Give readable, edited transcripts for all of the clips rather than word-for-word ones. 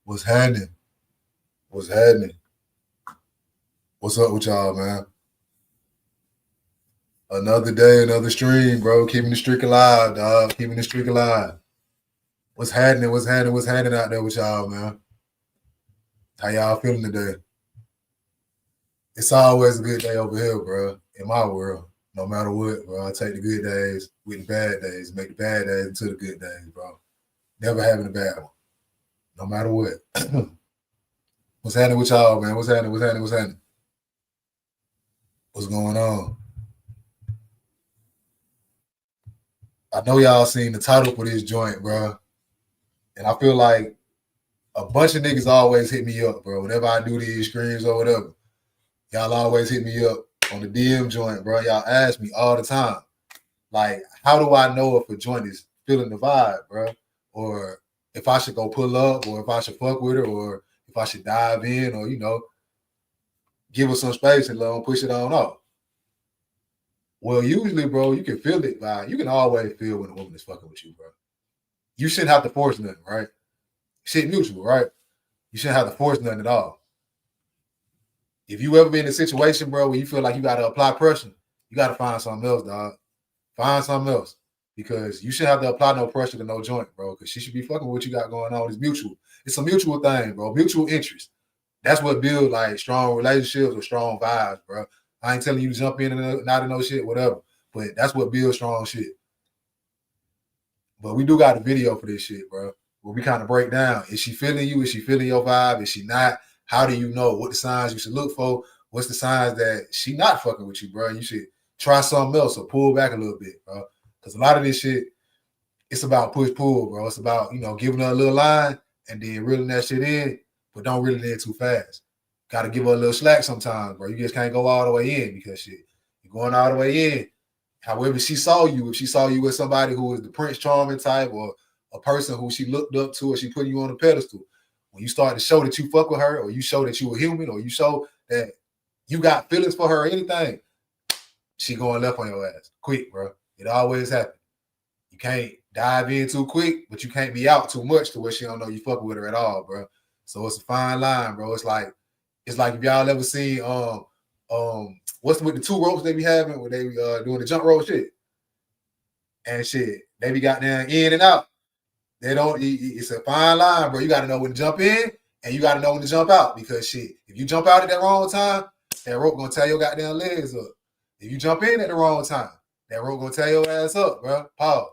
What's happening? What's happening? What's up with y'all, man? Another day, another stream, bro. Keeping the streak alive, dog. Keeping the streak alive. What's happening? What's happening? What's happening out there with y'all, man? How y'all feeling today? It's always a good day over here, bro. In my world, no matter what, bro. I take the good days with the bad days, make the bad days into the good days, bro. Never having a bad one, no matter what. What's happening with y'all, man? What's happening? What's happening? What's happening? What's going on? I know y'all seen the title for this joint, bro. And I feel like a bunch of niggas always hit me up, bro. Whenever I do these streams or whatever, y'all always hit me up on the DM joint, bro. Y'all ask me all the time, like, how do I know if a joint is feeling the vibe, bro? Or if I should go pull up, or if I should fuck with her, or if I should dive in, or, give her some space and let them push it on off. Well, usually, bro, you can feel it, you can always feel when a woman is fucking with you, bro. You shouldn't have to force nothing, right? Shit mutual, right? You shouldn't have to force nothing at all. If you ever been in a situation, bro, where you feel like you got to apply pressure, you got to find something else, dog. Find something else. Because you shouldn't have to apply no pressure to no joint, bro, because she should be fucking with what you got going on. It's mutual. It's a mutual thing, bro. Mutual interest. That's what builds, like, strong relationships or strong vibes, bro. I ain't telling you to jump in and out of no shit, whatever. But that's what builds strong shit. But we do got a video for this shit, bro, where we kind of break down. Is she feeling you? Is she feeling your vibe? Is she not? How do you know? What the signs you should look for? What's the signs that she not fucking with you, bro? You should try something else or pull back a little bit, bro. Because a lot of this shit, it's about push-pull, bro. It's about, giving her a little line and then reeling that shit in, but don't reel it in too fast. Got to give her a little slack sometimes, bro. You just can't go all the way in because shit, you're going all the way in. However, she saw you, if she saw you with somebody who was the Prince Charming type or a person who she looked up to or she put you on a pedestal, when you start to show that you fuck with her or you show that you a human or you show that you got feelings for her or anything, she going left on your ass. Quick, bro. It always happens. You can't dive in too quick, but you can't be out too much to where she don't know you fucking with her at all, bro. So it's a fine line, bro. It's like if y'all ever seen what's with the two ropes they be having when they doing the jump rope shit and shit. They be got down in and out. They don't. It's a fine line, bro. You got to know when to jump in and you got to know when to jump out because shit. If you jump out at that wrong time, that rope gonna tear your goddamn legs up. If you jump in at the wrong time, that rope gonna tear your ass up, bro. Pause.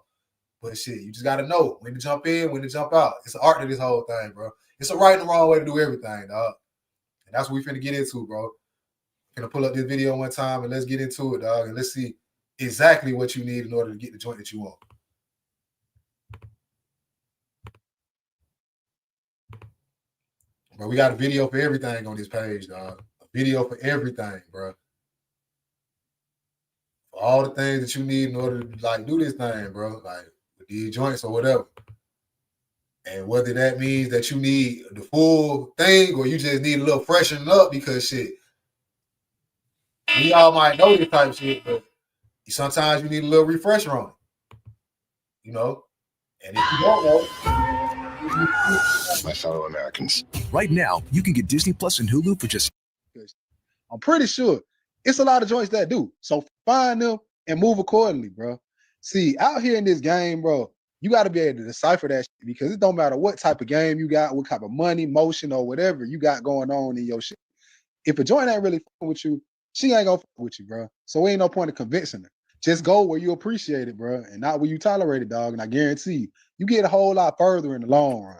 But shit, you just got to know when to jump in, when to jump out. It's an art to this whole thing, bro. It's a right and wrong way to do everything, dog. And that's what we finna get into, bro. Gonna pull up this video one time and let's get into it, dog. And let's see exactly what you need in order to get the joint that you want. Bro, we got a video for everything on this page, dog. A video for everything, bro. For all the things that you need in order to like do this thing, bro. Like with these joints or whatever. And whether that means that you need the full thing or you just need a little freshening up because shit. We all might know this type of shit, but sometimes you need a little refresher on it. And if you don't know, my fellow Americans. Right now, you can get Disney Plus and Hulu for just. I'm pretty sure it's a lot of joints that do. So find them and move accordingly, bro. See, out here in this game, bro, you got to be able to decipher that shit because it don't matter what type of game you got, what type of money, motion, or whatever you got going on in your shit. If a joint ain't really fucking with you, she ain't gonna fuck with you, bro. So ain't no point in convincing her. Just go where you appreciate it, bro, and not where you tolerate it, dog. And I guarantee you get a whole lot further in the long run.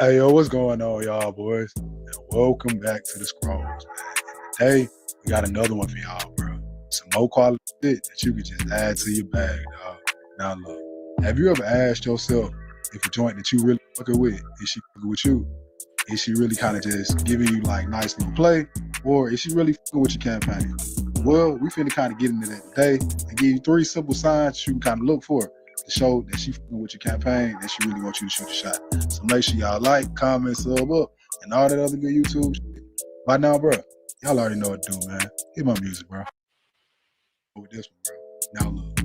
Hey, yo, what's going on, y'all, boys? And welcome back to the Scrolls, man. Today, we got another one for y'all, bro. Some more quality shit that you can just add to your bag, dog. Now, look, have you ever asked yourself if a joint that you really fucking with, is she fucking with you? Is she really kind of just giving you like nice little play? Or is she really fucking with your campaign? Well, we finna kind of get into that today and give you 3 simple signs you can kind of look for to show that she fucking with your campaign and she really wants you to shoot a shot. So make sure y'all like, comment, sub up, and all that other good YouTube shit. By now, bro, y'all already know what to do, man. Hit my music, bro. With this one, bro. Now look,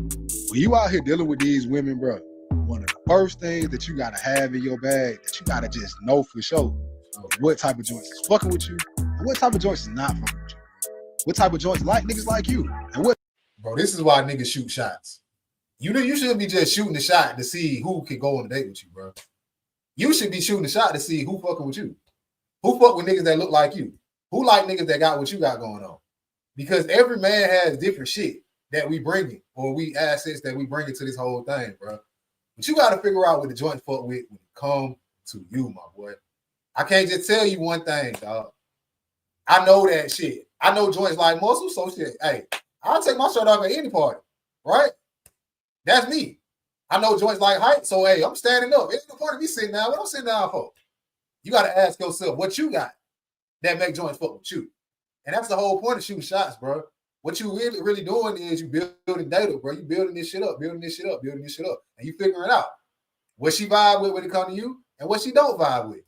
when you out here dealing with these women, bro, one of the first things that you gotta have in your bag that you gotta just know for sure what type of joints is fucking with you and what type of joints is not fucking with you. What type of joints like niggas like you and what. Bro, this is why niggas shoot shots. You shouldn't be just shooting the shot to see who can go on a date with you, bro. You should be shooting the shot to see who fucking with you. Who fuck with niggas that look like you? Who like niggas that got what you got going on? Because every man has different shit that we bring in, or we assets that we bring into this whole thing, bro. But you got to figure out what the joint fuck with when it come to you, my boy. I can't just tell you one thing, dog. I know that shit. I know joints like muscle, so shit. Hey, I'll take my shirt off at any party, right? That's me. I know joints like height, so hey, I'm standing up. It's no point of me sitting down. What I'm sitting down for? You got to ask yourself what you got that make joints fuck with you. And that's the whole point of shooting shots, bro. What you really doing is you building data, bro. You building this shit up, building this shit up, building this shit up. And you figuring out what she vibe with when it comes to you and what she don't vibe with.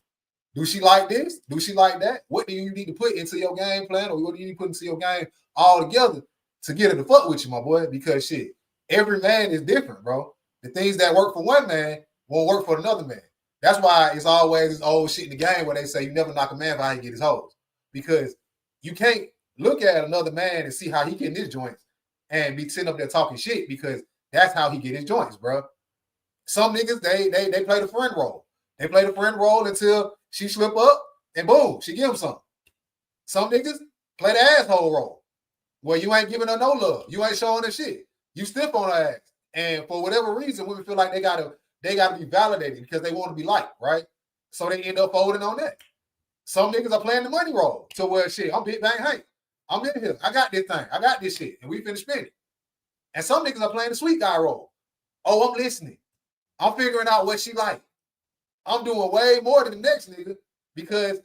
Do she like this? Do she like that? What do you need to put into your game plan, or what do you need to put into your game all together to get her to fuck with you, my boy? Because shit, every man is different, bro. The things that work for one man won't work for another man. That's why it's always this old shit in the game where they say you never knock a man for how he get his hoes. Because you can't look at another man and see how he getting his joints and be sitting up there talking shit, because that's how he get his joints, bro. Some niggas, they play the friend role. They play the friend role until she slip up and boom, she give him something. Some niggas play the asshole role where you ain't giving her no love. You ain't showing her shit. You stiff on her ass. And for whatever reason, women feel like they gotta be validated because they want to be liked, right? So they end up folding on that. Some niggas are playing the money role to where shit, I'm big bang Hank. I'm in here. I got this thing. I got this shit. And we finna spend it. And some niggas are playing the sweet guy role. Oh, I'm listening. I'm figuring out what she like. I'm doing way more than the next nigga because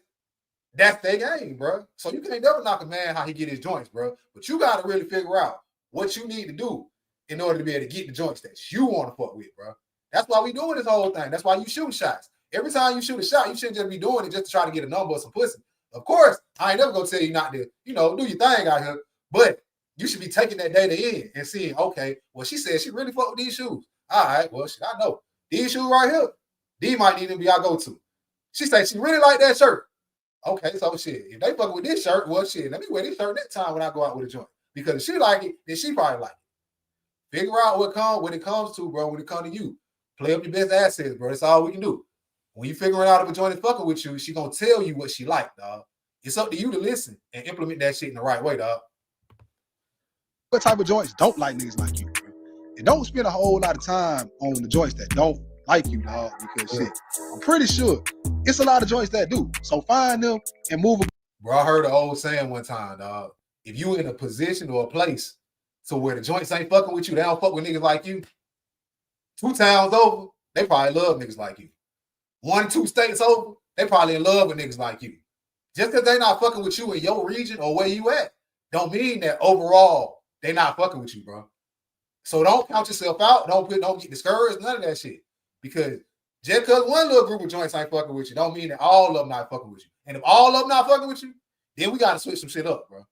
that's their game, bro. So you can't never knock a man how he get his joints, bro. But you got to really figure out what you need to do in order to be able to get the joints that you want to fuck with, bro. That's why we doing this whole thing. That's why you shooting shots. Every time you shoot a shot, you shouldn't just be doing it just to try to get a number or some pussy. Of course, I ain't never gonna tell you not to, do your thing out here. But you should be taking that data in and seeing, okay, well, she said she really fuck with these shoes. All right, well, shit, I know. These shoes right here, these might need to be our go-to. She said she really like that shirt. Okay, so shit, if they fuck with this shirt, well, shit, let me wear this shirt next time when I go out with a joint. Because if she like it, then she probably like it. Figure out when it comes to, bro, when it comes to you. Play up your best assets, bro. That's all we can do. When you figuring out if a joint is fucking with you, she gonna tell you what she like, dog. It's up to you to listen and implement that shit in the right way, dog. What type of joints don't like niggas like you, bro? And don't spend a whole lot of time on the joints that don't like you, dog, because shit, I'm pretty sure it's a lot of joints that do. So find them and move them. Bro, I heard an old saying one time, dog. If you in a position or a place to where the joints ain't fucking with you, they don't fuck with niggas like you, 2 towns over, they probably love niggas like you. 1, 2 states over, they probably in love with niggas like you. Just because they not fucking with you in your region or where you at, don't mean that overall they not fucking with you, bro. So don't count yourself out. Don't get discouraged, none of that shit. Because just because one little group of joints ain't fucking with you, don't mean that all of them not fucking with you. And if all of them not fucking with you, then we got to switch some shit up, bro.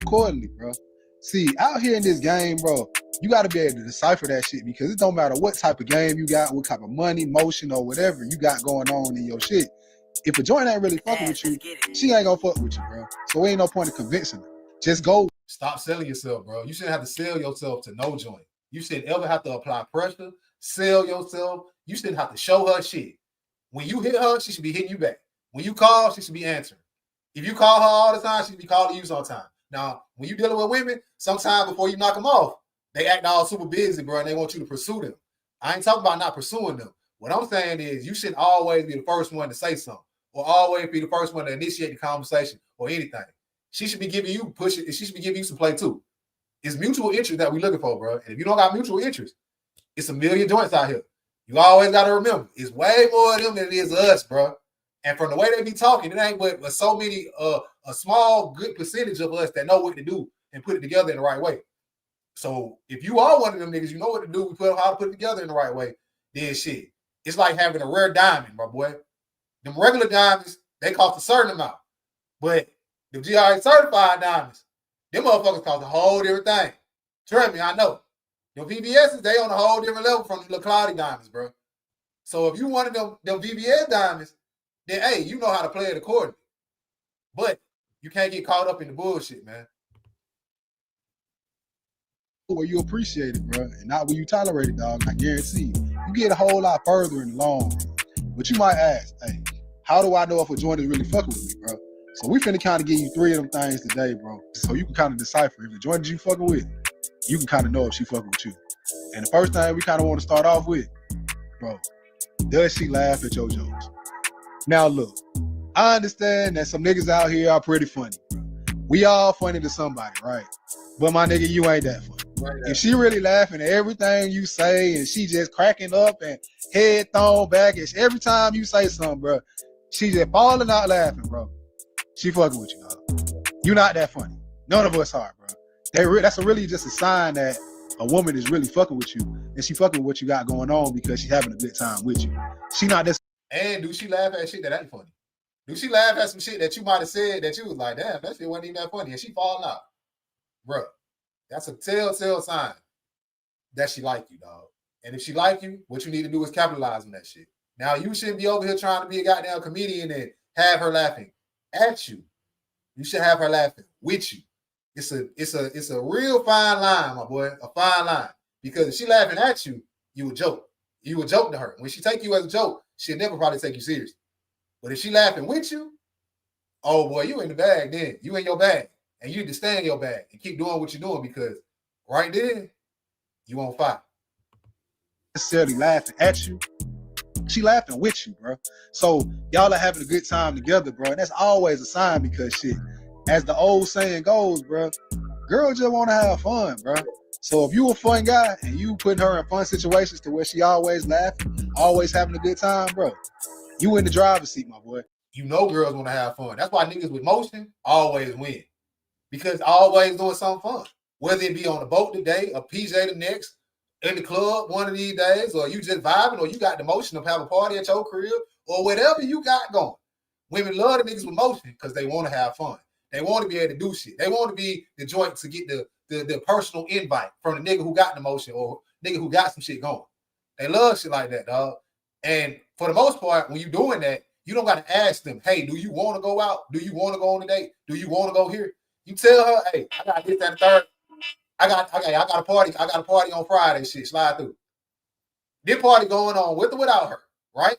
Accordingly, bro. See, out here in this game, bro, you got to be able to decipher that shit, because it don't matter what type of game you got, what type of money, motion, or whatever you got going on in your shit. If a joint ain't really fucking with you, she ain't gonna fuck with you, bro. So ain't no point in convincing her. Just go. Stop selling yourself, bro. You shouldn't have to sell yourself to no joint. You shouldn't ever have to apply pressure, sell yourself. You shouldn't have to show her shit. When you hit her, she should be hitting you back. When you call, she should be answering. If you call her all the time, she should be calling you sometimes. Now, when you dealing with women, sometimes before you knock them off, they act all super busy, bro, and they want you to pursue them. I ain't talking about not pursuing them. What I'm saying is you shouldn't always be the first one to say something or always be the first one to initiate the conversation or anything. She should be giving you she should be giving you some play too. It's mutual interest that we're looking for, bro. And if you don't got mutual interest, it's a million joints out here. You always got to remember, it's way more of them than it is us, bro. And from the way they be talking, it ain't but so many, a small, good percentage of us that know what to do and put it together in the right way. So if you are one of them niggas, you know what to do, we put how to put it together in the right way, then shit. It's like having a rare diamond, my boy. Them regular diamonds, they cost a certain amount. But the GRA certified diamonds, them motherfuckers cost a whole different thing. Trust me, I know. The VVS's, they on a whole different level from the little cloudy diamonds, bro. So if you wanted them VVS diamonds, then hey, you know how to play it accordingly. But you can't get caught up in the bullshit, man. Where you appreciate it, bro, and not where you tolerate it, dog. I guarantee you get a whole lot further in the long run. But you might ask, hey, how do I know if a joint is really fucking with me, bro? So we finna kind of give you 3 of them things today, bro. So you can kind of decipher if the joint you fucking with, you can kind of know if she fucking with you. And the first thing we kind of want to start off with, bro, does she laugh at your jokes? Now look, I understand that some niggas out here are pretty funny, bro. We all funny to somebody, right? But my nigga, you ain't that funny. Right. If she really laughing at everything you say and she just cracking up and head thrown back and every time you say something, bro, she just falling out laughing, bro. She fucking with you, dog. You not that funny. None of us are, bro. That's really just a sign that a woman is really fucking with you and she fucking with what you got going on because she's having a good time with you. She not this. And do she laugh at shit that ain't funny? Do she laugh at some shit that you might have said that you was like, damn, that shit wasn't even that funny, and she falling out? Bro, that's a telltale sign that she like you, dog. And if she like you, what you need to do is capitalize on that shit. Now, you shouldn't be over here trying to be a goddamn comedian and have her laughing at you. You should have her laughing with you. It's a real fine line, my boy, a fine line. Because if she laughing at you, you would joke. You would joke to her. When she take you as a joke, she'll never probably take you seriously. But if she laughing with you, oh boy, you in the bag then. You in your bag. And you need to stay in your bag and keep doing what you're doing because right then, you on fire. Necessarily laughing at you. She laughing with you, bro. So y'all are having a good time together, bro. And that's always a sign because shit, as the old saying goes, bro, girls just want to have fun, bro. So if you a fun guy and you putting her in fun situations to where she always laughing, always having a good time, bro, you in the driver's seat, my boy. You know girls want to have fun. That's why niggas with motion always win. Because always doing something fun. Whether it be on the boat today, a PJ the next, in the club one of these days, or you just vibing, or you got the motion of have a party at your crib, or whatever you got going. Women love the niggas with motion because they want to have fun. They want to be able to do shit. They want to be the joint to get the personal invite from the nigga who got the motion or nigga who got some shit going. They love shit like that, dog. And for the most part, when you're doing that, you don't got to ask them, hey, do you want to go out? Do you want to go on a date? Do you want to go here? You tell her, hey, I got this, that, and third. I got a party. I got a party on Friday. Shit, slide through. This party going on with or without her, right?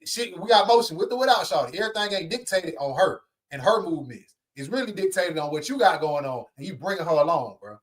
Shit, we got motion with or without shawty. Everything ain't dictated on her and her movements. It's really dictated on what you got going on, and you bringing her along, bro.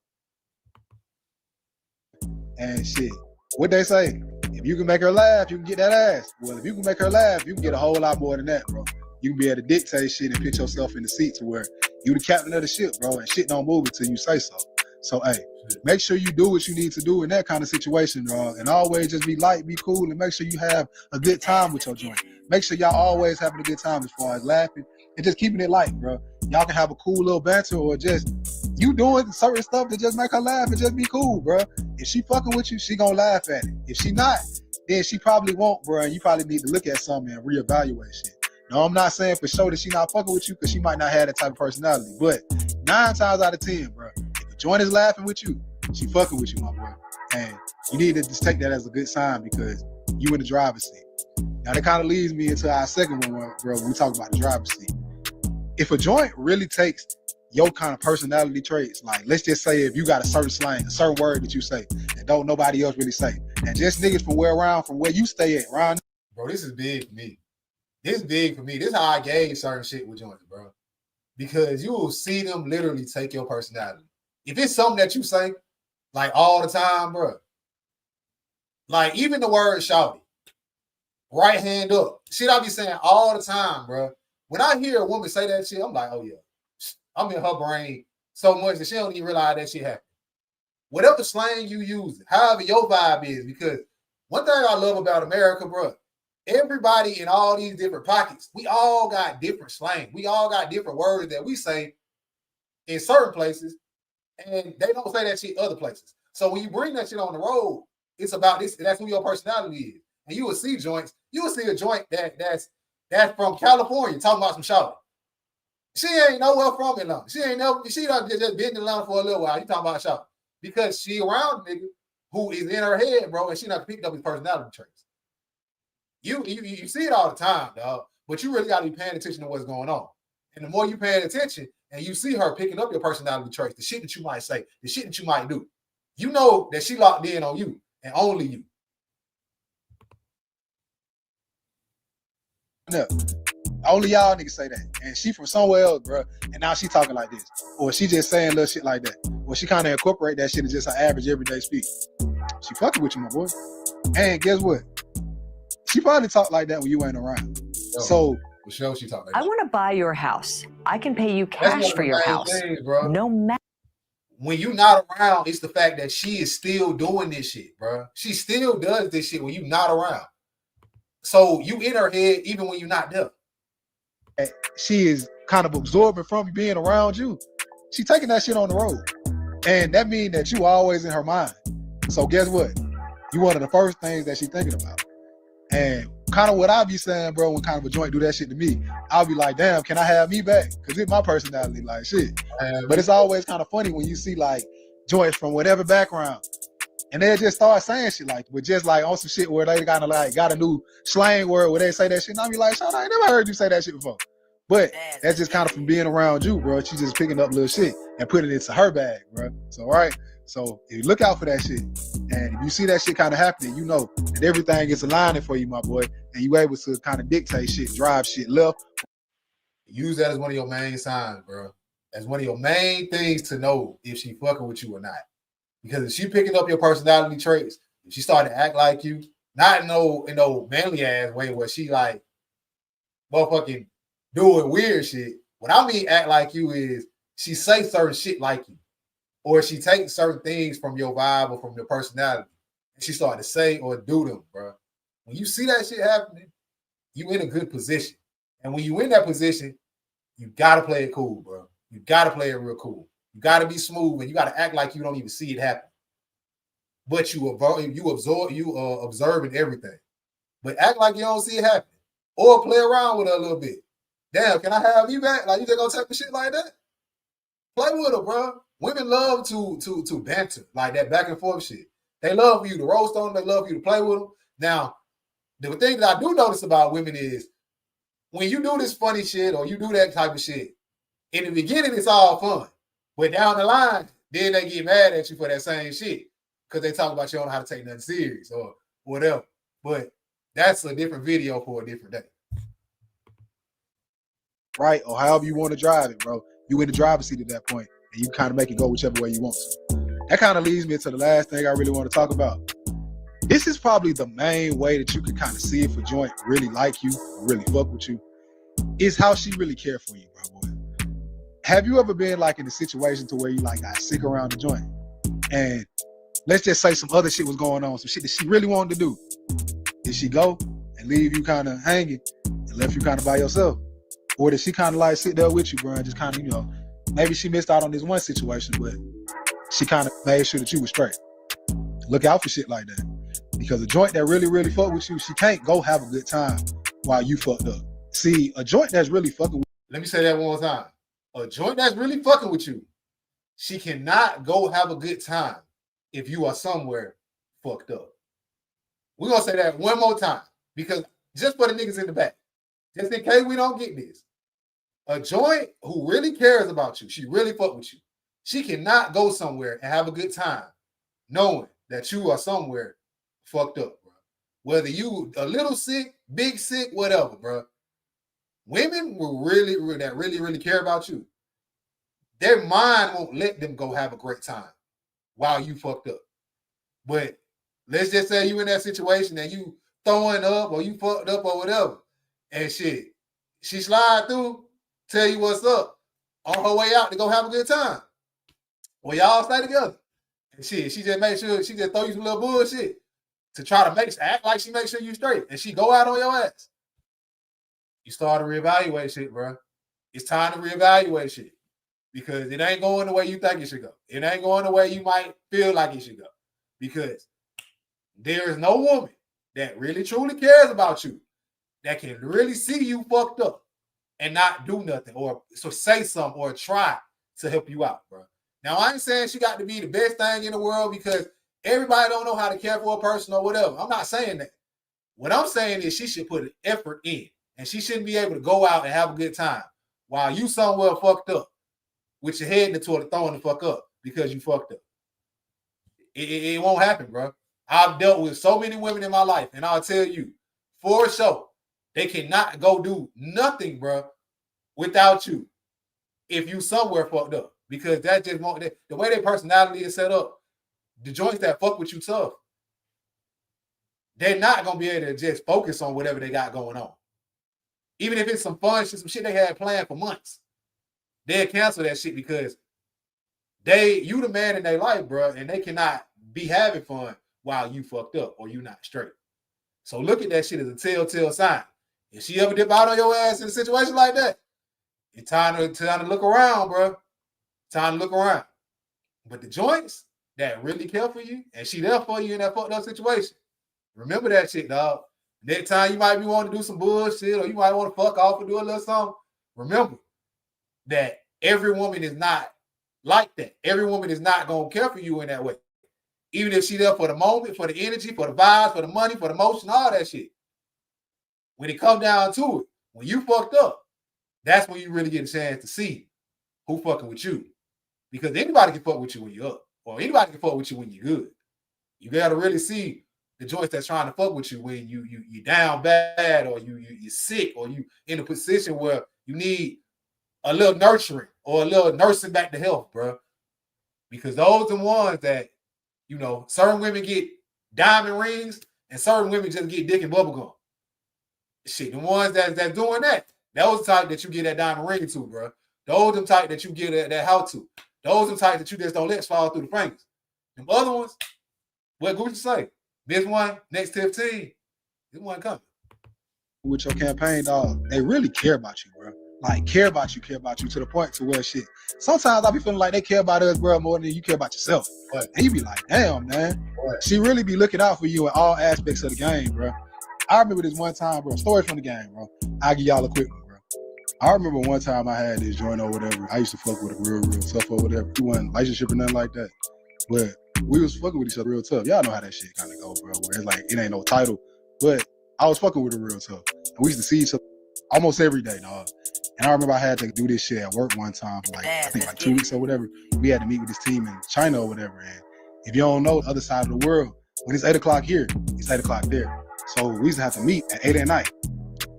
And shit, what they say? If you can make her laugh, you can get that ass. Well, if you can make her laugh, you can get a whole lot more than that, bro. You can be able to dictate shit and put yourself in the seat to where you the captain of the ship, bro, and shit don't move until you say so. So, hey, make sure you do what you need to do in that kind of situation, dog. And always just be light, be cool, and make sure you have a good time with your joint. Make sure y'all always having a good time as far as laughing and just keeping it light, bro. Y'all can have a cool little banter or just you doing certain stuff to just make her laugh and just be cool, bro. If she fucking with you, she gonna laugh at it. If she not, then she probably won't, bro. And you probably need to look at something and reevaluate shit. No, I'm not saying for sure that she not fucking with you because she might not have that type of personality. But 9 times out of 10, bro, if a joint is laughing with you, she fucking with you, my boy. And you need to just take that as a good sign because you in the driver's seat. Now, that kind of leads me into our second one, bro, when we talk about the driver's seat. If a joint really takes your kind of personality traits, like let's just say if you got a certain slang, a certain word that you say that don't nobody else really say, and just niggas from where you stay at, around. Bro, this is big for me. This is big for me. This is how I gauge certain shit with joints, bro. Because you will see them literally take your personality. If it's something that you say, like all the time, bro, like even the word shouty, right hand up, shit I be saying all the time, bro. When I hear a woman say that shit, I'm like, oh yeah. I'm in her brain so much that she don't even realize that shit happened. Whatever slang you use, however your vibe is, because one thing I love about America, bro, everybody in all these different pockets, we all got different slang. We all got different words that we say in certain places, and they don't say that shit other places. So when you bring that shit on the road, it's about this. That's who your personality is. And you will see joints. You will see a joint that's from California talking about some shouting. She ain't nowhere from Atlanta. She done just been in Atlanta for a little while. You talking about shouting because she around nigga who is in her head, bro, and she not picking up his personality traits. You see it all the time, dog. But you really got to be paying attention to what's going on. And the more you paying attention and you see her picking up your personality traits, the shit that you might say, the shit that you might do, you know that she locked in on you and only you. No. Only y'all niggas say that. And she from somewhere else, bro. And now she talking like this. Or she just saying little shit like that. Or she kind of incorporate that shit in just her average everyday speak. She fucking with you, my boy. And guess what? She probably talk like that when you ain't around. Yo, so for sure she talk like I that. want to buy your house. I can pay you cash for your house. Things, bro. No matter. When you not around, it's the fact that she is still doing this shit, bro. She still does this shit when you not around. So you in her head even when you're not there. She is kind of absorbing from being around you. She taking that shit on the road. And that means that you always in her mind. So guess what? You one of the first things that she thinking about. And kind of what I be saying, bro, when kind of a joint do that shit to me, I'll be like, damn, can I have me back? Because it's my personality, like shit. But it's always kind of funny when you see like joints from whatever background. And they just start saying shit like, but just like on some shit where they kind of like got a new slang word where they say that shit. And I be like, shut up, I ain't never heard you say that shit before. But that's just kind of from being around you, bro. She's just picking up little shit and putting it into her bag, bro. So, all right. So if you look out for that shit, and if you see that shit kind of happening, you know that everything is aligning for you, my boy, and you able to kind of dictate shit, drive shit left. Use that as one of your main signs, bro. As one of your main things to know if she fucking with you or not. Because if she picking up your personality traits, if she started to act like you, not in no manly ass way where she like motherfucking doing weird shit. What I mean act like you is she say certain shit like you. Or she takes certain things from your vibe or from your personality. And she started to say or do them, bro. When you see that shit happening, you in a good position. And when you in that position, you gotta play it cool, bro. You gotta play it real cool. You gotta be smooth and you gotta act like you don't even see it happen. But you observing everything. But act like you don't see it happening. Or play around with her a little bit. Damn, can I have you back? Like you just gonna take the shit like that? Play with her, bro. Women love to banter, like that back and forth shit. They love for you to roast on them. They love for you to play with them. Now, the thing that I do notice about women is when you do this funny shit or you do that type of shit, in the beginning, it's all fun. But down the line, then they get mad at you for that same shit because they talk about you don't know how to take nothing serious or whatever. But that's a different video for a different day. Right? Or however you want to drive it, bro. You in the driver's seat at that point, and you kind of make it go whichever way you want to. That kind of leads me to the last thing I really want to talk about. This is probably the main way that you can kind of see if a joint really like you, really fuck with you, is how she really care for you, bro. Boy. Have you ever been like in a situation to where you like got sick around the joint, and let's just say some other shit was going on, some shit that she really wanted to do. Did she go and leave you kind of hanging and left you kind of by yourself? Or did she kind of like sit there with you, bro, and just kind of, you know, maybe she missed out on this one situation, but she kind of made sure that you were straight. Look out for shit like that. Because a joint that really, really fuck with you, she can't go have a good time while you fucked up. See, a joint that's really fucking with you. Let me say that one more time. A joint that's really fucking with you, she cannot go have a good time if you are somewhere fucked up. We're going to say that one more time because just for the niggas in the back, just in case we don't get this, a joint who really cares about you, she really fuck with you, she cannot go somewhere and have a good time knowing that you are somewhere fucked up, bro. Whether you a little sick, big sick, whatever, bro. Women will really care about you. Their mind won't let them go have a great time while you fucked up. But let's just say you in that situation and you throwing up or you fucked up or whatever, and shit, she slide through, tell you what's up, on her way out to go have a good time. Well, y'all stay together. And shit, she just make sure, she just throw you some little bullshit to try to act like she makes sure you straight, and she go out on your ass. You start to reevaluate shit, bro. It's time to reevaluate shit because it ain't going the way you think it should go. It ain't going the way you might feel like it should go because there is no woman that really truly cares about you that can really see you fucked up and not do nothing or so say something or try to help you out, bro. Now, I ain't saying she got to be the best thing in the world because Everybody don't know how to care for a person or whatever. I'm not saying that. What I'm saying is she should put an effort in, and she shouldn't be able to go out and have a good time while you somewhere fucked up with your head in the toilet throwing the fuck up because you fucked up. It won't happen, bro. I've dealt with so many women in my life, and I'll tell you, for sure, they cannot go do nothing, bro, without you if you somewhere fucked up. Because that just won't, the way their personality is set up, the joints that fuck with you tough, they're not going to be able to just focus on whatever they got going on. Even if it's some fun shit, some shit they had planned for months, they'll cancel that shit because you the man in their life, bro, and they cannot be having fun while you fucked up or you not straight. So look at that shit as a telltale sign. If she ever dip out on your ass in a situation like that, it's time to look around, bro. Time to look around. But the joints that really care for you, and she there for you in that fucked up situation, remember that shit, dog. Next time you might be wanting to do some bullshit or you might want to fuck off or do a little something, remember that every woman is not like that. Every woman is not going to care for you in that way. Even if she there for the moment, for the energy, for the vibes, for the money, for the motion, all that shit. When it comes down to it, when you fucked up, that's when you really get a chance to see who fucking with you. Because anybody can fuck with you when you're up, or anybody can fuck with you when you're good. You got to really see the joints that's trying to fuck with you when you down bad, or you're sick, or you in a position where you need a little nurturing or a little nursing back to health, bro. Because those are the ones that, you know, certain women get diamond rings and certain women just get dick and bubblegum. Shit, the ones that's doing that, those type that you get that diamond ring to, bro. Those them type that you get that how to. Those them type that you just don't let fall through the fingers. Them other ones, what Gucci say? This one, next 15, this one coming. With your campaign, dog, they really care about you, bro. Like, care about you to the point to where shit. Sometimes I be feeling like they care about us, bro, more than you care about yourself. Right. And you be like, damn, man. Right. She really be looking out for you in all aspects of the game, bro. I remember this one time, bro, story from the game, bro. I'll give y'all a quick one, bro. I remember one time I had this joint or whatever. I used to fuck with a real tough or whatever. We wasn't relationship or nothing like that. But we was fucking with each other real tough. Y'all know how that shit kind of go, bro. Where it's like, it ain't no title. But I was fucking with her real tough. And we used to see each other almost every day, dog. And I remember I had to do this shit at work one time for I think 2 weeks or whatever. We had to meet with this team in China or whatever. And if you don't know, the other side of the world, when it's 8 o'clock here, it's 8 o'clock there. So we used to have to meet at 8 at night.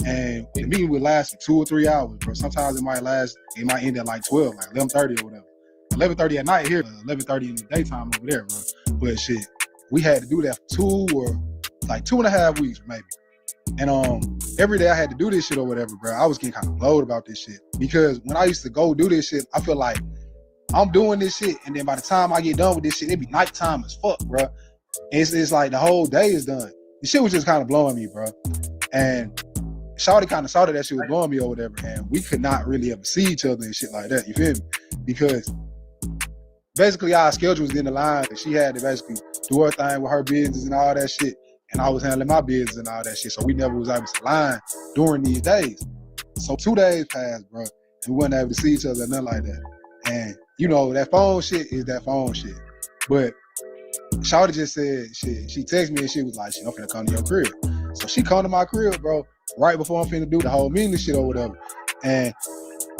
And the meeting would last for 2 or 3 hours, bro. Sometimes it might end at like 12, like 11:30 or whatever. 11:30 at night here, 11:30 in the daytime over there, bro. But shit, we had to do that for 2.5 weeks, maybe. And every day I had to do this shit or whatever, bro. I was getting kind of blowed about this shit. Because when I used to go do this shit, I feel like I'm doing this shit, and then by the time I get done with this shit, it be nighttime as fuck, bro. It's like the whole day is done. The shit was just kind of blowing me, bro. And Shawty kind of saw that shit was blowing me or whatever, and we could not really ever see each other and shit like that, you feel me? Because basically our schedule was in the line, and she had to basically do her thing with her business and all that shit, and I was handling my business and all that shit, so we never was able to align during these days. So 2 days passed, bro, and we wasn't able to see each other or nothing like that. And, you know, that phone shit is that phone shit. But Shawty just said, shit, she texted me and she was like, shit, I'm finna come to your crib. So she come to my crib, bro, right before I'm finna do the whole meeting shit or whatever. And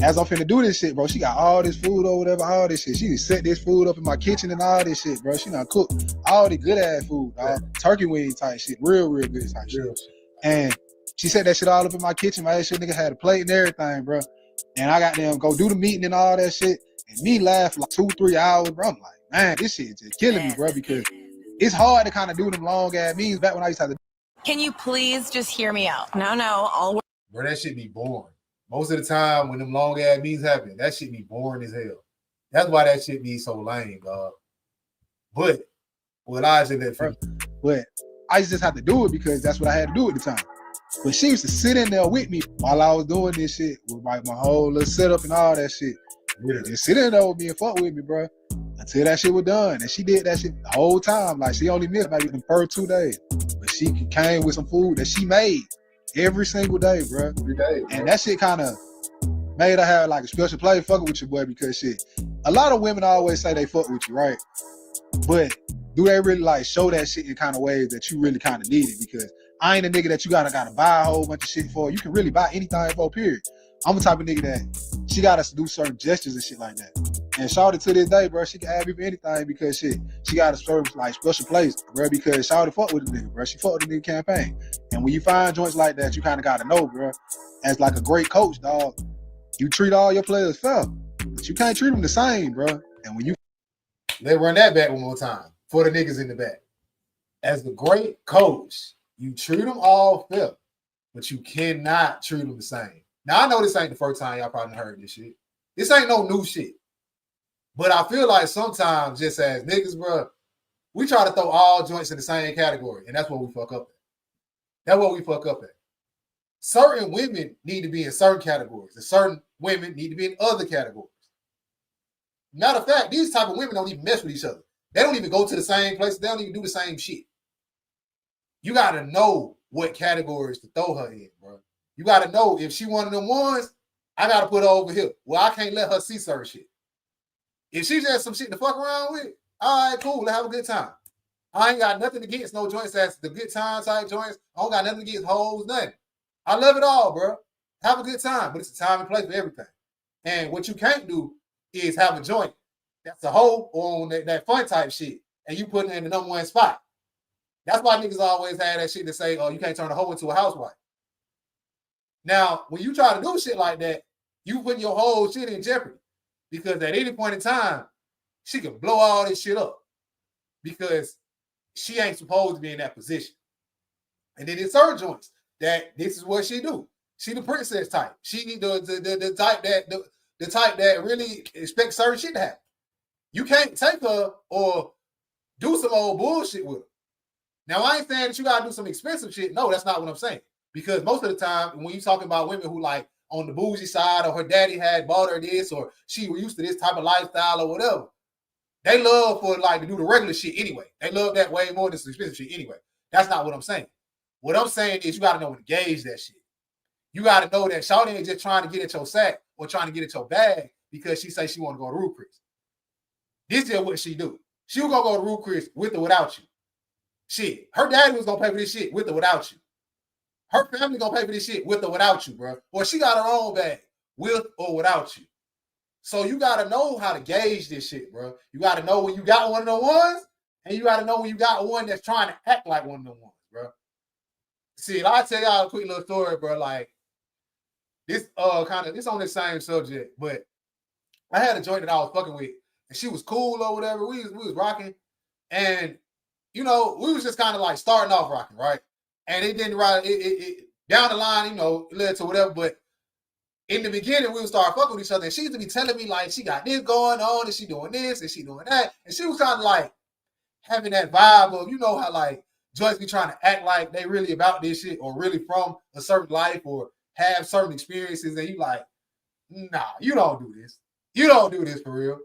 as I'm finna do this shit, bro, she got all this food or whatever, all this shit. She just set this food up in my kitchen and all this shit, bro. She done cook all the good ass food, dog. Turkey wing type shit, real good type shit. And she set that shit all up in my kitchen. My ass shit nigga had a plate and everything, bro. And I got them go do the meeting and all that shit. And me laugh for like 2-3 hours, bro. I'm like, man, this shit just killing me, bro, because it's hard to kind of do them long ass meetings back when I used to have to. Can you please just hear me out? No, I'll work. Bro, that shit be boring. Most of the time when them long ass meetings happen, that shit be boring as hell. That's why that shit be so lame, dog. But what I said that first. But I just have to do it because that's what I had to do at the time. But she used to sit in there with me while I was doing this shit with my whole little setup and all that shit. Yeah. Just sit in there with me and fuck with me, bro, until that shit was done. And she did that shit the whole time. Like, she only missed maybe the first 2 days. But she came with some food that she made every single day, bro. Every day. And that shit kind of made her have like a special play fucking with your boy, because shit, a lot of women always say they fuck with you, right? But do they really like show that shit in kind of ways that you really kind of need it? Because I ain't a nigga that you gotta buy a whole bunch of shit for. You can really buy anything for, period. I'm the type of nigga that she gotta do certain gestures and shit like that. And Shawty to this day, bro, she can have me for anything because shit, she got a certain like special place, bro, because Shawty fuck with the nigga, bro. She fuck with the nigga campaign. And when you find joints like that, you kind of gotta know, bro, as like a great coach, dog, you treat all your players fair, but you can't treat them the same, bro. And when you let's run that back one more time for the niggas in the back. As the great coach, you treat them all fair, but you cannot treat them the same. Now, I know this ain't the first time y'all probably heard this shit. This ain't no new shit. But I feel like sometimes, just as niggas, bro, we try to throw all joints in the same category, and that's what we fuck up at. That's what we fuck up at. Certain women need to be in certain categories, and certain women need to be in other categories. Matter of fact, these type of women don't even mess with each other. They don't even go to the same place. They don't even do the same shit. You got to know what categories to throw her in, bro. You got to know if she one of them ones, I got to put her over here. Well, I can't let her see certain shit. If she just some shit to fuck around with, all right, cool, let's have a good time. I ain't got nothing against no joints that's the good time type joints. I don't got nothing against hoes, nothing. I love it all, bro. Have a good time, but it's a time and place for everything. And what you can't do is have a joint that's a hoe on that fun type shit, and you put it in the number one spot. That's why niggas always had that shit to say, oh, you can't turn a hoe into a housewife. Now, when you try to do shit like that, you put your whole shit in jeopardy. Because at any point in time, she can blow all this shit up. Because she ain't supposed to be in that position. And then it's her joints that this is what she do. She the princess type. She the type that really expects certain shit to happen. You can't take her or do some old bullshit with her. Now, I ain't saying that you gotta do some expensive shit. No, that's not what I'm saying. Because most of the time, when you talking about women who like on the bougie side, or her daddy had bought her this, or she was used to this type of lifestyle or whatever, they love for like to do the regular shit anyway. They love that way more than some expensive shit anyway. That's not what I'm saying. What I'm saying is you got to know when to gauge that shit. You got to know that Shawty ain't just trying to get at your sack or trying to get at your bag because she say she want to go to Ruth Chris. This is what she do. She was going to go to Ruth Chris with or without you. Shit. Her daddy was going to pay for this shit with or without you. Her family going to pay for this shit with or without you, bro. Or she got her own bag with or without you. So you got to know how to gauge this shit, bro. You got to know when you got one of the ones, and you got to know when you got one that's trying to act like one of the ones, bro. See, I'll tell y'all a quick little story, bro. Like, this this on the same subject, but I had a joint that I was fucking with, and she was cool or whatever. We was rocking, and you know, we was just kind of like starting off rocking, right? And it didn't it down the line, you know, it led to whatever. But in the beginning, we would start fucking with each other, and she used to be telling me like she got this going on, and she doing this, and she doing that, and she was kind of like having that vibe of, you know, how like joints be trying to act like they really about this shit or really from a certain life or have certain experiences, and you like, nah, you don't do this. You don't do this for real.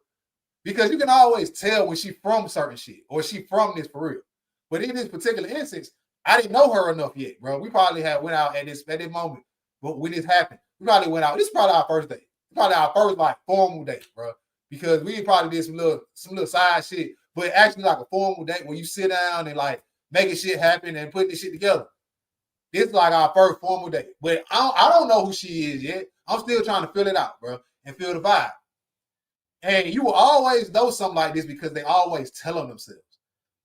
Because you can always tell when she from certain shit or she from this for real. But in this particular instance, I didn't know her enough yet, bro. We probably went out at this moment, but when this happened, we probably went out. This is probably our first date. Probably our first like formal date, bro. Because we probably did some little side shit, but actually like a formal date where you sit down and like making shit happen and putting this shit together. This is like our first formal date. But I don't know who she is yet. I'm still trying to fill it out, bro, and feel the vibe. And you will always know something like this because they always tell on themselves.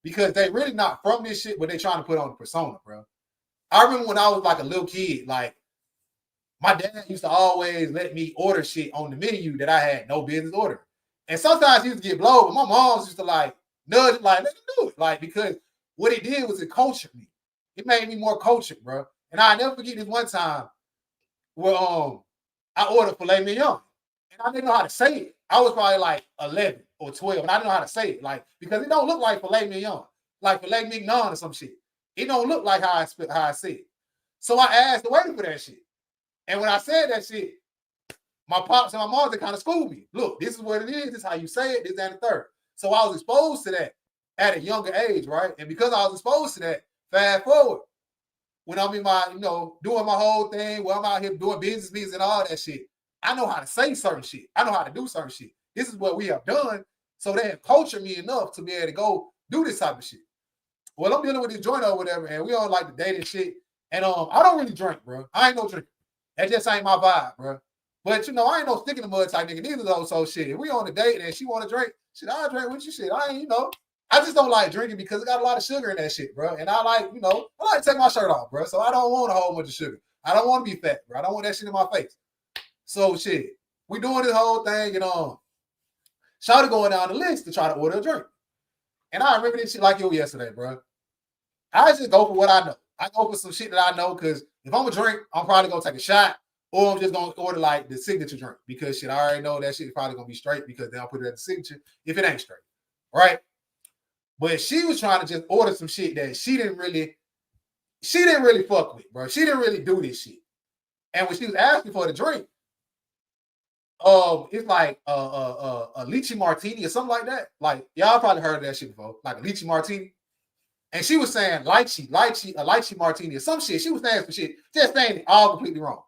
Because they really not from this shit, but they trying to put on a persona, bro. I remember when I was like a little kid, like my dad used to always let me order shit on the menu that I had no business ordering. And sometimes he used to get blown, but my mom used to like nudge, like, let me do it. Like, because what it did was it cultured me. It made me more cultured, bro. And I'll never forget this one time where I ordered filet mignon. And I didn't know how to say it. I was probably like 11 or 12, and I didn't know how to say it. Like, because it don't look like filet mignon. Like filet mignon or some shit. It don't look like how I say it. So I asked the waiter for that shit. And when I said that shit, my pops and my mom, they kind of schooled me. Look, this is what it is. This is how you say it. This, that, and the third. So I was exposed to that at a younger age, right? And because I was exposed to that, fast forward, when I'm in my, doing my whole thing, when I'm out here doing business meetings and all that shit, I know how to say certain shit. I know how to do certain shit. This is what we have done. So they have cultured me enough to be able to go do this type of shit. Well, I'm dealing with this joint or whatever, and we on like the dating shit. And I don't really drink, bro. I ain't no drinker. That just ain't my vibe, bro. But I ain't no stick in the mud type nigga neither though. So shit, if we on a date and she want to drink, shit, I'll drink with you. Shit, I ain't, I just don't like drinking because it got a lot of sugar in that shit, bro. And I like, I like to take my shirt off, bro. So I don't want a whole bunch of sugar. I don't want to be fat, bro. I don't want that shit in my face. So shit, we doing this whole thing, Shawty going down the list to try to order a drink. And I remember this shit like it was yesterday, bro. I just go for what I know. I go for some shit that I know because if I'm a drink, I'm probably gonna take a shot or I'm just gonna order like the signature drink because shit, I already know that shit is probably gonna be straight because they'll put it at the signature if it ain't straight, right? But she was trying to just order some shit that she didn't really fuck with, bro. She didn't really do this shit. And when she was asking for the drink, it's like a lychee martini or something like that. Like y'all probably heard of that shit before, like a lychee martini. And she was saying lychee martini or some shit. She was saying some shit, just saying it all completely wrong.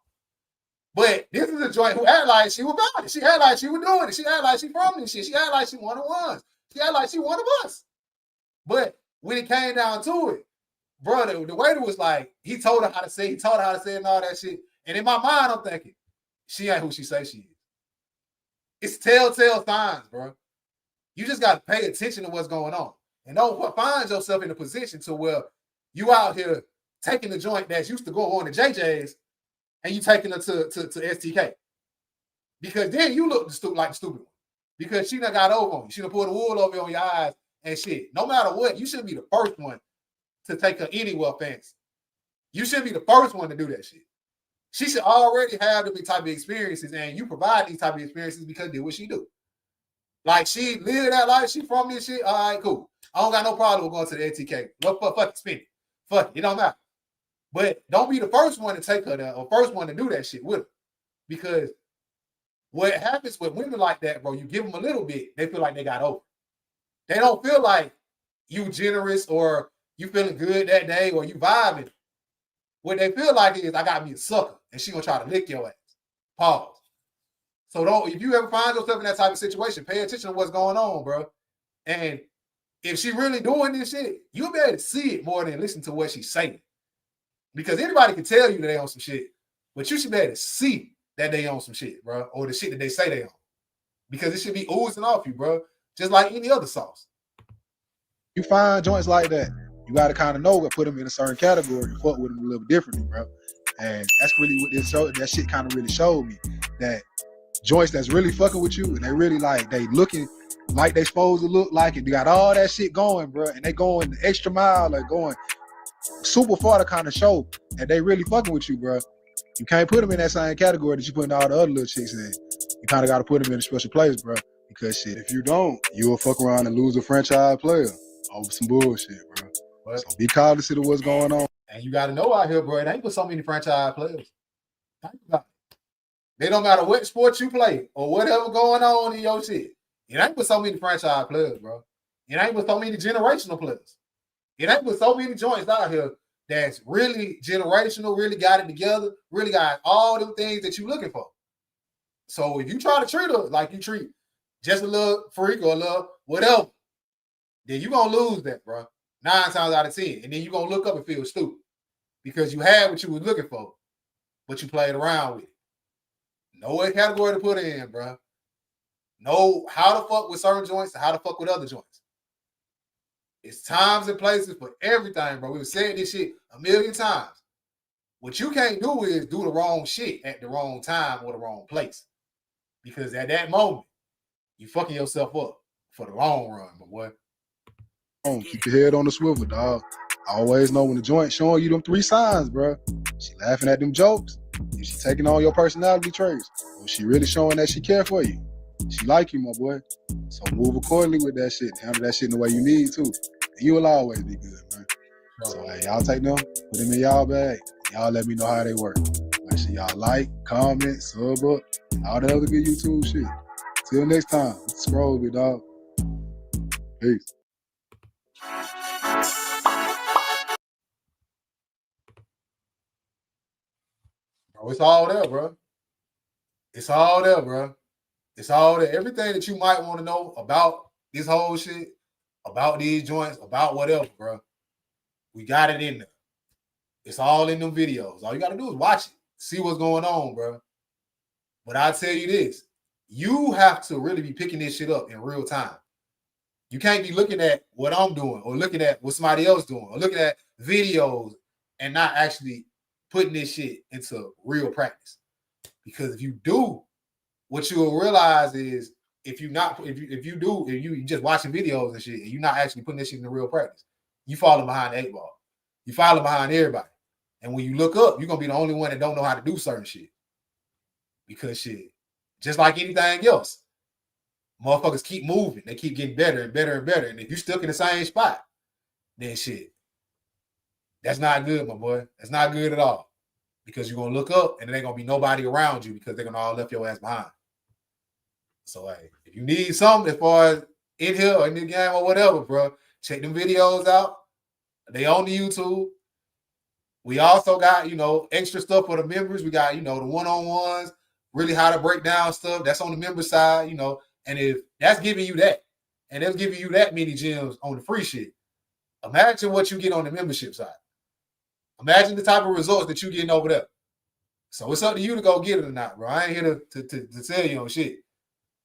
But this is a joint who acted like she was about it. She acted like she was doing it. She acted like she from this shit. She acted like she one of ones. She acted like she one of us. But when it came down to it, brother, the waiter was like, he told her how to say it and all that shit. And in my mind, I'm thinking, she ain't who she say she is. It's telltale signs, bro. You just got to pay attention to what's going on. And don't find yourself in a position to where you out here taking the joint that's used to go on to JJ's and you taking her to STK. Because then you look like the stupid one. Because she done got over on you. She done pulled the wool over on your eyes and shit. No matter what, you shouldn't be the first one to take her anywhere fancy. You shouldn't be the first one to do that shit. She should already have them type of experiences, and you provide these type of experiences because they what she do. Like she live that life, she from this shit. All right, cool. I don't got no problem with going to the ATK. Fuck it, spin it. Fuck it, it don't matter. But don't be the first one to take her there or first one to do that shit with her. Because what happens with women like that, bro, you give them a little bit, they feel like they got over. They don't feel like you generous or you feeling good that day or you vibing. What they feel like is, I got me a sucker and she gonna try to lick your ass. Pause. So if you ever find yourself in that type of situation, pay attention to what's going on, bro. And if she really doing this shit, you'll be able to see it more than listen to what she's saying. Because anybody can tell you that they on some shit, but you should be able to see that they on some shit, bro, or the shit that they say they on. Because it should be oozing off you, bro, just like any other sauce. You find joints like that, you got to kind of know what put them in a certain category and fuck with them a little differently, bro. And that's really what this show. That shit kind of really showed me that joints that's really fucking with you and they really like they looking like they supposed to look like it. They got all that shit going, bro, and they going the extra mile, like going super far to kind of show that they really fucking with you, bro. You can't put them in that same category that you putting all the other little chicks in. You kind of got to put them in a special place, bro. Because shit, if you don't, you'll fuck around and lose a franchise player over some bullshit, bro. What? So be cognizant of what's going on. And you got to know out here, bro, it ain't with so many franchise players. They don't matter what sport you play or whatever going on in your shit. It ain't with so many franchise players, bro. It ain't with so many generational players. It ain't with so many joints out here that's really generational, really got it together, really got all them things that you looking for. So if you try to treat her like you treat just a little freak or a little whatever, then you're going to lose that, bro. 9 times out of 10. And then you're going to look up and feel stupid because you had what you was looking for, but you played around with it. Know what category to put it in, bro. Know how to fuck with certain joints and how to fuck with other joints. It's times and places for everything, bro. We've said this shit a million times. What you can't do is do the wrong shit at the wrong time or the wrong place. Because at that moment, you fucking yourself up for the long run, my boy. Keep your head on the swivel, dog. I always know when the joint showing you them 3 signs, bro. She laughing at them jokes. If she taking on your personality traits, or she really showing that she care for you. She like you, my boy. So move accordingly with that shit. Handle that shit in the way you need to. And you will always be good, man. So hey, y'all take them, put them in y'all bag. Y'all let me know how they work. Make sure y'all like, comment, sub up, all the other good YouTube shit. Till next time, scroll with dog. Peace. Bro, it's all there, bro. It's all there, bro. It's all there. Everything that you might want to know about this whole shit, about these joints, about whatever, bro. We got it in there. It's all in them videos. All you got to do is watch it, see what's going on, bro. But I'll tell you this, you have to really be picking this shit up in real time. You can't be looking at what I'm doing or looking at what somebody else doing or looking at videos and not actually putting this shit into real practice. Because if you do, what you'll realize is if you just watching videos and shit and you're not actually putting this shit into real practice, you falling behind the 8 ball. You falling behind everybody. And when you look up, you're gonna be the only one that don't know how to do certain shit. Because shit, just like anything else, motherfuckers keep moving. They keep getting better and better and better. And if you're stuck in the same spot, then shit, that's not good, my boy. That's not good at all. Because you're gonna look up and there ain't gonna be nobody around you because they're gonna all left your ass behind. So hey, if you need something as far as in here or in the game or whatever, bro, check them videos out. They on the YouTube. We also got, extra stuff for the members. We got, the one-on-ones, really how to break down stuff. That's on the member side, and if that's giving you that, and that's giving you that many gems on the free shit, imagine what you get on the membership side. Imagine the type of results that you're getting over there. So it's up to you to go get it or not, bro. I ain't here to tell you on shit.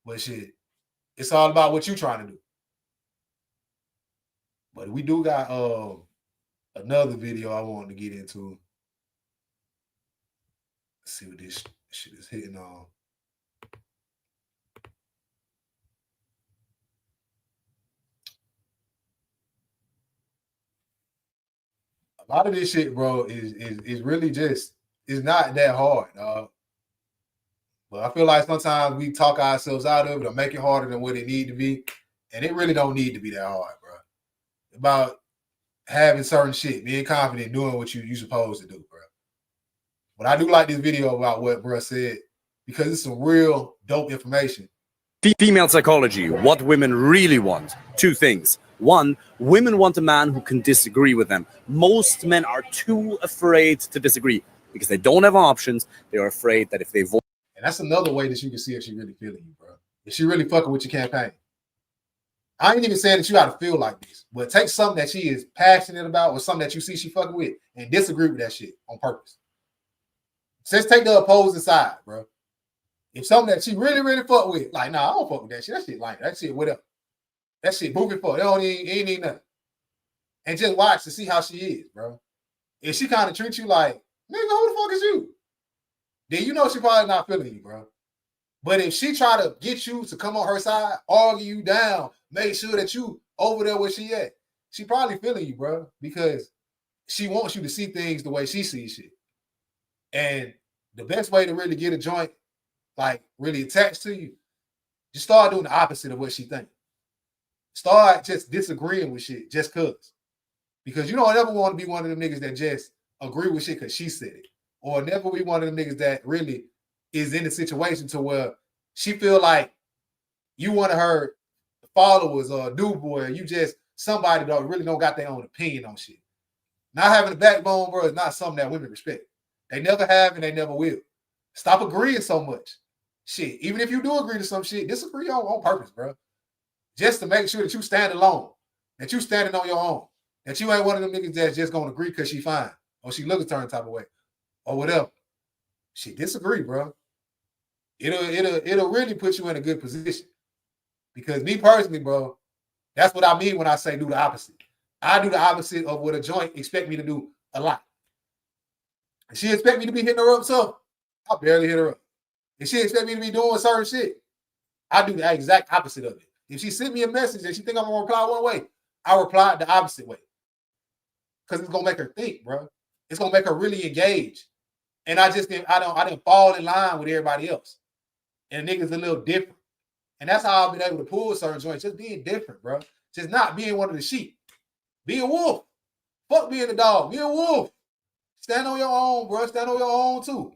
But shit, it's all about what you trying to do. But we do got another video I wanted to get into. Let's see what this shit is hitting on. A lot of this shit, bro, is really just, it's not that hard, dog. But I feel like sometimes we talk ourselves out of it or make it harder than what it need to be. And it really don't need to be that hard, bro. About having certain shit, being confident, doing what you supposed to do, bro. But I do like this video about what bro said because it's some real dope information. Female psychology, what women really want. 2 things. 1, women want a man who can disagree with them. Most men are too afraid to disagree because they don't have options. They are afraid that if they vote. And that's another way that you can see if she really feeling you, bro. If she really fucking with your campaign. I ain't even saying that you got to feel like this, but take something that she is passionate about or something that you see she fucking with and disagree with that shit on purpose. Just take the opposing side, bro. If something that she really, really fuck with, like, nah, I don't fuck with that shit. That shit like that shit, whatever. That shit moving for. It ain't need nothing. And just watch to see how she is, bro. If she kind of treats you like, nigga, who the fuck is you? Then you know she probably not feeling you, bro. But if she try to get you to come on her side, argue you down, make sure that you over there where she at, she probably feeling you, bro, because she wants you to see things the way she sees shit. And the best way to really get a joint, like, really attached to you, just start doing the opposite of what she think. Start just disagreeing with shit just cause. Because you don't ever want to be one of them niggas that just agree with shit because she said it. Or never be one of them niggas that really is in a situation to where she feel like you one of her followers or a new boy, or you just somebody that really don't got their own opinion on shit. Not having a backbone, bro, is not something that women respect. They never have and they never will. Stop agreeing so much. Shit, even if you do agree to some shit, disagree on purpose, bro. Just to make sure that you stand alone, that you standing on your own, that you ain't one of them niggas that's just gonna agree because she fine or she look a certain type of way or whatever. She disagree, bro. It'll really put you in a good position. Because me personally, bro, that's what I mean when I say do the opposite. I do the opposite of what a joint expect me to do a lot. If she expect me to be hitting her up, so I barely hit her up. If she expect me to be doing certain shit, I do the exact opposite of it. If she sent me a message and she think I'm gonna reply one way, I reply the opposite way. Because it's gonna make her think, bro. It's gonna make her really engage. And I didn't fall in line with everybody else. And niggas a little different. And that's how I've been able to pull certain joints, just being different, bro. Just not being one of the sheep. Be a wolf. Fuck being a dog. Be a wolf. Stand on your own, bro. Stand on your own, too.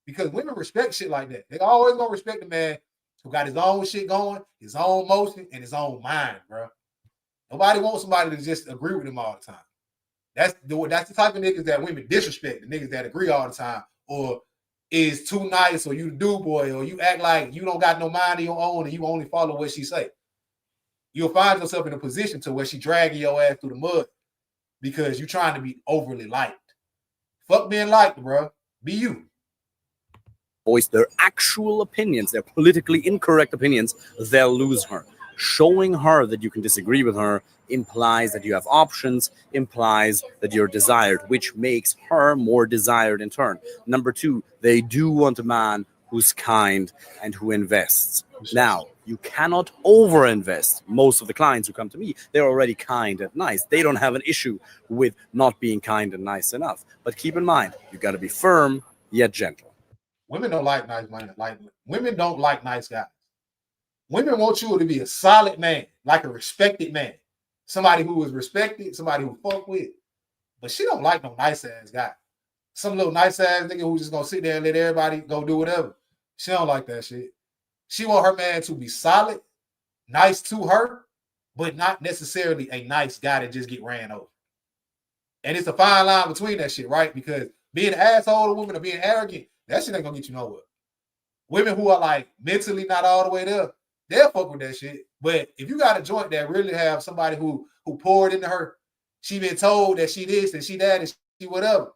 Because women respect shit like that. They always gonna respect the man who got his own shit going, his own motion, and his own mind, bro. Nobody wants somebody to just agree with them all the time. That's the type of niggas that women disrespect, the niggas that agree all the time, or is too nice, or you the dude boy, or you act like you don't got no mind of your own and you only follow what she say. you'll find yourself in a position to where she dragging your ass through the mud because you're trying to be overly liked. Fuck being liked, bro. Be you. Voice their actual opinions, their politically incorrect opinions, they'll lose her. Showing her that you can disagree with her implies that you have options, implies that you're desired, which makes her more desired in turn. Number two, they do want a man who's kind and who invests. Now, you cannot overinvest. Most of the clients who come to me, they're already kind and nice. They don't have an issue with not being kind and nice enough. But keep in mind, you got to be firm yet gentle. Women don't like nice men. Like women don't like nice guys. Women want you to be a solid man, like a respected man, somebody who is respected, somebody who fuck with. But she don't like no nice ass guy. Some little nice ass nigga who's just gonna sit there and let everybody go do whatever. She don't like that shit. She want her man to be solid, nice to her, but not necessarily a nice guy that just get ran over. And it's a fine line between that shit, right? Because being an asshole to women or being arrogant, that shit ain't gonna get you nowhere. Women who are like mentally not all the way there, they'll fuck with that shit. But if you got a joint that really have somebody who poured into her, she been told that she this and she that and she whatever,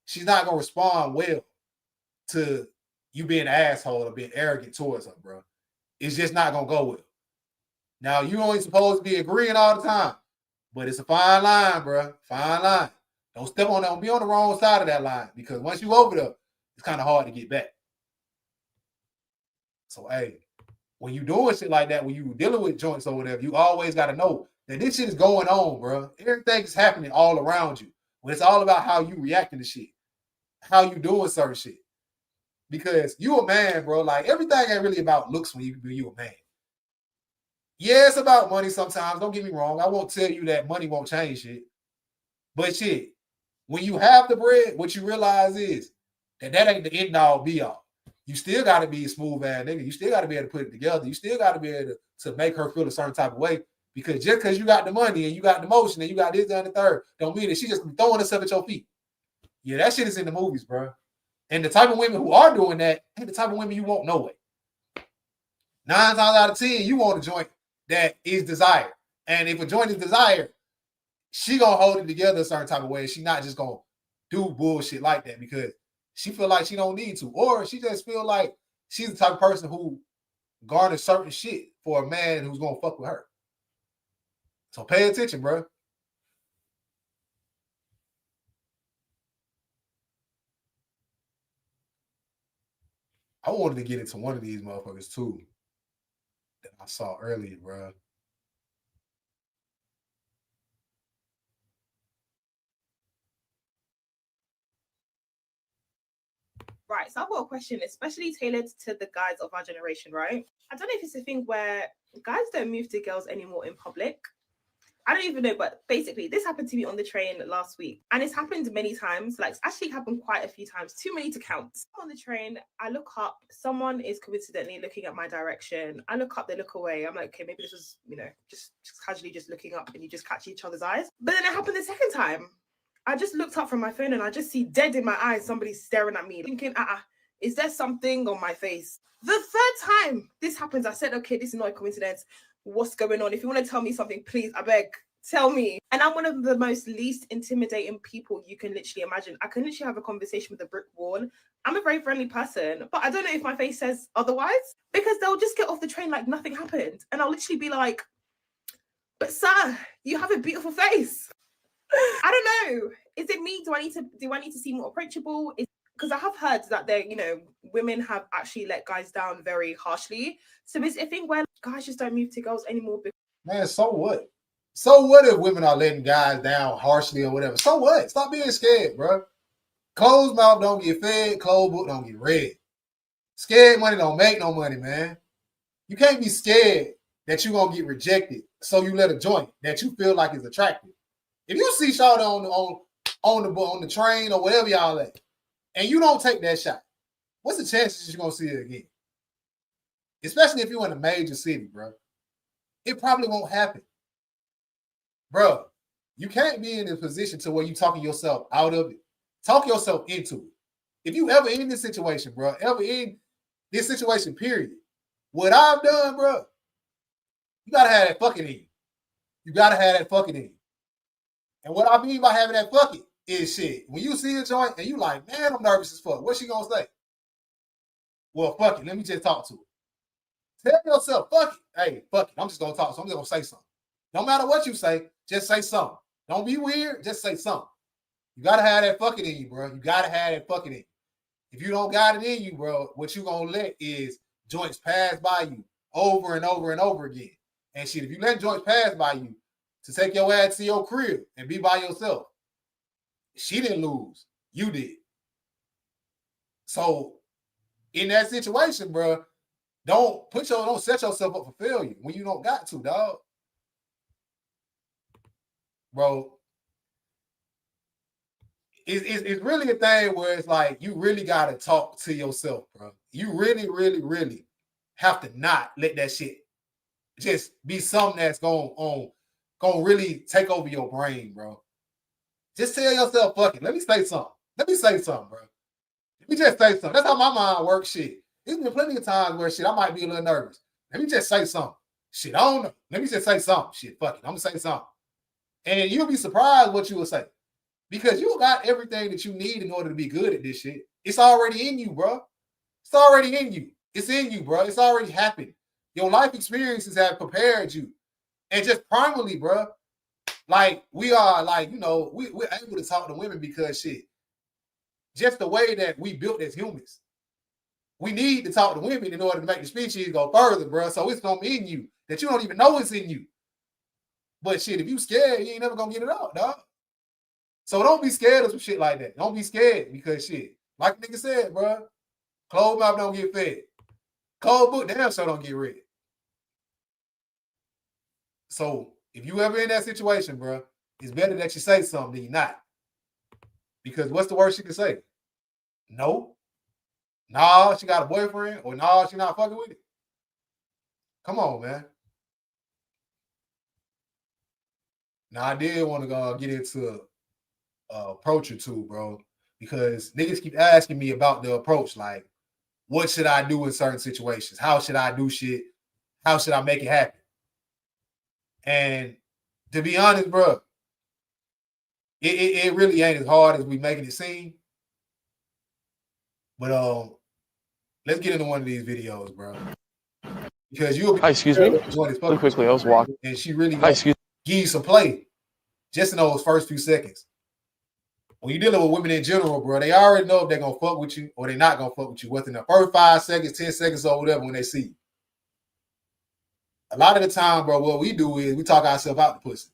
she's not gonna respond well to you being an asshole or being arrogant towards her, bro. It's just not gonna go well. Now you only supposed to be agreeing all the time, but it's a fine line, bro. Fine line. Don't step on that. Don't be on the wrong side of that line because once you over there, it's kind of hard to get back. So hey, when you doing shit like that, when you dealing with joints or whatever, you always got to know that this shit is going on, bro. Everything is happening all around you. But it's all about how you reacting to shit, how you doing certain shit. Because you a man, bro. Like everything ain't really about looks when you a man. Yeah, it's about money sometimes. Don't get me wrong. I won't tell you that money won't change shit. But shit, when you have the bread, what you realize is that ain't the end all be all. You still got to be a smooth ass nigga. You still got to be able to put it together. You still got to be able to make her feel a certain type of way. Because just because you got the money and you got the motion and you got this, that, and the third, don't mean that she just throwing herself at your feet. Yeah, that shit is in the movies, bro. And the type of women who are doing that ain't the type of women you want no way. 9 times out of 10, you want a joint that is desired. And if a joint is desired, she gonna hold it together a certain type of way. She not just gonna do bullshit like that because she feel like she don't need to. Or she just feel like she's the type of person who garners certain shit for a man who's gonna fuck with her. So pay attention, bro. I wanted to get into one of these motherfuckers too that I saw earlier, bro. Right, so I've got a question, especially tailored to the guys of our generation, right? I don't know if it's a thing where guys don't move to girls anymore in public. I don't even know, but basically, this happened to me on the train last week. And it's happened many times. Like, it's actually happened quite a few times. Too many to count. On the train, I look up. Someone is coincidentally looking at my direction. I look up, they look away. I'm like, okay, maybe this was, just casually just looking up and you just catch each other's eyes. But then it happened the second time. I just looked up from my phone and I just see dead in my eyes, somebody staring at me, thinking, is there something on my face? The third time this happens, I said, okay, this is not a coincidence. What's going on? If you want to tell me something, please, I beg, tell me. And I'm one of the most least intimidating people you can literally imagine. I can literally have a conversation with a brick wall. I'm a very friendly person, but I don't know if my face says otherwise because they'll just get off the train like nothing happened. And I'll literally be like, but sir, you have a beautiful face. I don't know. Is it me? Do I need to seem more approachable? Because I have heard that women have actually let guys down very harshly. So is it a thing where guys just don't move to girls anymore? Man, so what? So what if women are letting guys down harshly or whatever? So what? Stop being scared, bro. Closed mouth don't get fed. Closed book don't get read. Scared money don't make no money, man. You can't be scared that you're going to get rejected, so you let a joint that you feel like is attractive. If you see Shawty on the train or wherever y'all at, and you don't take that shot, what's the chances you're going to see it again? Especially if you're in a major city, bro. It probably won't happen. Bro, you can't be in a position to where you talking yourself out of it. Talk yourself into it. If you ever in this situation, bro, ever in this situation, period, what I've done, bro, You gotta have that fucking in you. You gotta have that fucking in you. And what I mean by having that fucking is shit. When you see a joint and you like, man, I'm nervous as fuck. What's she gonna say? Well, fuck it. Let me just talk to her. Tell yourself, fuck it. Hey, fuck it. I'm just gonna talk. So I'm just gonna say something. No matter what you say, just say something. Don't be weird. Just say something. You gotta have that fucking in you, bro. You gotta have that fucking in you. If you don't got it in you, bro, what you gonna let is joints pass by you over and over and over again. And shit, if you let joints pass by you to take your ass to your crib and be by yourself, she didn't lose. You did. So in that situation, bro, don't set yourself up for failure when you don't got to, dog. Bro, it's really a thing where it's like you really gotta talk to yourself, bro. You really, really, really have to not let that shit just be something that's gonna really take over your brain, bro. Just tell yourself, fuck it. Let me say something. Let me say something, bro. Let me just say something. That's how my mind works, shit. There's been plenty of times where shit, I might be a little nervous. Let me just say something. Shit, I don't know. Let me just say something. Shit, fuck it. I'm gonna say something. And you'll be surprised what you will say. Because you got everything that you need in order to be good at this shit. It's already in you, bro. It's already in you. It's in you, bro. It's already happened. Your life experiences have prepared you. And just primarily, bro, like we are like, we're able to talk to women because shit, just the way that we built as humans. We need to talk to women in order to make the species go further, bro. So it's gonna be in you that you don't even know it's in you. But shit, if you scared, you ain't never gonna get it out, dog. So don't be scared of some shit like that. Don't be scared because shit, like the nigga said, bro, closed mouth don't get fed. Cold book damn sure don't get read. So if you ever in that situation, bro, it's better that you say something than you not. Because what's the worst you can say? No. Nah, she got a boyfriend, or nah, she not fucking with it. Come on, man. Now I did want to go get into approach or two, bro, because niggas keep asking me about the approach, like, what should I do in certain situations? How should I do shit? How should I make it happen? And to be honest, bro, it really ain't as hard as we making it seem. But let's get into one of these videos, bro, because you'll be excuse me. Really quickly, I was walking, and she really excuse give you some play just in those first few seconds. When you're dealing with women in general, bro, they already know if they're going to fuck with you or they're not going to fuck with you within the first 5 seconds, 10 seconds, or whatever when they see you. A lot of the time, bro, what we do is we talk ourselves out the pussy.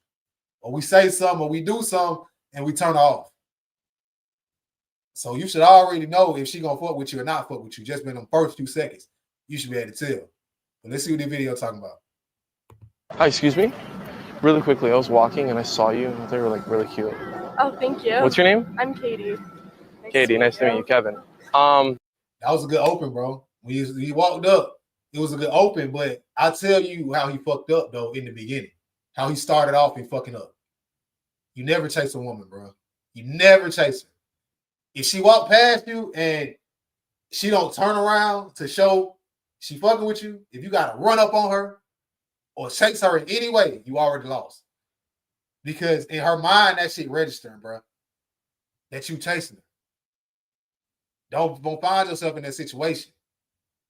Or we say something or we do something and we turn her off. So you should already know if she going to fuck with you or not fuck with you just in the first few seconds. You should be able to tell. But let's see what the video talking about. Hi, excuse me. Really quickly, I was walking and I saw you and they were like really cute. Oh, thank you. What's your name? I'm Katie. Katie, nice to meet you. Kevin. That was a good open, bro. When he walked up, it was a good open, but I'll tell you how he fucked up, though, in the beginning. How he started off and fucking up. You never chase a woman, bro. You never chase her. If she walk past you and she don't turn around to show she fucking with you, if you got to run up on her or chase her in any way, you already lost. Because in her mind, that shit registering, bro. That you chasing her. Don't find yourself in that situation.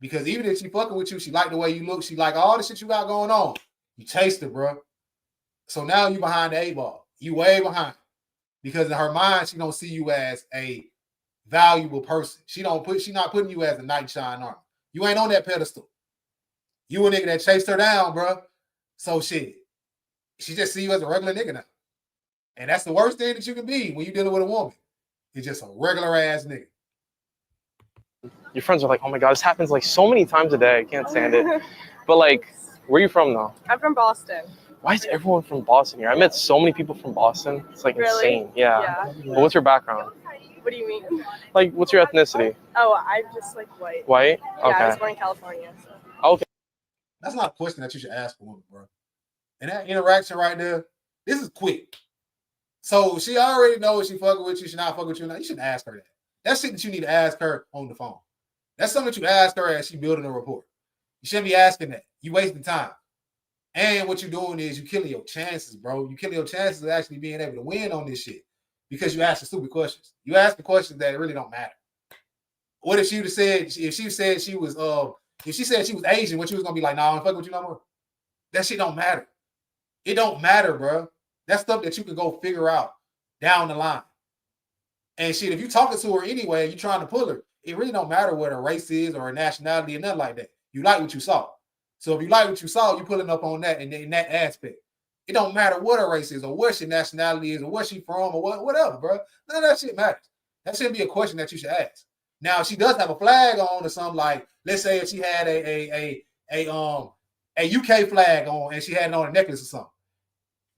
Because even if she fucking with you, she like the way you look, she like all the shit you got going on. You chased her, bro. So now you behind the 8-ball. You way behind. Because in her mind, she don't see you as a valuable person. She not putting you as a knight in shining armor. You ain't on that pedestal. You a nigga that chased her down, bro. So shit. She just see you as a regular nigga now. And that's the worst thing that you can be when you're dealing with a woman. It's just a regular ass nigga. Your friends are like, oh my God, this happens like so many times a day. I can't stand it. But like, where are you from though? I'm from Boston. Why is everyone from Boston here? I met so many people from Boston. It's like insane. Yeah. But what's your background? What do you mean? Like, what's your ethnicity? Oh, I'm just like white. White? Yeah, Okay. I was born in California. So. Okay. That's not a question that you should ask a woman, bro. And that interaction right there, this is quick. So she already knows she fucking with you, she not fucking with you. Now you shouldn't ask her that. That's shit that you need to ask her on the phone. That's something that you ask her as she building a report. You shouldn't be asking that. You wasting time. And what you're doing is you're killing your chances, bro. You're killing your chances of actually being able to win on this shit because you ask the stupid questions. You ask the questions that really don't matter. What if she would have said, if she said she was Asian, what you was gonna be like, nah, I'm fucking with you no more? That shit don't matter. It don't matter, bro. That's stuff that you can go figure out down the line. And shit, if you talking to her anyway, you trying to pull her, it really don't matter what her race is or her nationality or nothing like that. You like what you saw. So if you like what you saw, you pulling up on that and in that aspect. It don't matter what her race is or what your nationality is or where she from or whatever, bro. None of that shit matters. That shouldn't be a question that you should ask. Now, if she does have a flag on or something, like, let's say if she had a UK flag on and she had it on a necklace or something.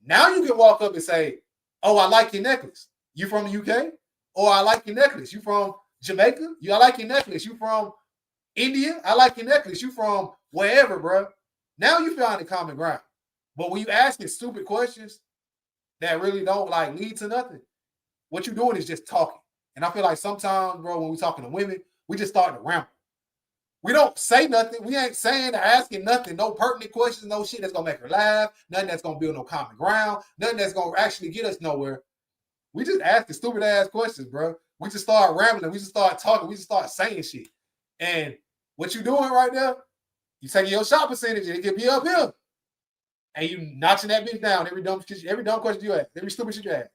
Now you can walk up and say, oh, I like your necklace. You from the UK? Or I like your necklace. You from Jamaica? I like your necklace. You from India? I like your necklace. You from wherever, bro. Now you found a common ground. But when you asking stupid questions that really don't like lead to nothing, what you're doing is just talking. And I feel like sometimes, bro, when we're talking to women, we just start to ramble. We don't say nothing. We ain't saying or asking nothing. No pertinent questions, no shit that's going to make her laugh. Nothing that's going to build no common ground. Nothing that's going to actually get us nowhere. We just asking stupid ass questions, bro. We just start rambling. We just start talking. We just start saying shit. And what you doing right there, you taking your shot percentage and it can be up here. And you notching that bitch down every dumb question you ask, every stupid shit you ask.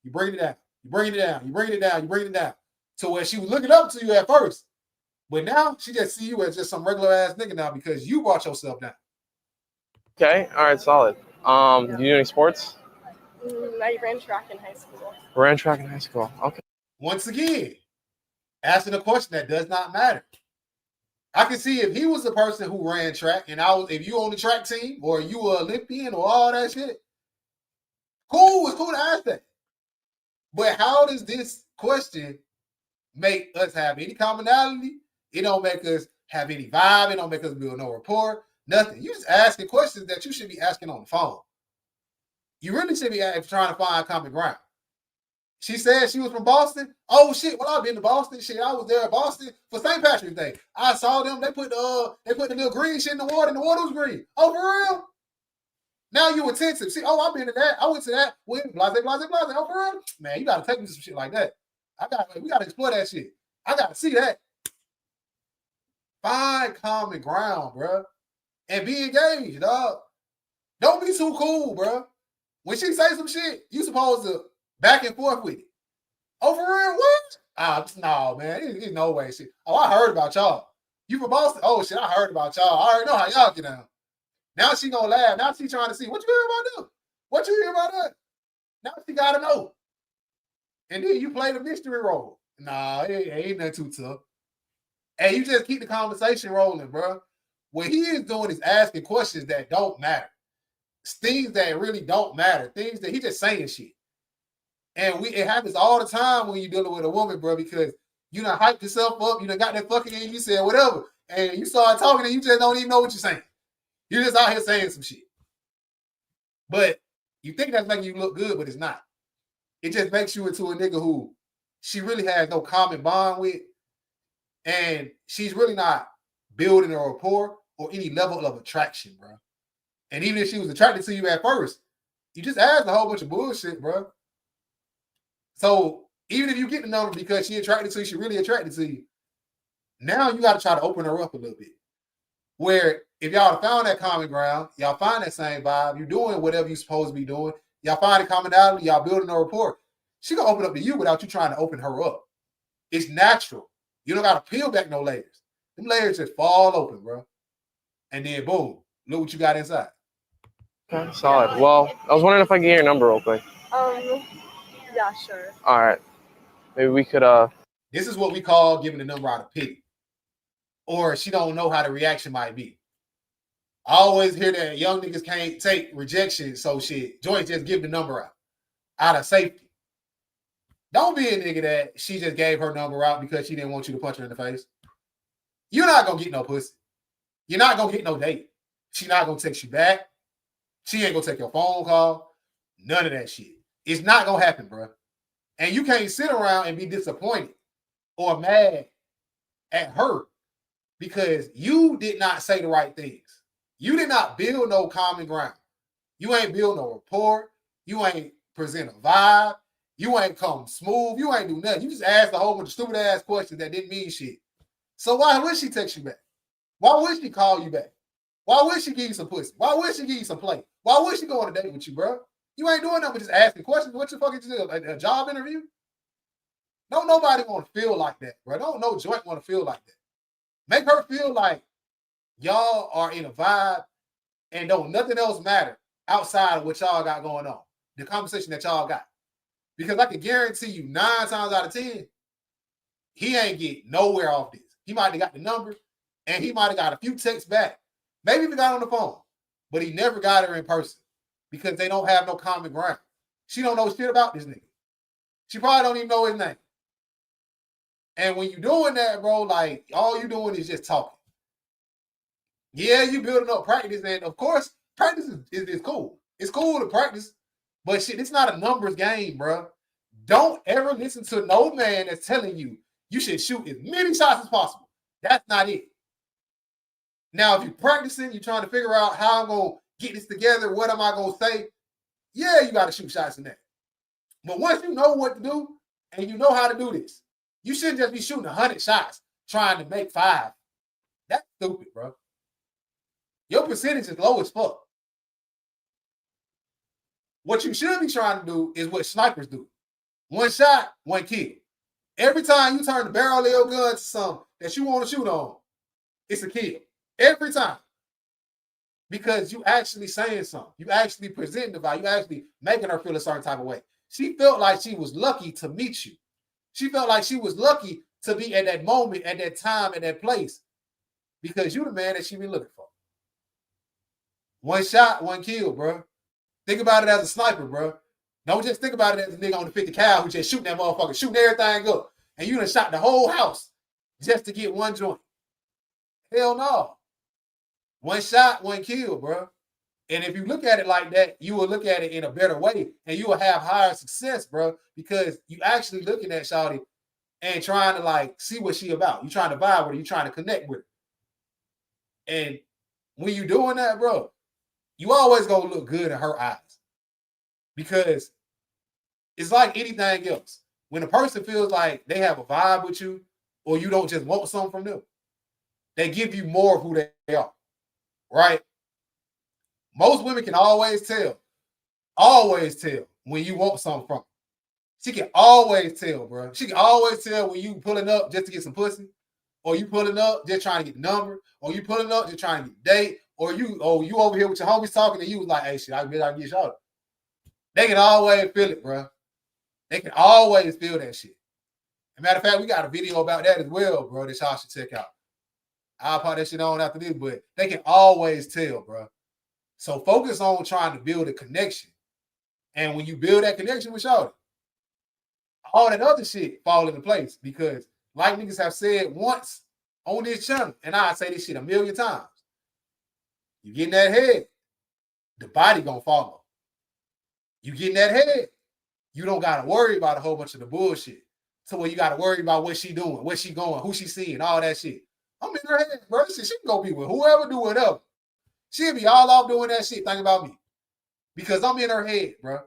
You bring it down. You bring it down. You bring it down. You bring it down. To where she was looking up to you at first. But now she just see you as just some regular ass nigga now because you brought yourself down. Okay, all right, solid. You do any sports? I ran track in high school. Ran track in high school. Okay. Once again, asking a question that does not matter. I can see if he was the person who ran track and if you on the track team or you were Olympian or all that shit, cool, it's cool to ask that. But how does this question make us have any commonality? It don't make us have any vibe. It don't make us build no rapport. Nothing. You just asking questions that you should be asking on the phone. You really should be trying to find common ground. She said she was from Boston. Oh shit! Well, I've been to Boston. Shit, I was there at Boston for St. Patrick's Day. I saw them. They put the little green shit in the water, and the water was green. Oh, for real? Now you attentive. See, oh, I've been to that. I went to that. Blase. Oh, for real? Man, you gotta take me to some shit like that. We gotta explore that shit. I gotta see that. Find common ground, bro, and be engaged, dog. Don't be too cool, bro. When she say some shit, you supposed to back and forth with it. Oh, for real? What? No, man. There's no way. Shit. Oh, I heard about y'all. You from Boston? Oh, shit, I heard about y'all. I already know how y'all get down. Now she gonna laugh. Now she trying to see, what you hear about them? What you hear about that? Now she gotta know. And then you play the mystery role. Nah, it ain't nothing too tough. And you just keep the conversation rolling, bro. What he is doing is asking questions that don't matter. Things that really don't matter. Things that he just saying shit. And it happens all the time when you're dealing with a woman, bro, because you done hyped yourself up, you done got that fucking in, you said whatever, and you start talking and you just don't even know what you're saying. You're just out here saying some shit. But you think that's making you look good, but it's not. It just makes you into a nigga who she really has no common bond with, and she's really not building a rapport or any level of attraction, bro. And even if she was attracted to you at first, you just asked a whole bunch of bullshit, bro. So even if you get the number because she attracted to you, she really attracted to you, now you got to try to open her up a little bit. Where if y'all have found that common ground, y'all find that same vibe, you're doing whatever you're supposed to be doing, y'all find a commonality, y'all building a rapport, she gonna open up to you without you trying to open her up. It's natural. You don't got to peel back no layers. Them layers just fall open, bro. And then boom, look what you got inside. Okay, solid. Well, I was wondering if I could get your number real quick. Yeah, sure. All right. Maybe we could This is what we call giving the number out of pity. Or she don't know how the reaction might be. I always hear that young niggas can't take rejection, so shit, Joy just give the number out of safety. Don't be a nigga that she just gave her number out because she didn't want you to punch her in the face. You're not gonna get no pussy. You're not gonna get no date. She not gonna text you back. She ain't gonna take your phone call. None of that shit. It's not gonna happen, bro. And you can't sit around and be disappointed or mad at her because you did not say the right things. You did not build no common ground. You ain't build no rapport. You ain't present a vibe. You ain't come smooth. You ain't do nothing. You just asked a whole bunch of stupid ass questions that didn't mean shit. So why would she text you back? Why would she call you back? Why would she give you some pussy? Why would she give you some play? Why would she go on a date with you, bro? You ain't doing nothing but just asking questions. What the fuck is this? A job interview? Don't nobody want to feel like that, bro. Don't no joint want to feel like that. Make her feel like y'all are in a vibe and don't nothing else matter outside of what y'all got going on. The conversation that y'all got. Because I can guarantee you 9 times out of 10, he ain't get nowhere off this. He might have got the number and he might have got a few texts back. Maybe even got on the phone, but he never got her in person because they don't have no common ground. She don't know shit about this nigga. She probably don't even know his name. And when you doing that, bro, like all you doing is just talking. Yeah, you building up practice, and of course, practice is cool. It's cool to practice, but shit, it's not a numbers game, bro. Don't ever listen to no man that's telling you you should shoot as many shots as possible. That's not it. Now, if you're practicing, you're trying to figure out how I'm going to get this together, what am I going to say? Yeah, you got to shoot shots in that. But once you know what to do and you know how to do this, you shouldn't just be shooting 100 shots trying to make 5. That's stupid, bro. Your percentage is low as fuck. What you should be trying to do is what snipers do. 1 shot, 1 kill. Every time you turn the barrel of your gun to something that you want to shoot on, it's a kill. Every time. Because you actually saying something. You actually presenting the vibe. You actually making her feel a certain type of way. She felt like she was lucky to meet you. She felt like she was lucky to be at that moment, at that time, at that place. Because you the man that she been looking for. 1 shot, 1 kill, bro. Think about it as a sniper, bro. Don't just think about it as a nigga on the 50 cal who just shooting that motherfucker, shooting everything up. And you done shot the whole house just to get 1 joint. Hell no. 1 shot, 1 kill, bro. And if you look at it like that, you will look at it in a better way and you will have higher success, bro, because you actually looking at shawty and trying to like see what she about. You trying to vibe with her. You trying to connect with her. And when you doing that, bro, you always gonna look good in her eyes because it's like anything else. When a person feels like they have a vibe with you or you don't just want something from them, they give you more of who they are, right? Most women can always tell when you want something from them. She can always tell, bro. She can always tell when you pulling up just to get some pussy, or you pulling up just trying to get the number, or you pulling up just trying to get a date, or you over here with your homies talking and you was like, hey, shit, I can get y'all. They can always feel it, bro. They can always feel that shit. As a matter of fact, we got a video about that as well, bro, that y'all should check out. I'll put that shit on after this, but they can always tell, bro. So focus on trying to build a connection. And when you build that connection with y'all, all that other shit fall into place because like niggas have said once on this channel, and I say this shit 1,000,000 times, you get in that head, the body gonna follow. You get in that head, you don't gotta worry about a whole bunch of the bullshit. So where you gotta worry about what she doing, where she going, who she seeing, all that shit. I'm in her head, bro. She can go be with whoever do whatever. She'll be all off doing that shit, thinking about me. Because I'm in her head, bro.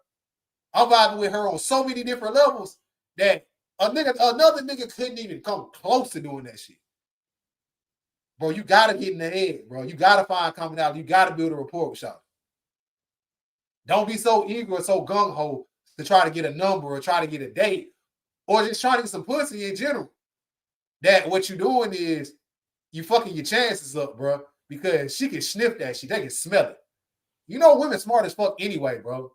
I'm vibing with her on so many different levels that another nigga couldn't even come close to doing that shit. Bro, you gotta get in the head, bro. You gotta find commonality. You gotta build a rapport with y'all. Don't be so eager or so gung-ho to try to get a number or try to get a date or just try to get some pussy in general. That what you're doing is you fucking your chances up, bro, because she can sniff that shit. They can smell it. You know women smart as fuck anyway, bro.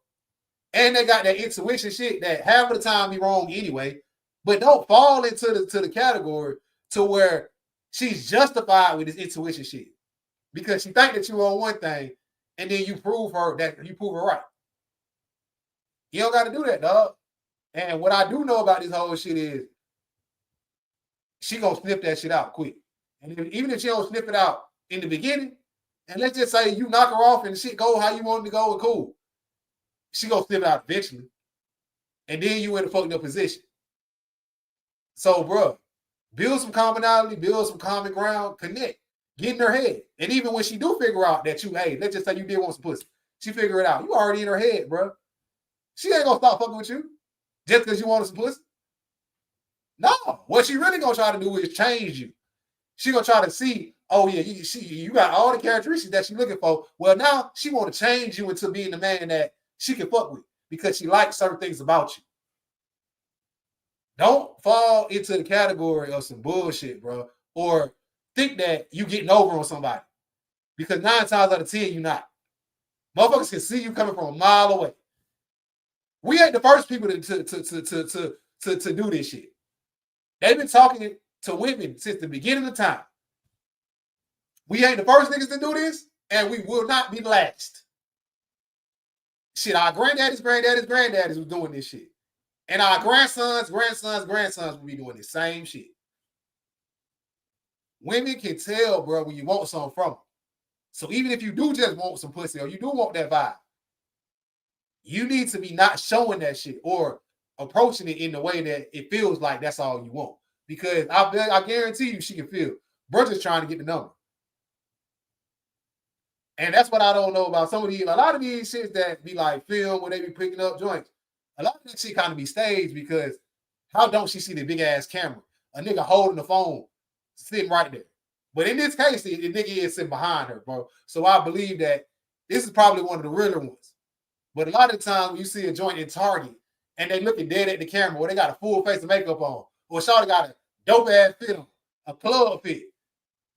And they got that intuition shit that half of the time be wrong anyway. But don't fall into the category to where she's justified with this intuition shit. Because she think that you're on one thing and then you prove her right. You don't got to do that, dog. And what I do know about this whole shit is she gonna sniff that shit out quick. And even if she don't sniff it out in the beginning, and let's just say you knock her off and the shit go how you want it to go and cool, she gonna sniff it out eventually. And then you in a fucked up position. So, bro, build some commonality, build some common ground, connect. Get in her head. And even when she do figure out that you, hey, let's just say you did want some pussy. She figure it out. You already in her head, bro. She ain't gonna stop fucking with you just because you wanted some pussy. No. What she really gonna try to do is change you. She gonna try to see, oh yeah, you got all the characteristics that she's looking for. Well, now she want to change you into being the man that she can fuck with because she likes certain things about you. Don't fall into the category of some bullshit, bro, or think that you getting over on somebody because 9 times out of 10 you not. Motherfuckers can see you coming from a mile away. We ain't the first people to do this shit. They've been talking to women since the beginning of time. We ain't the first niggas to do this, and we will not be the last. Shit, our granddaddies was doing this shit. And our grandsons will be doing the same shit. Women can tell, bro, when you want something from them. So even if you do just want some pussy or you do want that vibe, you need to be not showing that shit or approaching it in the way that it feels like that's all you want. Because I guarantee you she can feel. Bro just trying to get the number. And that's what I don't know about some of these. A lot of these shits that be like film when they be picking up joints. A lot of that shit kind of be staged because how don't she see the big ass camera? A nigga holding the phone, sitting right there. But in this case, the nigga is sitting behind her, bro. So I believe that this is probably one of the realer ones. But a lot of the time when you see a joint in Target and they looking dead at the camera or they got a full face of makeup on or Shawty got a dope ass fit on, a plug fit.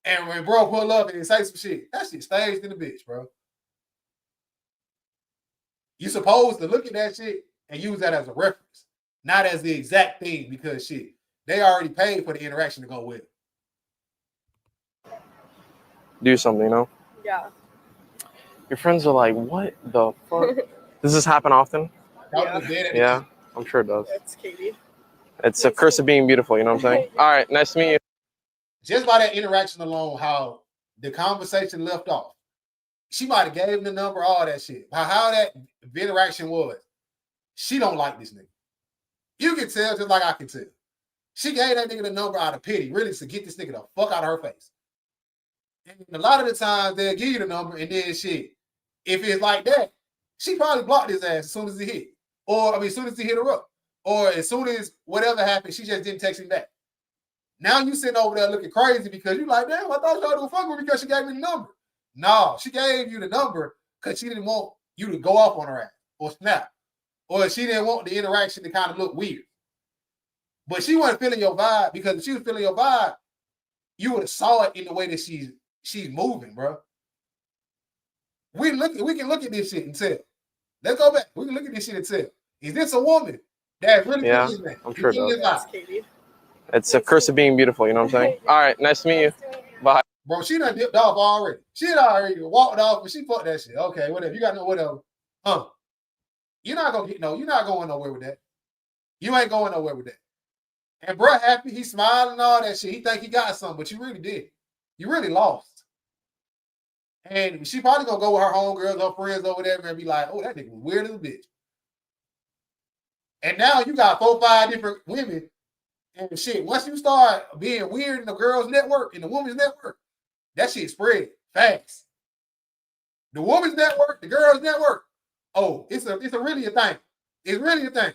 And when bro pull up and say some shit, that shit staged in the bitch, bro. You supposed to look at that shit and use that as a reference, not as the exact thing because shit, they already paid for the interaction to go with it. Do something, you know? Yeah. Your friends are like, what the fuck? Does this happen often? Yeah, I'm sure it does. It's Katie. It's a curse of being beautiful, you know what I'm saying? All right, nice to meet you. Just by that interaction alone, how the conversation left off. She might have gave him the number, all that shit. How that interaction was. She don't like this nigga. You can tell just like I can tell. She gave that nigga the number out of pity, really, to get this nigga the fuck out of her face. And a lot of the times they'll give you the number and then shit. If it's like that, she probably blocked his ass as soon as he hit. Or, as soon as he hit her up. Or as soon as whatever happened, she just didn't text him back. Now you sitting over there looking crazy because you like, damn, I thought y'all would fuck with me because she gave me the number. No, she gave you the number because she didn't want you to go off on her ass or snap. Or she didn't want the interaction to kind of look weird. But she wasn't feeling your vibe because if she was feeling your vibe, you would have saw it in the way that she's moving, bro. We can look at this shit and tell. Let's go back. We can look at this shit and tell. Is this a woman that really Yeah, feels this? I'm sure it does. Katie. It's a curse of being beautiful, you know what I'm saying? All right, nice to meet you. Bye. Bro, she done dipped off already. She had already walked off, but she fucked that shit. Okay, whatever. You got no whatever. You're not going nowhere with that. You ain't going nowhere with that. And bro happy, he smiling and all that shit. He think he got something, but you really did. You really lost. And she probably gonna go with her homegirls, her friends over there and be like, oh, that nigga was weird as a bitch. And now you got 4 or 5 different women. And shit, once you start being weird in the girls' network, in the women's network, that shit spread fast. The women's network, the girls' network, oh, it's really a thing. It's really a thing.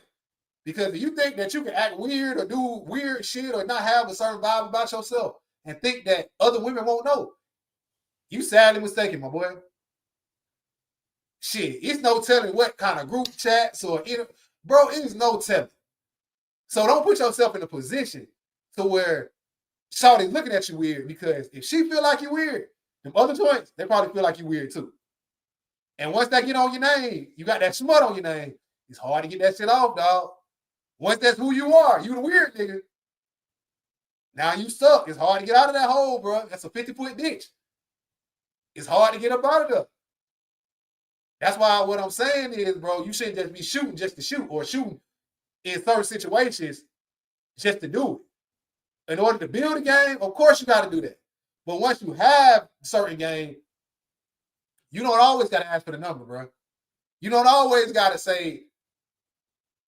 Because if you think that you can act weird or do weird shit or not have a certain vibe about yourself and think that other women won't know, you sadly mistaken, my boy. Shit, it's no telling what kind of group chats or, bro, it is no telling. So don't put yourself in a position to where Shawty's looking at you weird because if she feel like you weird, them other joints, they probably feel like you weird too. And once that get on your name, you got that smut on your name, it's hard to get that shit off, dog. Once that's who you are, you the weird nigga. Now you stuck. It's hard to get out of that hole, bro. That's a 50-foot ditch. It's hard to get up out of there. That's why what I'm saying is, bro, you shouldn't just be shooting just to shoot or shooting in certain situations just to do it. In order to build a game, of course you got to do that. But once you have a certain game, you don't always got to ask for the number, bro. You don't always got to say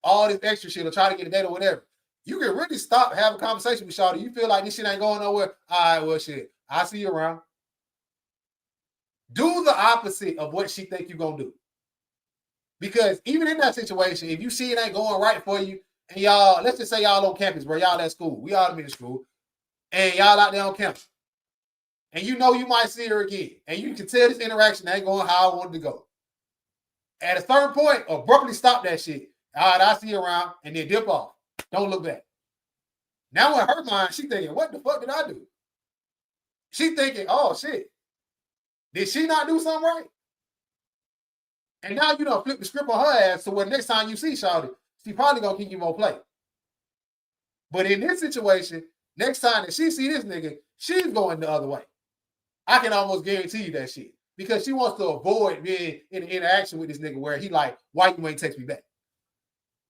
all this extra shit or try to get a date or whatever. You can really stop, have a conversation with Shawty. You feel like this shit ain't going nowhere. All right, well, shit, I'll see you around. Do the opposite of what she think you're gonna do. Because even in that situation, if you see it ain't going right for you, and y'all, let's just say y'all on campus, bro, y'all at school, we all in school, and y'all out there on campus, and you know you might see her again, and you can tell this interaction ain't going how I wanted to go. At a certain point, abruptly stop that shit. All right, I see you around, and then dip off. Don't look back. Now in her mind, she thinking, what the fuck did I do? She thinking, oh shit, did she not do something right? And now you don't flip the script on her ass, so when next time you see Shawty, she probably gonna keep you more play. But in this situation, next time that she see this nigga, she's going the other way. I can almost guarantee you that shit. Because she wants to avoid being in an interaction with this nigga where he like, why you ain't text me back?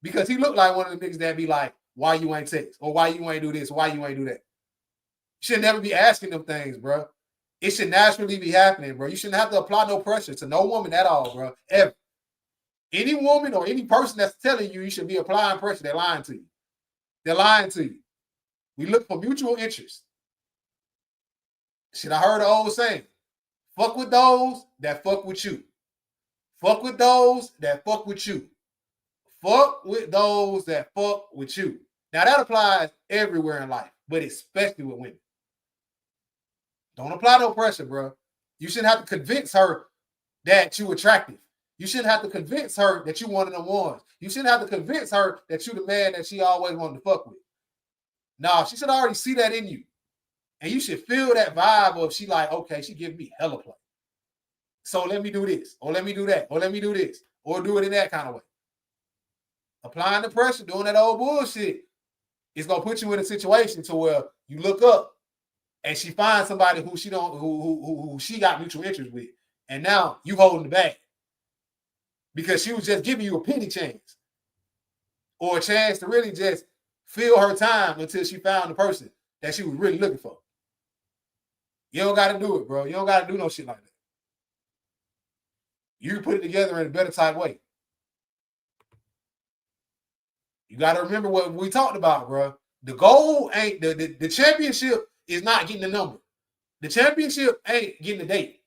Because he looked like one of the niggas that be like, why you ain't text? Or why you ain't do this? Why you ain't do that? You should never be asking them things, bro. It should naturally be happening, bro. You shouldn't have to apply no pressure to no woman at all, bro. Ever. Any woman or any person that's telling you should be applying pressure, they're lying to you. They're lying to you. We look for mutual interest. Shit, I heard the old saying, fuck with those that fuck with you. Fuck with those that fuck with you. Fuck with those that fuck with you. Now, that applies everywhere in life, but especially with women. Don't apply no pressure, bro. You shouldn't have to convince her that you attractive. You shouldn't have to convince her that you one of them ones. You shouldn't have to convince her that you the man that she always wanted to fuck with. Nah, she should already see that in you. And you should feel that vibe of she like, okay, she giving me hella play. So let me do this, or let me do that, or let me do this, or do it in that kind of way. Applying the pressure, doing that old bullshit, is gonna put you in a situation to where you look up and she finds somebody who she don't, who she got mutual interest with, and now you holding the bag because she was just giving you a penny chance or a chance to really just fill her time until she found the person that she was really looking for. You don't got to do it, bro. You don't got to do no shit like that. You can put it together in a better type way. You got to remember what we talked about, bro. The goal ain't the championship is not getting the number. The championship ain't getting the date.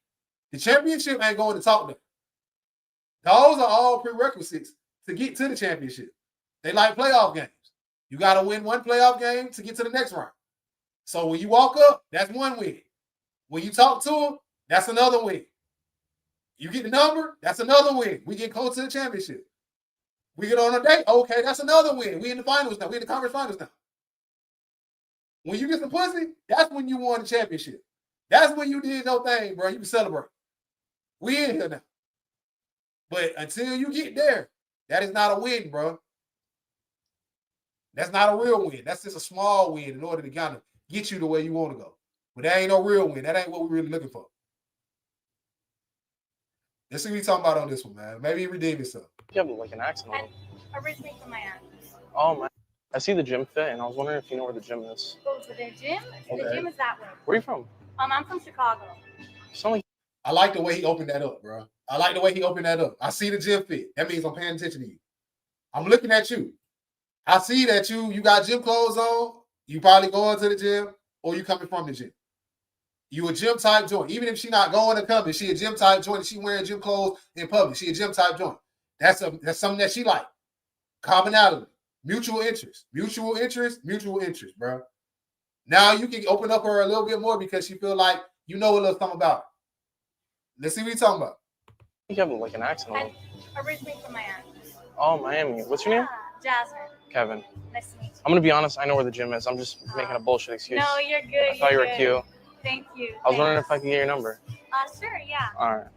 The championship ain't going to talk to them. Those are all prerequisites to get to the championship. They like playoff games. You got to win one playoff game to get to the next round. So when you walk up, that's one win. When you talk to them, that's another win. You get the number, that's another win. We get close to the championship. We get on a date, okay, that's another win. We in the finals now. We in the conference finals now. When you get some pussy, that's when you won the championship. That's when you did your thing, bro. You can celebrate. We in here now. But until you get there, that is not a win, bro. That's not a real win. That's just a small win in order to kind of get you the way you want to go. But that ain't no real win. That ain't what we're really looking for. Let's see what he's talking about on this one, man. Maybe he redeemed himself. You have like an accent on. Originally from Miami. Oh, man. I see the gym fit, and I was wondering if you know where the gym is. Oh, so the gym? Okay. The gym is that way. Where are you from? I'm from Chicago. I like the way he opened that up, bro. I like the way he opened that up. I see the gym fit. That means I'm paying attention to you. I'm looking at you. I see that you got gym clothes on. You probably going to the gym or you coming from the gym. You a gym type joint. Even if she not going to come, she a gym type joint. And she wearing gym clothes in public. She a gym type joint. That's something that she like. Commonality, mutual interest, bro. Now you can open up her a little bit more because she feel like you know a little something about her. Let's see what he's talking about. You have like an accent on. Originally from Miami. Oh, Miami. What's your name? Jasmine. Kevin. Nice to meet you. I'm gonna be honest. I know where the gym is. I'm just making a bullshit excuse. No, you're good. I thought you were cute. Thank you. I was wondering if I could get your number. Sure, yeah. All right.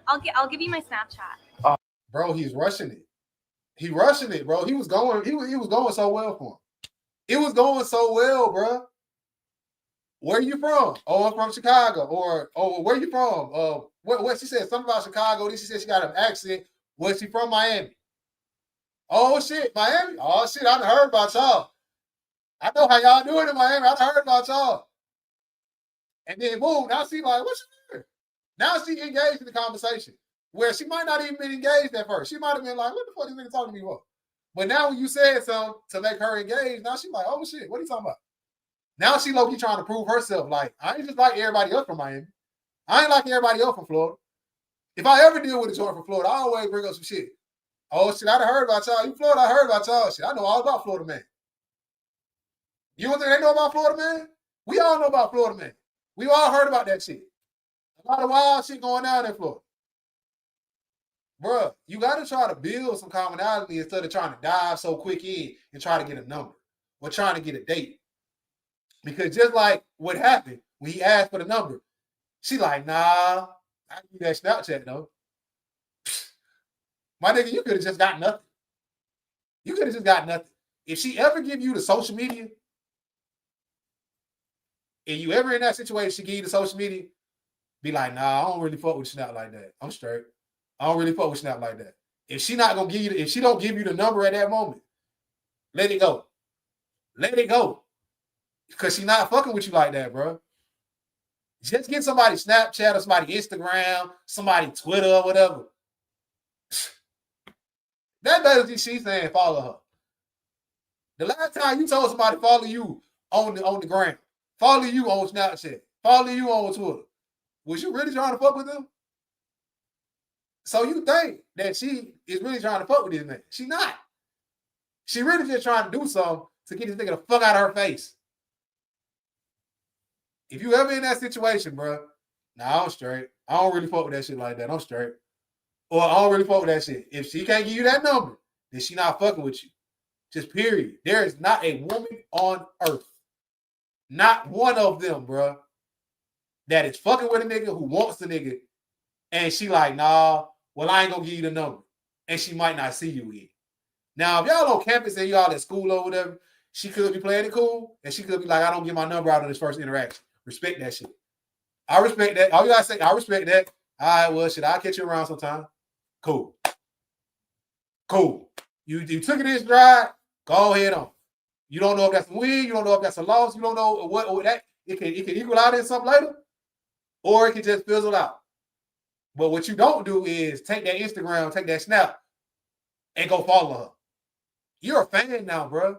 I'll give you my Snapchat. Bro, he's rushing it. He rushing it, bro. He was going so well for him. It was going so well, bro. Where you from? Oh, I'm from Chicago. Or, oh, where you from? What she said something about Chicago. Then she said she got an accent. Was she from Miami? Oh shit, Miami. Oh shit, I done heard about y'all. I know how y'all doing in Miami. I done heard about y'all. And then boom, now she like, what you doing? Now she engaged in the conversation where she might not even been engaged at first. She might have been like, what the fuck is this nigga talking to me for? But now when you said something to make her engage, now she like, oh shit, what are you talking about? Now she low-key trying to prove herself. Like, I ain't just like everybody else from Miami. I ain't like everybody else from Florida. If I ever deal with a joint from Florida, I always bring up some shit. Oh shit, I done heard about y'all. You Florida, I heard about y'all shit. I know all about Florida man. You don't think they know about Florida man? We all know about Florida man. We all heard about that shit. A lot of wild shit going down in Florida. Bruh, you got to try to build some commonality instead of trying to dive so quick in and try to get a number or trying to get a date. Because just like what happened when he asked for the number, she like, nah, I give you that Snapchat though. My nigga, you could have just got nothing. You could have just got nothing. If she ever give you the social media, and you ever in that situation, she give you the social media, be like, nah, I don't really fuck with Snap like that. I'm straight. I don't really fuck with Snap like that. If she not gonna give you, if she don't give you the number at that moment, let it go. Let it go. Because she not fucking with you like that, bro. Just get somebody Snapchat or somebody Instagram, somebody Twitter or whatever. That better than she's saying follow her. The last time you told somebody follow you on the gram, follow you on Snapchat, follow you on Twitter, was you really trying to fuck with them? So you think that she is really trying to fuck with this man? She not. She really just trying to do something to get this nigga the fuck out of her face. If you ever in that situation, bro, nah, I'm straight. I don't really fuck with that shit like that. I'm straight. Or I don't really fuck with that shit. If she can't give you that number, then she not fucking with you. Just period. There is not a woman on earth, not one of them, bro, that is fucking with a nigga who wants the nigga, and she like, nah, well, I ain't gonna give you the number. And she might not see you again. Now, if y'all on campus and y'all at school or whatever, she could be playing it cool, and she could be like, I don't get my number out on this first interaction. Respect that shit. I respect that. All you gotta say, I respect that. All right, well, shit, I'll catch you around sometime. Cool. Cool. You took it in stride, go ahead on. You don't know if that's a win, you don't know if that's a loss, you don't know what that it can equal out in something later, or it can just fizzle out. But what you don't do is take that Instagram, take that Snap, and go follow her. You're a fan now, bro.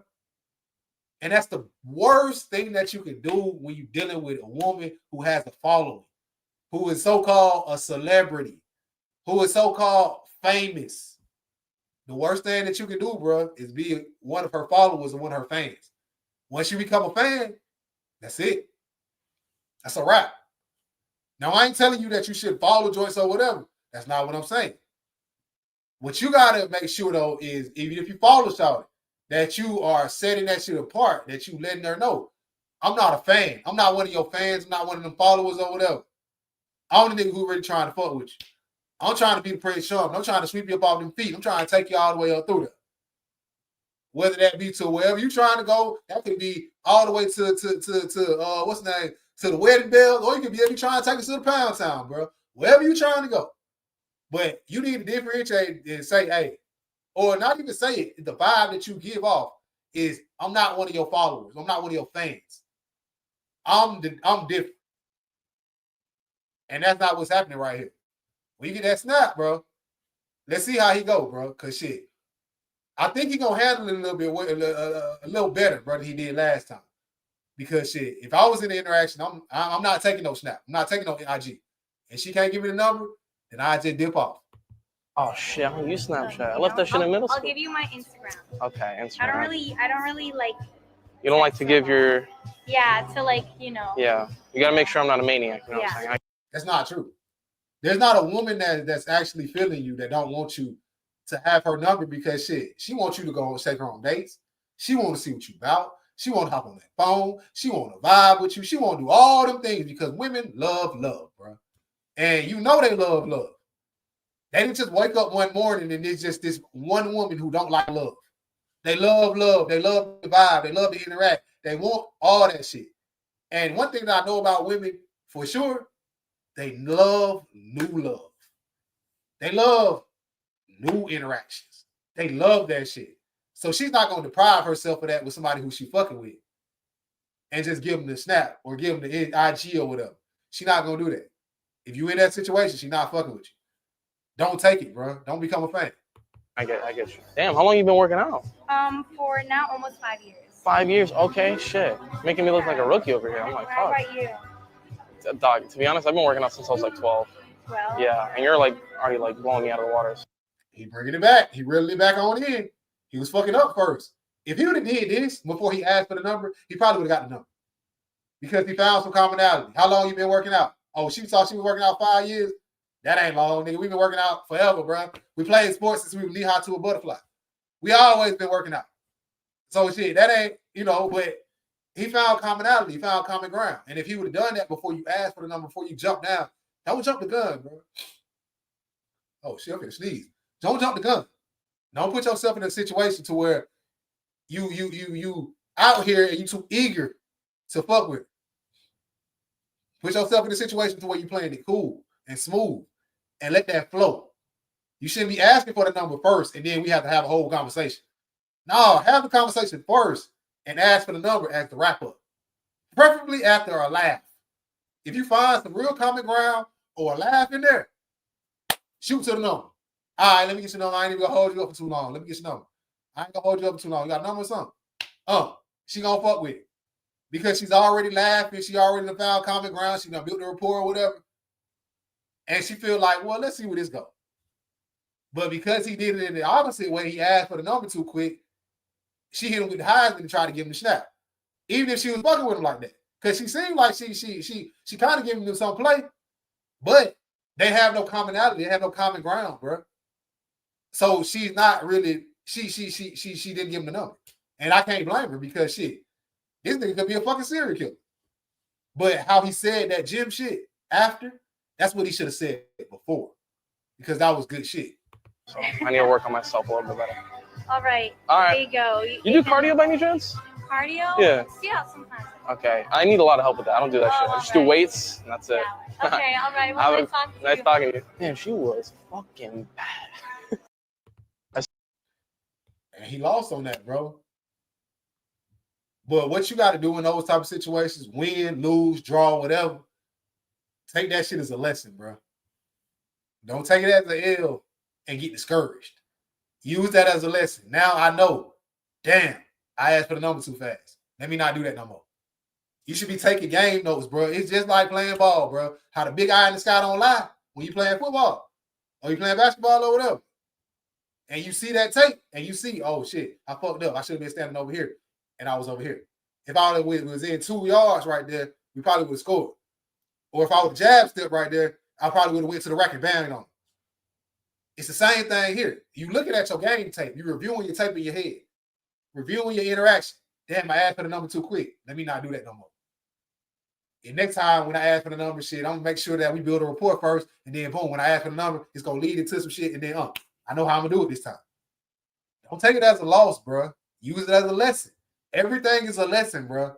And that's the worst thing that you can do when you're dealing with a woman who has a following, who is so-called a celebrity, who is so-called famous. The worst thing that you can do, bro, is be one of her followers and one of her fans. Once you become a fan, that's it. That's a wrap. Now, I ain't telling you that you should follow joints or whatever. That's not what I'm saying. What you got to make sure, though, is even if you follow Shawty, that you are setting that shit apart, that you letting her know, I'm not a fan. I'm not one of your fans. I'm not one of them followers or whatever. I'm the nigga who really trying to fuck with you. I'm trying to be the Prince Charming. I'm trying to sweep you up off them feet. I'm trying to take you all the way up through there. Whether that be to wherever you trying to go, that could be all the way to what's the name? To the wedding bell, or you could be trying to take us to the pound town, bro. Wherever you trying to go. But you need to differentiate and say, hey, or not even say it. The vibe that you give off is, I'm not one of your followers. I'm not one of your fans. I'm different. And that's not what's happening right here. When you get that Snap, bro, let's see how he go, bro. Because shit, I think he going to handle it a little better, bro, than he did last time. Because shit, if I was in the interaction, I'm not taking no Snap. I'm not taking no IG. And she can't give me the number, then I just dip off. Oh shit, I don't use Snapchat. I left that shit in middle school. I'll give you my Instagram. Okay, Instagram. I don't really like. You don't like to give your. Yeah, to like, you know. Yeah, you gotta make sure I'm not a maniac. You know what I'm saying? That's not true. There's not a woman that's actually feeling you that don't want you to have her number because shit, she wants you to go and take her on dates. She want to see what you about. She want to hop on that phone. She want to vibe with you. She want to do all them things because women love love, bro. And you know they love love. They didn't just wake up one morning and it's just this one woman who don't like love. They love love. They love the vibe. They love to interact. They want all that shit. And one thing that I know about women for sure, they love new love. They love new interactions. They love that shit. So she's not going to deprive herself of that with somebody who she fucking with and just give them the Snap or give them the IG or whatever. She's not going to do that. If you in that situation, she's not fucking with you. Don't take it, bro. Don't become a fan. I get you. Damn, how long you been working out? For now, almost 5 years. 5 years? Okay, shit. Making me look like a rookie over here. I'm like, How fuck. about you? Dog, to be honest, I've been working out since I was like 12. 12. Yeah, and you're like already like blowing me out of the water. He bringing it back. He reeled it back on in. He was fucking up first. If he would have did this before he asked for the number, he probably would have got the number. Because he found some commonality. How long you been working out? Oh, she thought she was working out 5 years. That ain't long, nigga. We've been working out forever, bro. We played sports since we were knee-high to a butterfly. We always been working out. So shit, that ain't, but he found commonality. He found common ground. And if he would have done that before you asked for the number, before you jump down, don't jump the gun, bro. Oh, shit, I'm gonna sneeze. Don't jump the gun. Don't put yourself in a situation to where you out here and you too eager to fuck with it. Put yourself in a situation to where you playing it cool and smooth and let that flow. You shouldn't be asking for the number first and then we have to have a whole conversation. No, have the conversation first and ask for the number as the wrap up. Preferably after a laugh. If you find some real common ground or a laugh in there, shoot to the number. All right, let me get your number. I ain't even gonna hold you up for too long. Let me get your number. I ain't gonna hold you up for too long. You got a number or something? She gonna fuck with it. Because she's already laughing, she already found common ground, she done built a rapport or whatever. And she feel like, well, let's see where this goes. But because he did it in the opposite way, he asked for the number too quick, she hit him with the Heisman to try to give him the snap. Even if she was fucking with him like that. Because she seemed like she kind of giving him some play, but they have no commonality, they have no common ground, bro. So she's not really, she didn't give him the number. And I can't blame her because shit, this nigga could be a fucking serial killer. But how he said that gym shit after, that's what he should have said before. Because that was good shit. So I need to work on myself a little bit better. All right. All right. There you go. You do cardio by any chance? Cardio? Yeah. Yeah, sometimes. Okay. I need a lot of help with that. I don't do that shit. I just do weights and that's it. Yeah. Okay, all right. Well, nice talking to you. Nice talking to you. Man, she was fucking bad. And he lost on that, bro. But what you got to do in those type of situations, win, lose, draw, whatever, take that shit as a lesson, bro. Don't take it as an L and get discouraged. Use that as a lesson. Now I know, damn, I asked for the number too fast. Let me not do that no more. You should be taking game notes, bro. It's just like playing ball, bro. How the big eye in the sky don't lie when you playing football or you playing basketball or whatever. And you see that tape and you see, oh shit, I fucked up. I should have been standing over here. And I was over here. If I was in 2 yards right there, we probably would have scored. Or if I would jab step right there, I probably would have went to the rack and banged on it. It's the same thing here. You looking at your game tape. You're reviewing your tape in your head. Reviewing your interaction. Damn, I asked for the number too quick. Let me not do that no more. And next time when I ask for the number shit, I'm going to make sure that we build a report first. And then boom, when I ask for the number, it's going to lead into some shit. And then I know how I'm going to do it this time. Don't take it as a loss, bro. Use it as a lesson. Everything is a lesson, bro.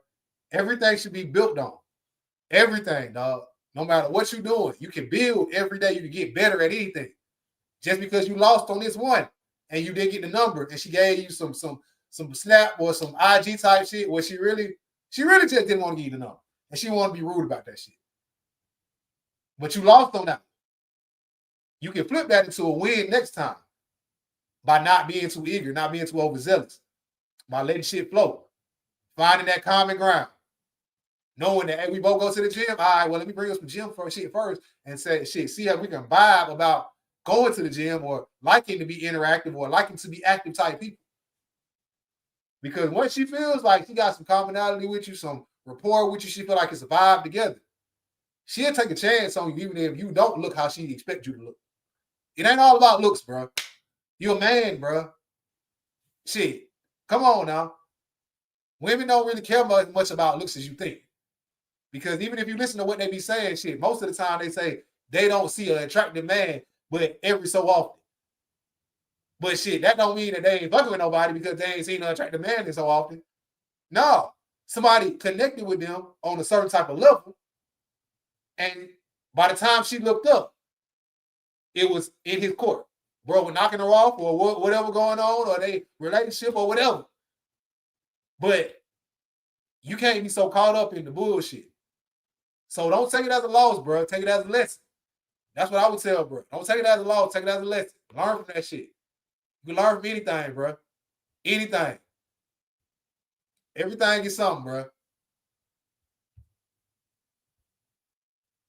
Everything should be built on. Everything, dog. No matter what you're doing, you can build every day. You can get better at anything. Just because you lost on this one and you didn't get the number and she gave you some snap or some IG type shit where she really just didn't want to give you the number. And she wanted to be rude about that shit. But you lost on that. You can flip that into a win next time by not being too eager, not being too overzealous, by letting shit flow, finding that common ground, knowing that, hey, we both go to the gym. All right, well, let me bring us some gym first and say, shit, see how we can vibe about going to the gym or liking to be interactive or liking to be active type people. Because once she feels like she got some commonality with you, some rapport with you, she feel like it's a vibe together, she'll take a chance on you even if you don't look how she expects you to look. It ain't all about looks, bro. You're a man, bro. Shit, come on now. Women don't really care much about looks as you think. Because even if you listen to what they be saying, shit, most of the time they say they don't see an attractive man but every so often. But shit, that don't mean that they ain't fucking with nobody because they ain't seen an attractive man in so often. No. Somebody connected with them on a certain type of level. And by the time she looked up, it was in his court. Bro was knocking her off or whatever going on or they relationship or whatever. But you can't be so caught up in the bullshit. So don't take it as a loss, bro. Take it as a lesson. That's what I would tell, bro. Don't take it as a loss. Take it as a lesson. Learn from that shit. You can learn from anything, bro. Anything. Everything is something, bro.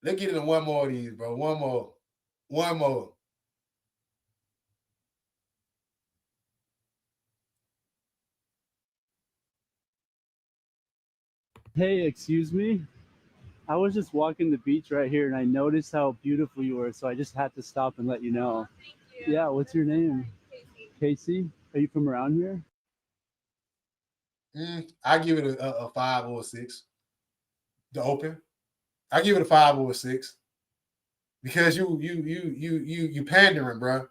Let's get into one more of these, bro. One more. Hey, excuse me. I was just walking the beach right here and I noticed how beautiful you were, so I just had to stop and let you know. Thank you. Yeah, what's your name? Casey. Casey? Are you from around here? I give it a 5 or a 6. The open. I give it a 5 or a 6. Because you pandering, bro.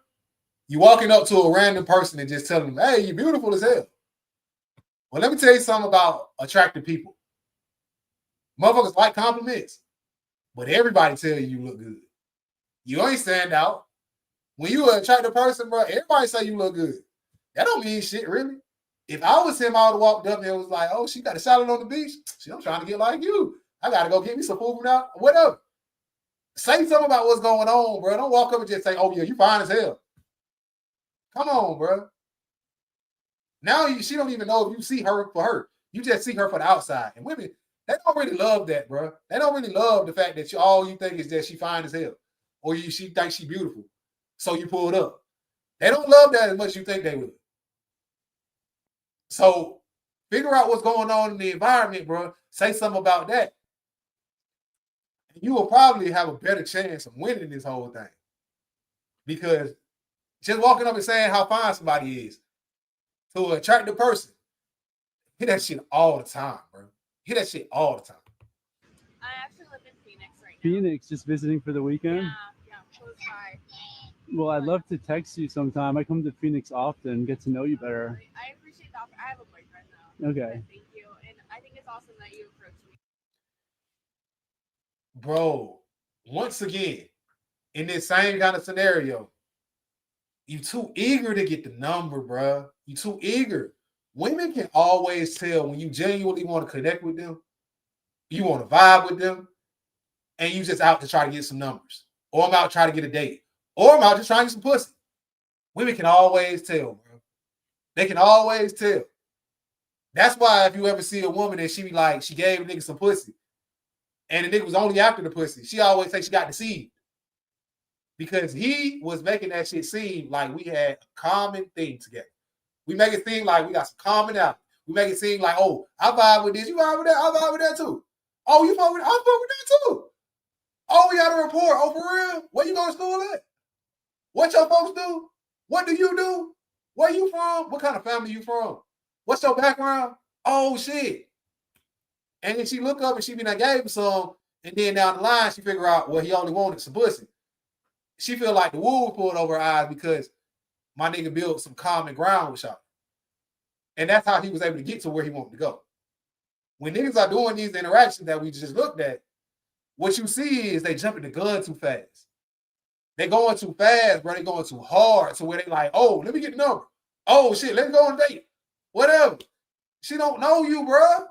You walking up to a random person and just telling them, hey, you're beautiful as hell. Well, let me tell you something about attractive people. Motherfuckers like compliments, but everybody tell you look good. You ain't stand out. When you an attractive person, bro, everybody say you look good. That don't mean shit, really. If I was him, I would have walked up and was like, oh, she got a salad on the beach. Shit, I'm trying to get like you. I got to go get me some food now. Whatever. Say something about what's going on, bro. Don't walk up and just say, oh, yeah, you fine as hell. Come on, bro. Now she don't even know if you see her for her. You just see her for the outside. And women, they don't really love that, bro. They don't really love the fact that all you think is that she fine as hell. Or she thinks she beautiful. So you pull it up. They don't love that as much as you think they would. So figure out what's going on in the environment, bro. Say something about that. And you will probably have a better chance of winning this whole thing. Because just walking up and saying how fine somebody is to an attractive person, hear that shit all the time, bro. Hear that shit all the time. I actually live in Phoenix right now. Phoenix, just visiting for the weekend? Yeah, close by. Well, I'd love to text you sometime. I come to Phoenix often, get to know you better. I appreciate the offer. I have a boyfriend though. Okay. Thank you. And I think it's awesome that you approached me. Bro, once again, in this same kind of scenario, you too eager to get the number, bro. You too eager. Women can always tell when you genuinely want to connect with them, you want to vibe with them, and you just out to try to get some numbers. Or I'm out trying to get a date. Or I'm out just trying to get some pussy. Women can always tell, bro. They can always tell. That's why if you ever see a woman and she be like, she gave a nigga some pussy, and the nigga was only after the pussy, she always say she got deceived. Because he was making that shit seem like we had a common thing together. We make it seem like we got some commonality. We make it seem like, oh, I vibe with this, you vibe with that, I vibe with that too. Oh, you fuck with that, I fuck with that too. Oh, we got a report. Oh, for real? Where you go to school at? What your folks do? What do you do? Where you from? What kind of family you from? What's your background? Oh, shit. And then she look up and she be like, gave him some, and then down the line, she figure out, well, he only wanted some pussy. She feel like the wool was pulled over her eyes because my nigga built some common ground with y'all. And that's how he was able to get to where he wanted to go. When niggas are doing these interactions that we just looked at, what you see is they jumping the gun too fast. They going too fast, bro. They going too hard to where they like, oh, let me get the number. Oh, shit, let's go on a date. Whatever. She don't know you, bro.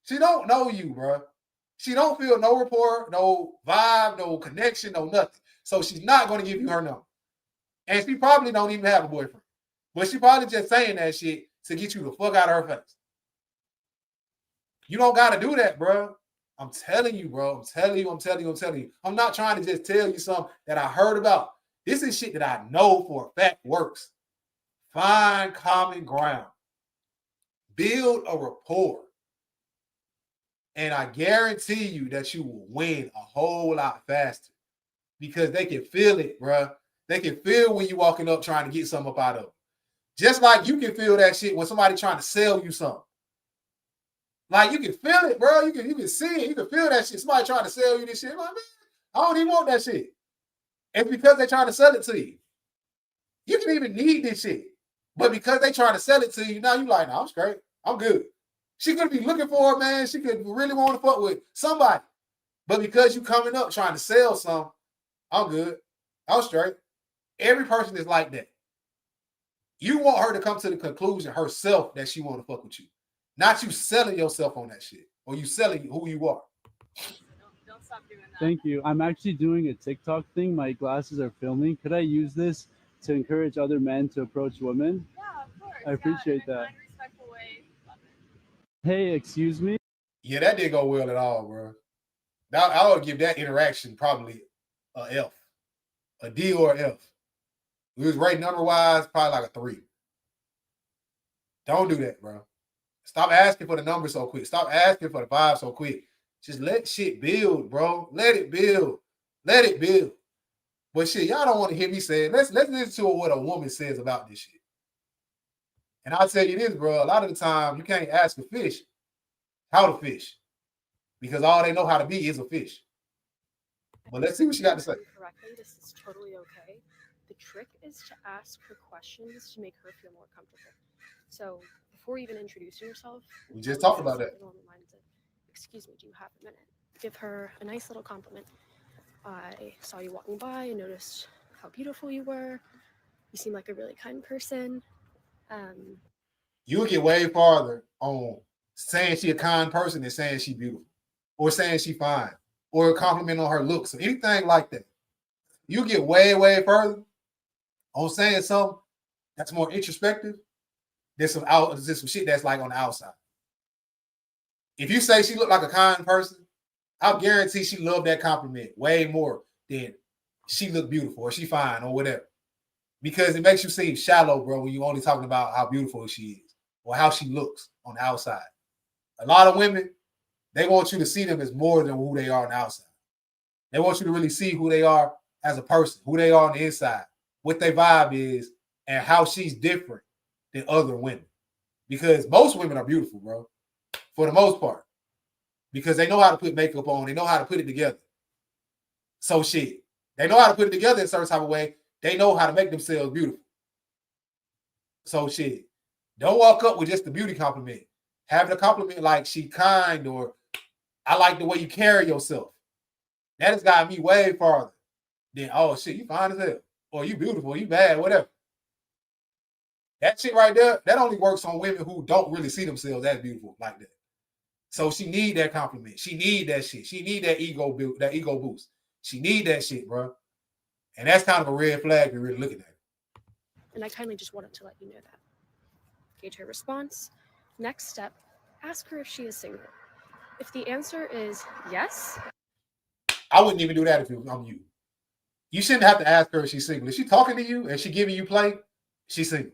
She don't know you, bro. She don't feel no rapport, no vibe, no connection, no nothing. So she's not going to give you her number. And she probably don't even have a boyfriend. But she probably just saying that shit to get you the fuck out of her face. You don't got to do that, bro. I'm telling you, bro. I'm telling you. I'm not trying to just tell you something that I heard about. This is shit that I know for a fact works. Find common ground. Build a rapport. And I guarantee you that you will win a whole lot faster. Because they can feel it, bro. They can feel when you walking up trying to get something up out of them. Just like you can feel that shit when somebody trying to sell you something. Like you can feel it, bro. You can see it. You can feel that shit. Somebody trying to sell you this shit. Like, man, I don't even want that shit. It's because they're trying to sell it to you. You can even need this shit. But because they trying to sell it to you, now you like, no, I'm straight. I'm good. She could be looking for it, man. She could really want to fuck with somebody. But because you coming up trying to sell something, I'm good. I'm straight. Every person is like that. You want her to come to the conclusion herself that she want to fuck with you. Not you selling yourself on that shit. Or you selling who you are. Don't stop doing that. Thank you. I'm actually doing a TikTok thing. My glasses are filming. Could I use this to encourage other men to approach women? Yeah, of course. I appreciate in a that. kind, respectful way. Love it. Hey, excuse me? Yeah, that didn't go well at all, bro. I would give that interaction probably a F, a D or a F. We was rated number wise, probably like a 3. Don't do that, bro. Stop asking for the number so quick. Stop asking for the vibe so quick. Just let shit build, bro. Let it build. Let it build. But shit, y'all don't want to hear me say it. Let's listen to what a woman says about this shit. And I'll tell you this, bro. A lot of the time, you can't ask a fish how to fish because all they know how to be is a fish. But let's see what she got to say. Correctly, this is totally okay. The trick is to ask her questions to make her feel more comfortable. So before even introducing yourself, we just talked about that. Excuse me, do you have a minute? Give her a nice little compliment. I saw you walking by and noticed how beautiful you were. You seem like a really kind person. You'll get way farther on saying she a kind person than saying she beautiful or saying she fine or a compliment on her looks or anything like that. You get way, way further on saying something that's more introspective than some shit that's like on the outside. If you say she looked like a kind person, I'll guarantee she loved that compliment way more than she looked beautiful or she fine or whatever. Because it makes you seem shallow, bro, when you're only talking about how beautiful she is or how she looks on the outside. A lot of women, they want you to see them as more than who they are on the outside. They want you to really see who they are as a person, who they are on the inside, what their vibe is, and how she's different than other women. Because most women are beautiful, bro, for the most part. Because they know how to put makeup on. They know how to put it together. So shit, they know how to put it together in a certain type of way. They know how to make themselves beautiful. So shit, don't walk up with just the beauty compliment. Have a compliment like she kind or I like the way you carry yourself. That has got me way farther than, oh shit, you fine as hell. Or you beautiful, you bad, whatever. That shit right there, that only works on women who don't really see themselves as beautiful like that. So she need that compliment. She need that shit. She need that ego boost. She need that shit, bro. And that's kind of a red flag you're really looking at. And I kindly just wanted to let you know that. Gauge her response. Next step, ask her if she is single. If the answer is yes. I wouldn't even do that if I'm you. You shouldn't have to ask her if she's single. If she's talking to you and she giving you play, she's single.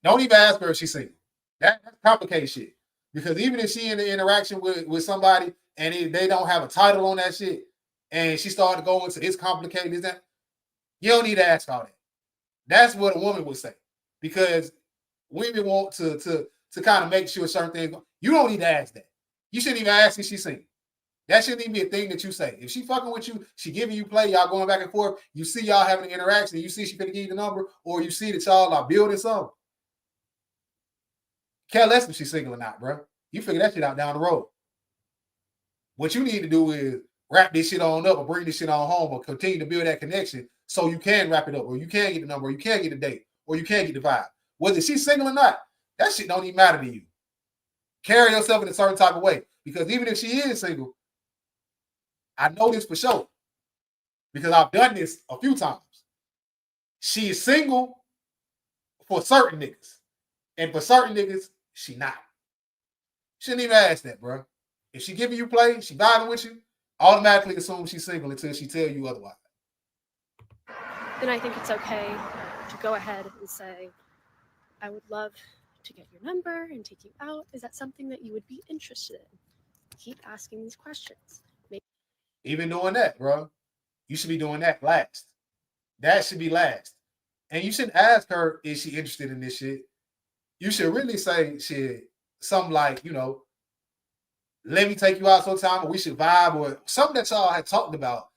Don't even ask her if she's single. That's complicated shit. Because even if she in the interaction with somebody and they don't have a title on that shit, and she started going to it's complicated, is that you don't need to ask all that. That's what a woman would say. Because women want to kind of make sure certain things. You don't need to ask that. You shouldn't even ask if she's single. That shouldn't even be a thing that you say. If she fucking with you, she giving you play, y'all going back and forth, you see y'all having an interaction, you see she finna give you the number, or you see that y'all are building something. Care less if she's single or not, bro. You figure that shit out down the road. What you need to do is wrap this shit on up or bring this shit on home or continue to build that connection so you can wrap it up or you can get the number or you can get the date or you can get the vibe. Whether she's single or not, that shit don't even matter to you. Carry yourself in a certain type of way because even if she is single, I know this for sure because I've done this a few times. She is single for certain niggas. And for certain niggas, she not. Shouldn't even ask that, bro. If she giving you play, she vibing with you, automatically assume she's single until she tell you otherwise. Then I think it's okay to go ahead and say, I would love to get your number and take you out. Is that something that you would be interested in? Keep asking these questions. Even doing that, bro, you should be doing that last. That should be last. And you shouldn't ask her, is she interested in this shit? You should really say shit, something like, let me take you out sometime or we should vibe or something that y'all had talked about.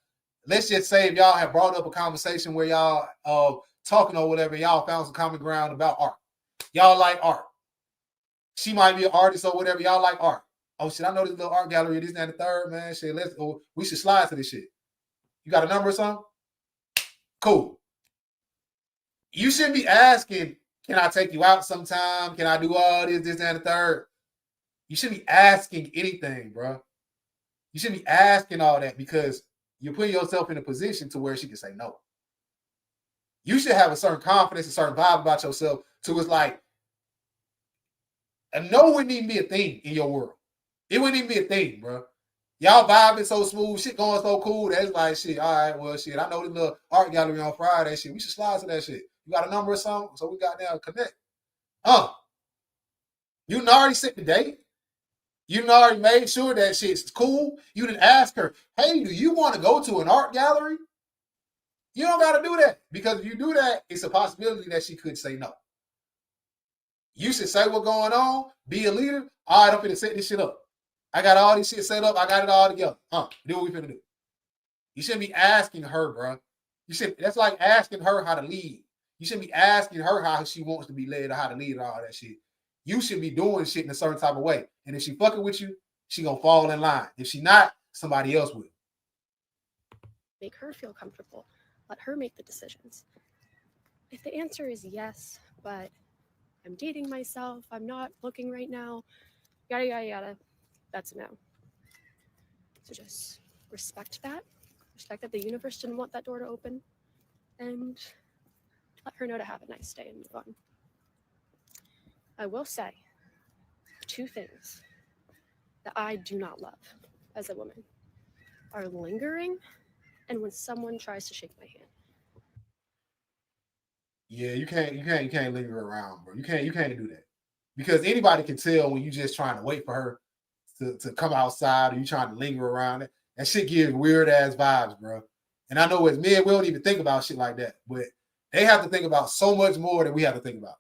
Let's just say if y'all have brought up a conversation where y'all talking or whatever, y'all found some common ground about art. Y'all like art. She might be an artist or whatever. Y'all like art. Oh shit, I know this little art gallery, this and the third, man. Shit, we should slide to this shit. You got a number or something? Cool. You shouldn't be asking, can I take you out sometime? Can I do all this and the third? You shouldn't be asking anything, bro. You shouldn't be asking all that because you're putting yourself in a position to where she can say no. You should have a certain confidence, a certain vibe about yourself to it's like, a no wouldn't even be a thing in your world. It wouldn't even be a thing, bro. Y'all vibing so smooth, shit going so cool. That's like shit. All right, well, shit. I know this little art gallery on Friday. Shit, we should slide to that shit. You got a number or something? So we got down connect. You already set the date. You already made sure that shit's cool. You didn't ask her, hey, do you want to go to an art gallery? You don't got to do that, because if you do that, it's a possibility that she could say no. You should say what's going on, be a leader. All right, I'm finna set this shit up. I got all this shit set up. I got it all together. Do what we finna do. You shouldn't be asking her, bro. That's like asking her how to lead. You shouldn't be asking her how she wants to be led or how to lead or all that shit. You should be doing shit in a certain type of way. And if she fucking with you, she gonna fall in line. If she not, somebody else will. Make her feel comfortable. Let her make the decisions. If the answer is yes, but I'm dating myself, I'm not looking right now, yada, yada, yada, that's a no. So just respect that the universe didn't want that door to open, and let her know to have a nice day and move on. I will say 2 things that I do not love as a woman are lingering and when someone tries to shake my hand. Yeah, you can't linger around, bro. You can't do that. Because anybody can tell when you just trying to wait for her to come outside or you trying to linger around it. That shit gives weird ass vibes, bro. And I know as men, we don't even think about shit like that, but they have to think about so much more than we have to think about.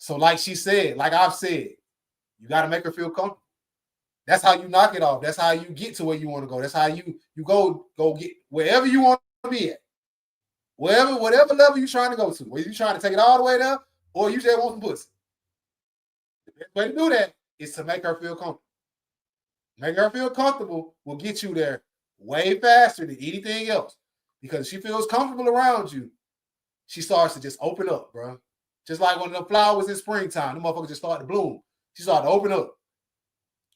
So like she said, like I've said, you got to make her feel comfortable. That's how you knock it off. That's how you get to where you want to go. That's how you go get wherever you want to be at. Whatever level you're trying to go to. Whether you trying to take it all the way there or you just want some pussy. The best way to do that is to make her feel comfortable. Make her feel comfortable will get you there way faster than anything else. Because if she feels comfortable around you, she starts to just open up, bro. Just like when the flowers in springtime, the motherfuckers just start to bloom. She started to open up.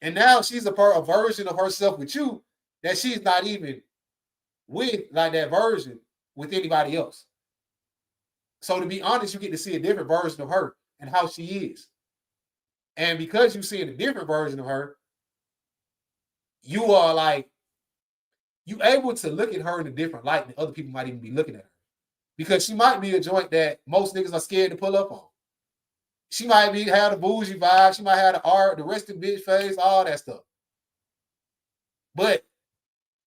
And now she's a version of herself with you that she's not even with, like that version with anybody else. So to be honest, you get to see a different version of her and how she is. And because you're seeing a different version of her, you are like, you able to look at her in a different light than other people might even be looking at her. Because she might be a joint that most niggas are scared to pull up on. She might have the bougie vibe. She might have the art, the resting bitch face, all that stuff. But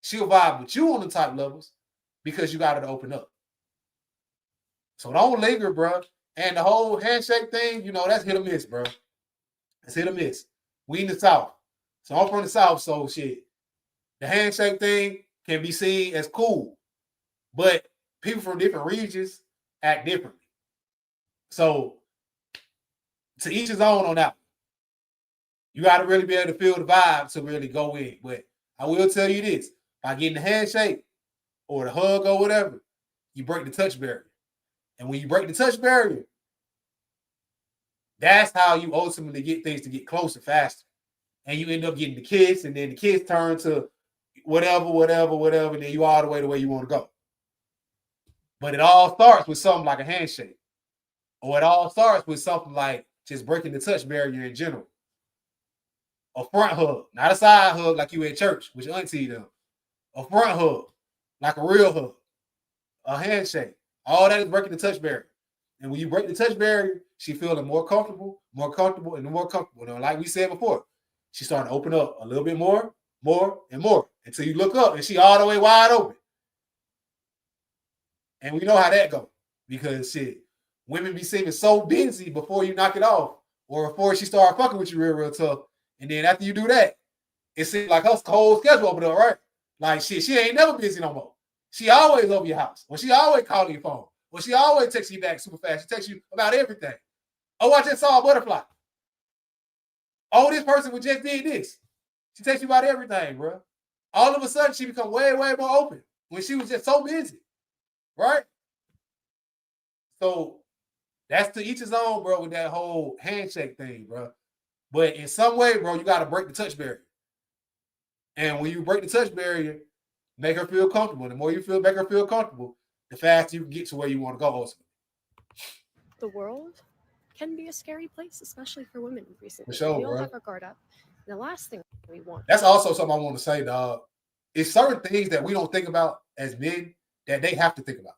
she'll vibe with you on the type levels because you got her to open up. So don't linger, bro. And the whole handshake thing, that's hit or miss, bro. It's hit or miss. We in the South. So I'm from the South, so shit. The handshake thing can be seen as cool. But people from different regions act differently. So to each his own on that one. You got to really be able to feel the vibe to really go in. But I will tell you this. By getting the handshake or the hug or whatever, you break the touch barrier. And when you break the touch barrier, that's how you ultimately get things to get closer faster. And you end up getting the kiss, and then the kiss turn to whatever, and then you all the way the way you want to go. But it all starts with something like a handshake. Or it all starts with something like just breaking the touch barrier in general. A front hug, not a side hug like you at church with your auntie them. A front hug, like a real hug. A handshake. All that is breaking the touch barrier. And when you break the touch barrier, she feeling more comfortable, and more comfortable. And like we said before, she starting to open up a little bit more, and more. Until you look up and she all the way wide open. And we know how that goes. Because shit, women be seeming so busy before you knock it off. Or before she start fucking with you real tough. And then after you do that, it seems like her whole schedule open up, right? Like shit, she ain't never busy no more. She always over your house. Or she always calling your phone. Or she always texts you back super fast. She texts you about everything. Oh, I just saw a butterfly. Oh, this person just did this. She texts you about everything, bro. All of a sudden, she become way, way more open when she was just so busy, right? So that's to each his own, bro, with that whole handshake thing, bro. But in some way, bro, you got to break the touch barrier. And when you break the touch barrier, make her feel comfortable. The more you make her feel comfortable, the faster you can get to where you want to go ultimately. The world can be a scary place, especially for women recently. For sure, we all bro. have our guard up. The last thing we want. That's also something I want to say, dog. It's certain things that we don't think about as men that they have to think about.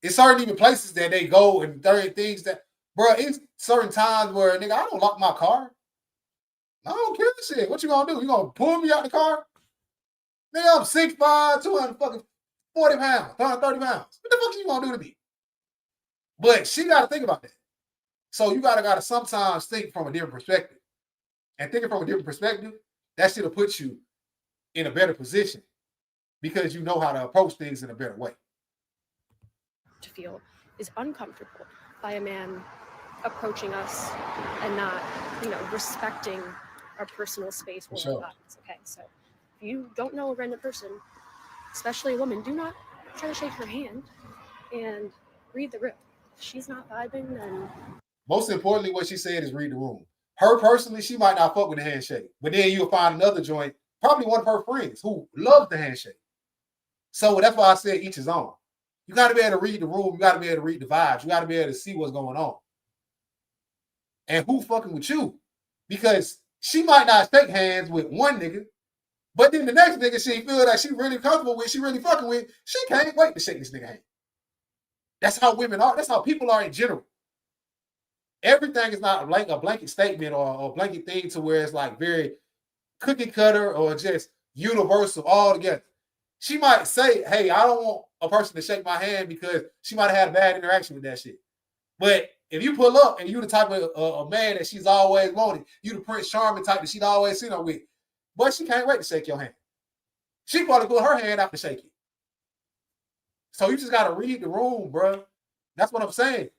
It's certain even places that they go and certain things that, bro, it's certain times where, nigga, I don't lock my car. I don't care shit. What you gonna do? You gonna pull me out the car? Nigga, I'm 6'5", 240 pounds, 230 pounds. What the fuck you gonna do to me? But she gotta think about that. So you gotta sometimes think from a different perspective. And thinking from a different perspective, that shit'll put you in a better position because you know how to approach things in a better way. To feel is uncomfortable by a man approaching us and not, respecting our personal space or our bodies. Okay, so if you don't know a random person, especially a woman, do not try to shake her hand and read the room. If she's not vibing, then most importantly, what she said is read the room. Her personally, she might not fuck with the handshake, but then you'll find another joint, probably one of her friends who loves the handshake. So that's why I said each his own. You got to be able to read the room. You got to be able to read the vibes. You got to be able to see what's going on. And who fucking with you? Because she might not shake hands with one nigga, but then the next nigga she feel that she really comfortable with, she really fucking with, she can't wait to shake this nigga hand. That's how women are. That's how people are in general. Everything is not like a blanket statement or a blanket thing to where it's like very cookie cutter or just universal all together. She might say, hey, I don't want a person to shake my hand because she might have had a bad interaction with that shit. But if you pull up and you the type of a man that she's always wanted, you the Prince Charming type that she'd always seen her with, but she can't wait to shake your hand. She probably put her hand out to shake it. So you just got to read the room, bro. That's what I'm saying.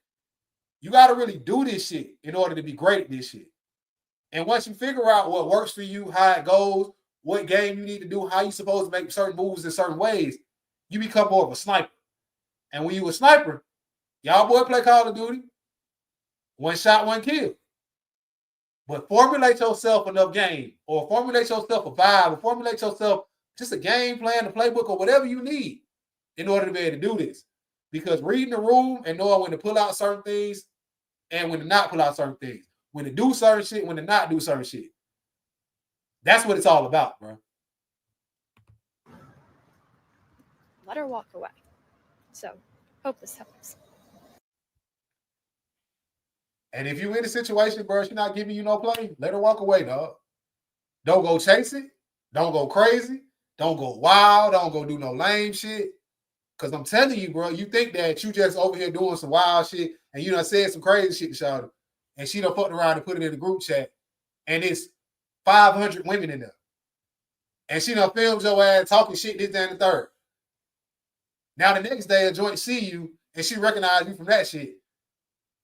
You got to really do this shit in order to be great at this shit. And once you figure out what works for you, how it goes, what game you need to do, how you supposed to make certain moves in certain ways, you become more of a sniper. And when you a sniper, y'all boy play Call of Duty, one shot, one kill. But formulate yourself enough game, or formulate yourself a vibe, or formulate yourself just a game plan, a playbook, or whatever you need in order to be able to do this. Because reading the room and knowing when to pull out certain things and when to not pull out certain things, when to do certain shit, when to not do certain shit. That's what it's all about, bro. let her walk away. So, hope this helps. And if you're in a situation, bro, she's not giving you no play, let her walk away, dog. Don't go chase it. Don't go crazy. Don't go wild. Don't go do no lame shit. Because I'm telling you, bro, you think that you just over here doing some wild shit and you done said some crazy shit to Shawty, and she done fucked around and put it in the group chat, and it's 500 women in there. And she done filmed your ass talking shit, this, that, and the third. Now the next day a joint see you and she recognize you from that shit.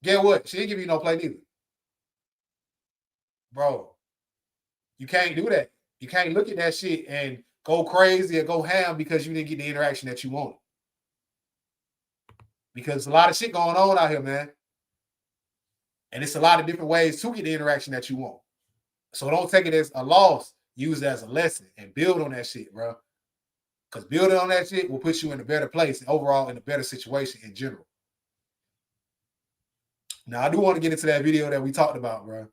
Get what? She ain't give you no play neither. Bro, you can't do that. You can't look at that shit and go crazy or go ham because you didn't get the interaction that you wanted. Because a lot of shit going on out here, man. And it's a lot of different ways to get the interaction that you want. So don't take it as a loss. Use it as a lesson and build on that shit, bro. Because building on that shit will put you in a better place and overall in a better situation in general. Now, I do want to get into that video that we talked about, bro.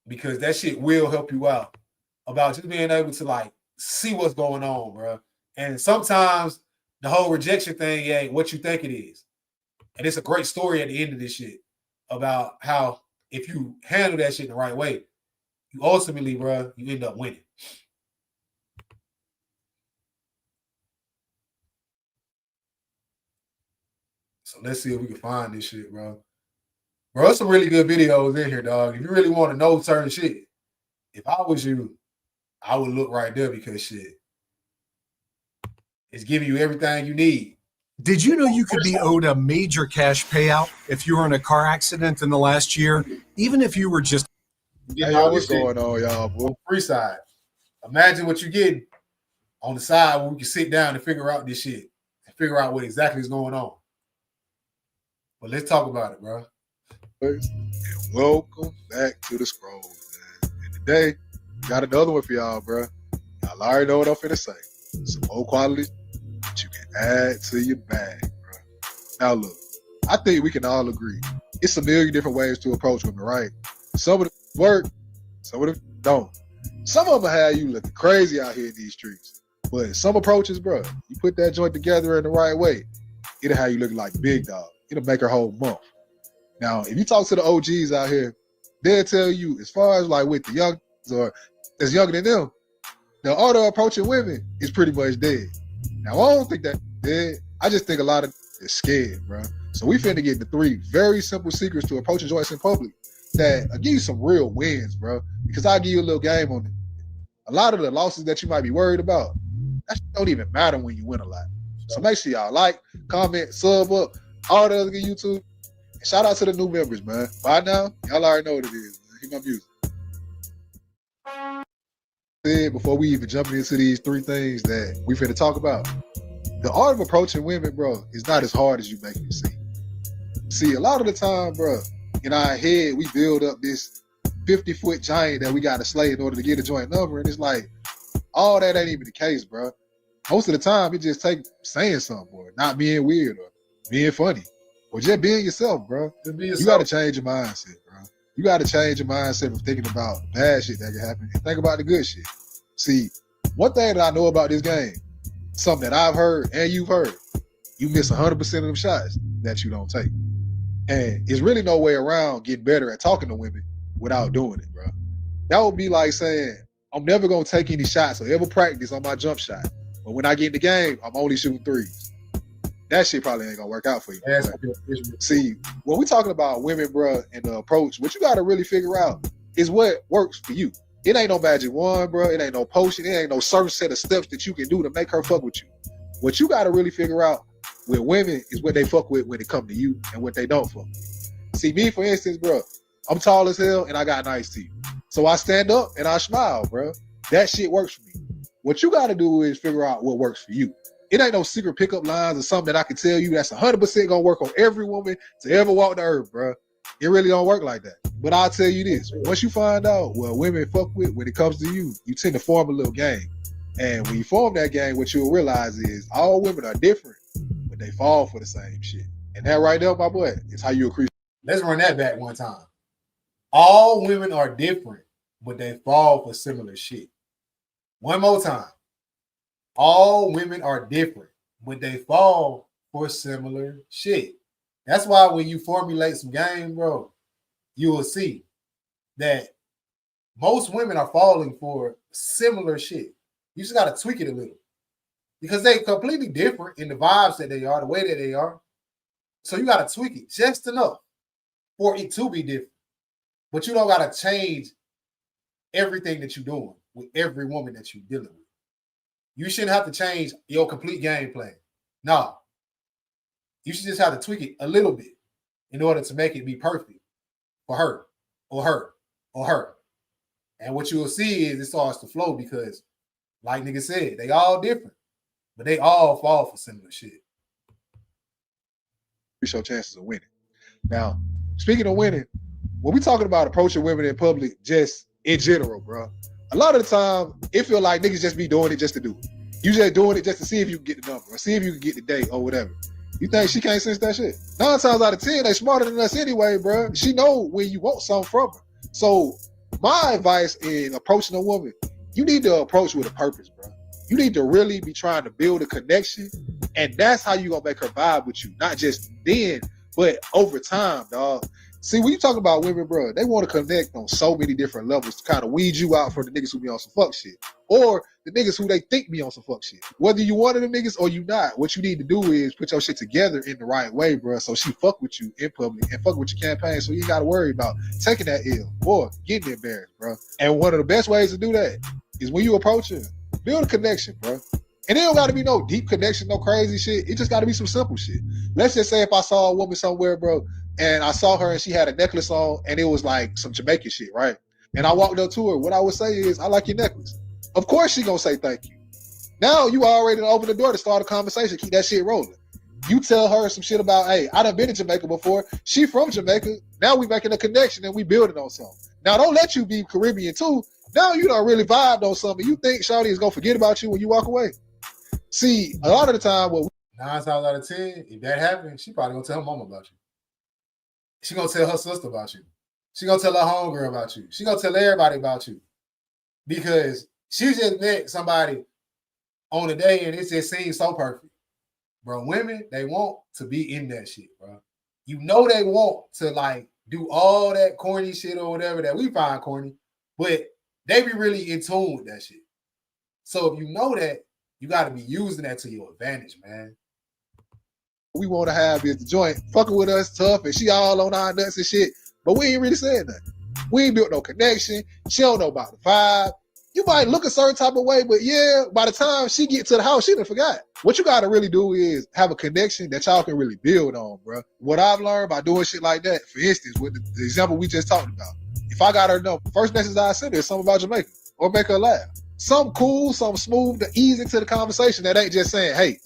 Because that shit will help you out about just being able to like see what's going on, bro. And sometimes the whole rejection thing ain't what you think it is. And it's a great story at the end of this shit about how if you handle that shit the right way, you ultimately, bro, you end up winning. So let's see if we can find this shit, bro. Bro, there's some really good videos in here, dog. If you really want to know certain shit, if I was you, I would look right there because shit, it's giving you everything you need. Did you know you could be owed a major cash payout if you were in a car accident in the last year, even if you were just... Hey, yo, what's going on, y'all? On the free side. Imagine what you're getting on the side where we can sit down and figure out this shit and figure out what exactly is going on. But let's talk about it, bro. And welcome back to the Scrolls, man. And today, got another one for y'all, bro. Y'all already know what I'm finna say. Some more quality that you can add to your bag, bro. Now look, I think we can all agree. It's a million different ways to approach women, right? Some of them work, some of them don't. Some of them have you looking crazy out here in these streets. But some approaches, bro, you put that joint together in the right way, it'll have you looking like big dog. It'll make her whole month. Now, if you talk to the OGs out here, they'll tell you, as far as like with the young or that's younger than them, the art of approaching women is pretty much dead. Now, I don't think that's dead. I just think a lot of is scared, bro. So we finna get the 3 very simple secrets to approaching joints in public that give you some real wins, bro. Because I'll give you a little game on it. A lot of the losses that you might be worried about, that don't even matter when you win a lot. So make sure y'all like, comment, sub up, all the other good YouTube. And shout out to the new members, man. By now, y'all already know what it is, man. Hear my music. Before we even jump into these 3 things that we finna talk about, the art of approaching women, bro, is not as hard as you make it seem. See, a lot of the time, bro, in our head, we build up this 50-foot giant that we got to slay in order to get a joint number, and it's like, all that ain't even the case, bro. Most of the time, it just takes saying something, or not being weird, or being funny, or just being yourself, bro. You got to change your mindset, bro. You got to change your mindset from thinking about the bad shit that can happen and think about the good shit. See, one thing that I know about this game, something that I've heard and you've heard, you miss 100% of them shots that you don't take. And there's really no way around getting better at talking to women without doing it, bro. That would be like saying, I'm never going to take any shots or ever practice on my jump shot. But when I get in the game, I'm only shooting 3s. That shit probably ain't going to work out for you. See, when we're talking about women, bro, and the approach, what you got to really figure out is what works for you. It ain't no magic wand, bro. It ain't no potion. It ain't no certain set of steps that you can do to make her fuck with you. What you got to really figure out with women is what they fuck with when it come to you and what they don't fuck with. See, me, for instance, bro, I'm tall as hell and I got nice teeth. So I stand up and I smile, bro. That shit works for me. What you got to do is figure out what works for you. It ain't no secret pickup lines or something that I can tell you that's 100% gonna work on every woman to ever walk the earth, bro. It really don't work like that. But I'll tell you this, once you find out what women fuck with when it comes to you, you tend to form a little game. And when you form that game, what you'll realize is all women are different, but they fall for the same shit. And that right there, my boy, is how you increase. Let's run that back one time. All women are different, but they fall for similar shit. One more time. All women are different, but they fall for similar shit. That's why when you formulate some game, bro, you will see that most women are falling for similar shit. You just got to tweak it a little because they're completely different in the vibes that they are, the way that they are. So you got to tweak it just enough for it to be different. But you don't got to change everything that you're doing with every woman that you're dealing with. You shouldn't have to change your complete game plan. No. You should just have to tweak it a little bit in order to make it be perfect for her or her or her. And what you will see is it starts to flow because, like nigga said, they all different, but they all fall for similar shit. Increase your chances of winning. Now, speaking of winning, when we talking about approaching women in public, just in general, bro, a lot of the time, it feel like niggas just be doing it just to do it. You just doing it just to see if you can get the number or see if you can get the date or whatever. You think she can't sense that shit? 9 times out of 10, they smarter than us anyway, bro. She know when you want something from her. So my advice in approaching a woman, you need to approach with a purpose, bro. You need to really be trying to build a connection, and that's how you gonna make her vibe with you. Not just then, but over time, dog. See, when you talk about women, bro, they want to connect on so many different levels to kind of weed you out from the niggas who be on some fuck shit. Or the niggas who they think be on some fuck shit. Whether you one of them niggas or you not, what you need to do is put your shit together in the right way, bro, so she fuck with you in public and fuck with your campaign so you ain't got to worry about taking that ill or getting embarrassed, bro. And one of the best ways to do that is when you approach her, build a connection, bro. And it don't got to be no deep connection, no crazy shit. It just got to be some simple shit. Let's just say if I saw a woman somewhere, bro, and I saw her and she had a necklace on and it was like some Jamaican shit, right? And I walked up to her. What I would say is, I like your necklace. Of course she gonna say thank you. Now you already open the door to start a conversation. Keep that shit rolling. You tell her some shit about, hey, I done been to Jamaica before. She from Jamaica. Now we making a connection and we building on something. Now don't let you be Caribbean too. Now you done really vibed on something. You think Shawty is gonna forget about you when you walk away. See, a lot of the time, 9 times out of 10, if that happens, she probably gonna tell her mama about you. She gonna tell her sister about you. She gonna tell her homegirl about you. She gonna tell everybody about you. Because she just met somebody on a day and it just seems so perfect. Bro, women, they want to be in that shit, bro. You know they want to like do all that corny shit or whatever that we find corny, but they be really in tune with that shit. So if you know that, you got to be using that to your advantage, man. We want to have is the joint fucking with us tough and she all on our nuts and shit, but we ain't really saying nothing. We ain't built no connection. She don't know about the vibe. You might look a certain type of way, but yeah, by the time she get to the house, she done forgot. What you got to really do is have a connection that y'all can really build on, bro. What I've learned by doing shit like that, for instance, with the example we just talked about, if I got her number, first message I send her is something about Jamaica or make her laugh. Something cool, something smooth to ease into the conversation that ain't just saying, hey,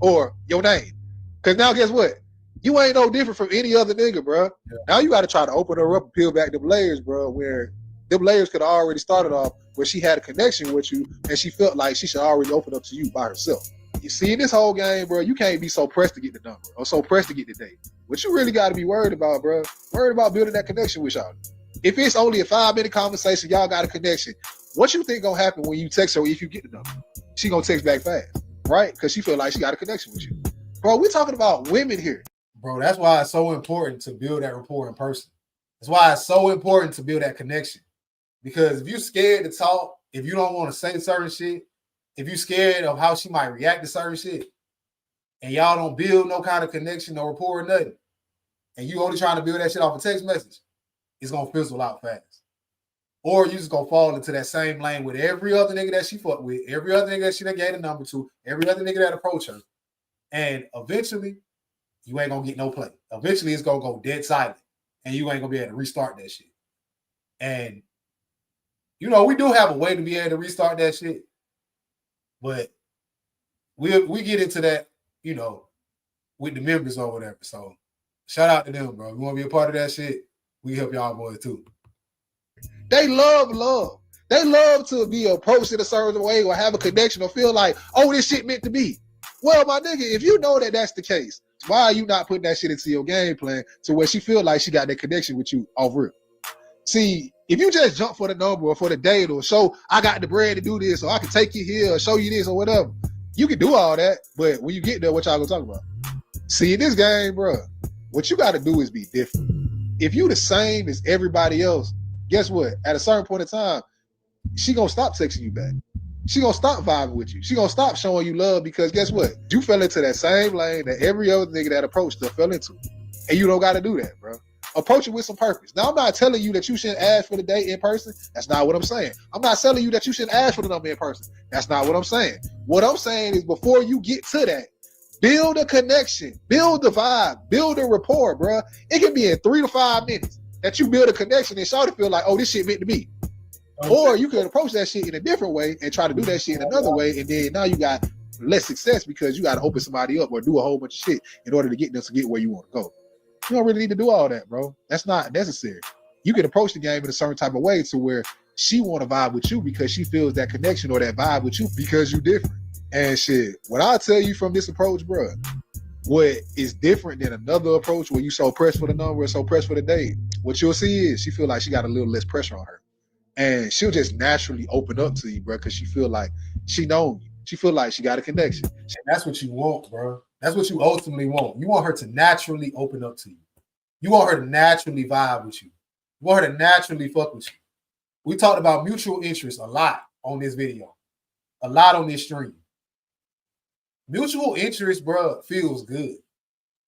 or your name. Because now guess what? You ain't no different from any other nigga, bro. Yeah. Now you got to try to open her up and peel back them layers, bro, where them layers could have already started off where she had a connection with you and she felt like she should already open up to you by herself. You see, in this whole game, bro, you can't be so pressed to get the number or so pressed to get the date. What you really got to be worried about, bro, worried about building that connection with y'all. If it's only a 5-minute conversation, y'all got a connection, what you think gonna happen when you text her if you get the number? She gonna text back fast, right? Because she feel like she got a connection with you. Bro, we're talking about women here. Bro, that's why it's so important to build that rapport in person. That's why it's so important to build that connection. Because if you're scared to talk, if you don't want to say certain shit, if you're scared of how she might react to certain shit, and y'all don't build no kind of connection or rapport or nothing, and you only trying to build that shit off a text message, it's going to fizzle out fast. Or you just going to fall into that same lane with every other nigga that she fucked with, every other nigga that she done gave a number to, every other nigga that approached her. And eventually, you ain't going to get no play. Eventually, it's going to go dead silent, and you ain't going to be able to restart that shit. And you know, we do have a way to be able to restart that shit, but we get into that, you know, with the members or whatever. So shout out to them, bro. If you want to be a part of that shit, we help y'all boys too. They love love. They love to be approached in a certain way or have a connection or feel like, oh, this shit meant to be. Well, my nigga, if you know that that's the case, why are you not putting that shit into your game plan to where she feel like she got that connection with you off real? See, if you just jump for the number or for the date or show I got the bread to do this or I can take you here or show you this or whatever, you can do all that. But when you get there, what y'all gonna talk about? See, in this game, bro, what you got to do is be different. If you the same as everybody else, guess what? At a certain point in time, she gonna stop texting you back. She gonna stop vibing with you. She gonna stop showing you love because guess what? You fell into that same lane that every other nigga that approached her fell into. And you don't got to do that, bro. Approach it with some purpose. Now, I'm not telling you that you shouldn't ask for the date in person. That's not what I'm saying. I'm not telling you that you shouldn't ask for the number in person. That's not what I'm saying. What I'm saying is before you get to that, build a connection, build the vibe, build a rapport, bro. It can be in 3 to 5 minutes that you build a connection and shout to feel like, oh, this shit meant to be. Or you can approach that shit in a different way and try to do that shit in another way, and then now you got less success because you got to open somebody up or do a whole bunch of shit in order to get them to get where you want to go. You don't really need to do all that, bro. That's not necessary. You can approach the game in a certain type of way to where she want to vibe with you because she feels that connection or that vibe with you because you different. And shit, what I tell you from this approach, bro, what is different than another approach where you so pressed for the number or so pressed for the date, what you'll see is she feel like she got a little less pressure on her. And she'll just naturally open up to you, bro, because she feel like she knows you. She feel like she got a connection. And that's what you want, bro. That's what you ultimately want. You want her to naturally open up to you. You want her to naturally vibe with you. You want her to naturally fuck with you. We talked about mutual interest a lot on this video, a lot on this stream. Mutual interest, bro, feels good.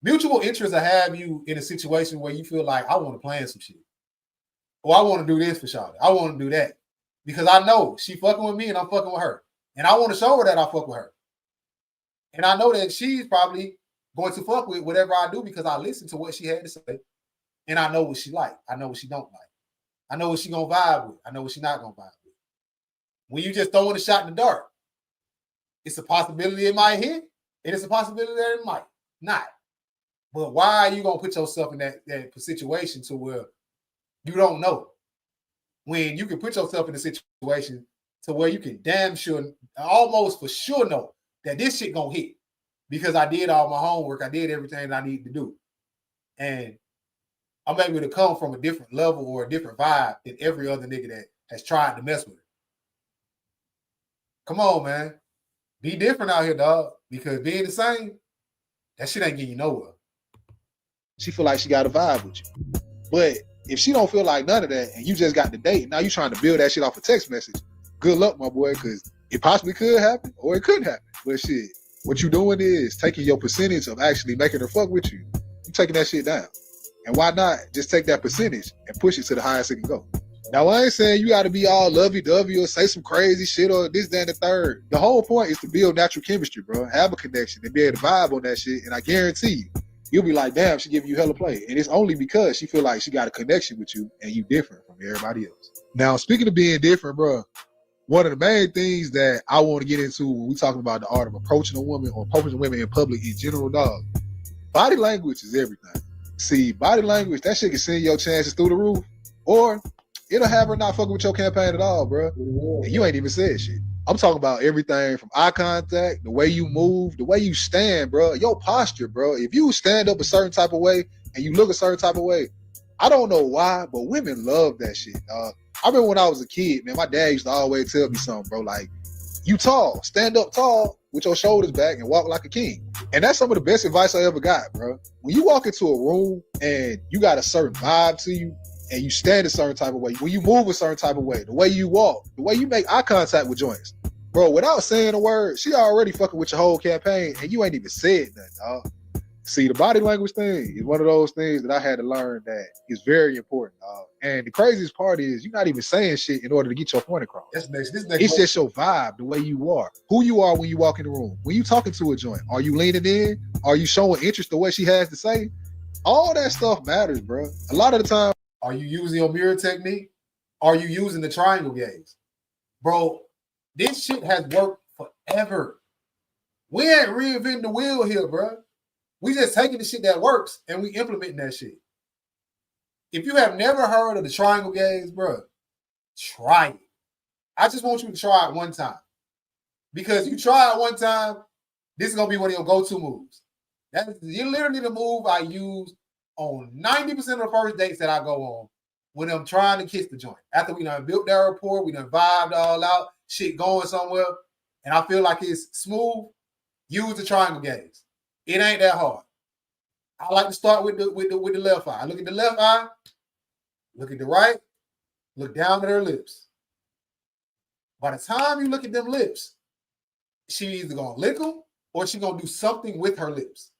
Mutual interest will have you in a situation where you feel like, I want to plan some shit. Or I want to do this for Shawty. I want to do that. Because I know she fucking with me and I'm fucking with her. And I want to show her that I fuck with her. And I know that she's probably going to fuck with whatever I do because I listen to what she had to say. And I know what she like. I know what she don't like. I know what she gonna vibe with. I know what she not gonna vibe with. When you just throwing a shot in the dark, it's a possibility it might hit, and it's a possibility that it might not. But why are you gonna put yourself in that situation to where you don't know? When you can put yourself in a situation to where you can damn sure, almost for sure know that this shit gonna hit. because I did all my homework. I did everything that I needed to do. And I'm able to come from a different level or a different vibe than every other nigga that has tried to mess with her. Come on, man. Be different out here, dog. Because being the same, that shit ain't getting you nowhere. She feel like she got a vibe with you. But if she don't feel like none of that and you just got the date, now you trying to build that shit off a text message, good luck, my boy, because it possibly could happen or it couldn't happen. But shit, what you doing is taking your percentage of actually making her fuck with you. You taking that shit down. And why not just take that percentage and push it to the highest it can go? Now, I ain't saying you got to be all lovey-dovey or say some crazy shit or this, that, and the third. The whole point is to build natural chemistry, bro. Have a connection and be able to vibe on that shit. And I guarantee you, you'll be like, damn, she giving you hella play. And it's only because she feel like she got a connection with you and you different from everybody else. Now, speaking of being different, bro, one of the main things that I want to get into when we talking about the art of approaching a woman or approaching women in public in general, dog, body language is everything. See, body language, that shit can send your chances through the roof, or it'll have her not fucking with your campaign at all, bro. And you ain't even said shit. I'm talking about everything from eye contact, the way you move, the way you stand, bro, your posture, bro. If you stand up a certain type of way and you look a certain type of way, I don't know why, but women love that shit, dog. I remember when I was a kid, man, my dad used to always tell me something, bro, like, you tall, stand up tall with your shoulders back and walk like a king. And that's some of the best advice I ever got, bro. When you walk into a room and you got a certain vibe to you and you stand a certain type of way, when you move a certain type of way, the way you walk, the way you make eye contact with joints, bro, without saying a word, she already fucking with your whole campaign and you ain't even said nothing, dog. See, the body language thing is one of those things that I had to learn that is very important, dog. And the craziest part is you're not even saying shit in order to get your point across. It's just your vibe, the way you are, who you are when you walk in the room. When you talking to a joint, are you leaning in? Are you showing interest in what she has to say? All that stuff matters, bro. A lot of the time, are you using your mirror technique? Are you using the triangle gaze? Bro, this shit has worked forever. We ain't reinventing the wheel here, bro. We just taking the shit that works and we implementing that shit. If you have never heard of the triangle gaze, bro, try it. I just want you to try it one time. Because you try it one time, this is going to be one of your go-to moves. That is literally the move I use on 90% of the first dates that I go on when I'm trying to kiss the joint. After we done built that rapport, we done vibed all out, shit going somewhere, and I feel like it's smooth, use the triangle gaze. It ain't that hard. I like to start with the left eye. I look at the left eye, look at the right, look down at her lips. By the time you look at them lips, she either gonna lick them or she gonna do something with her lips.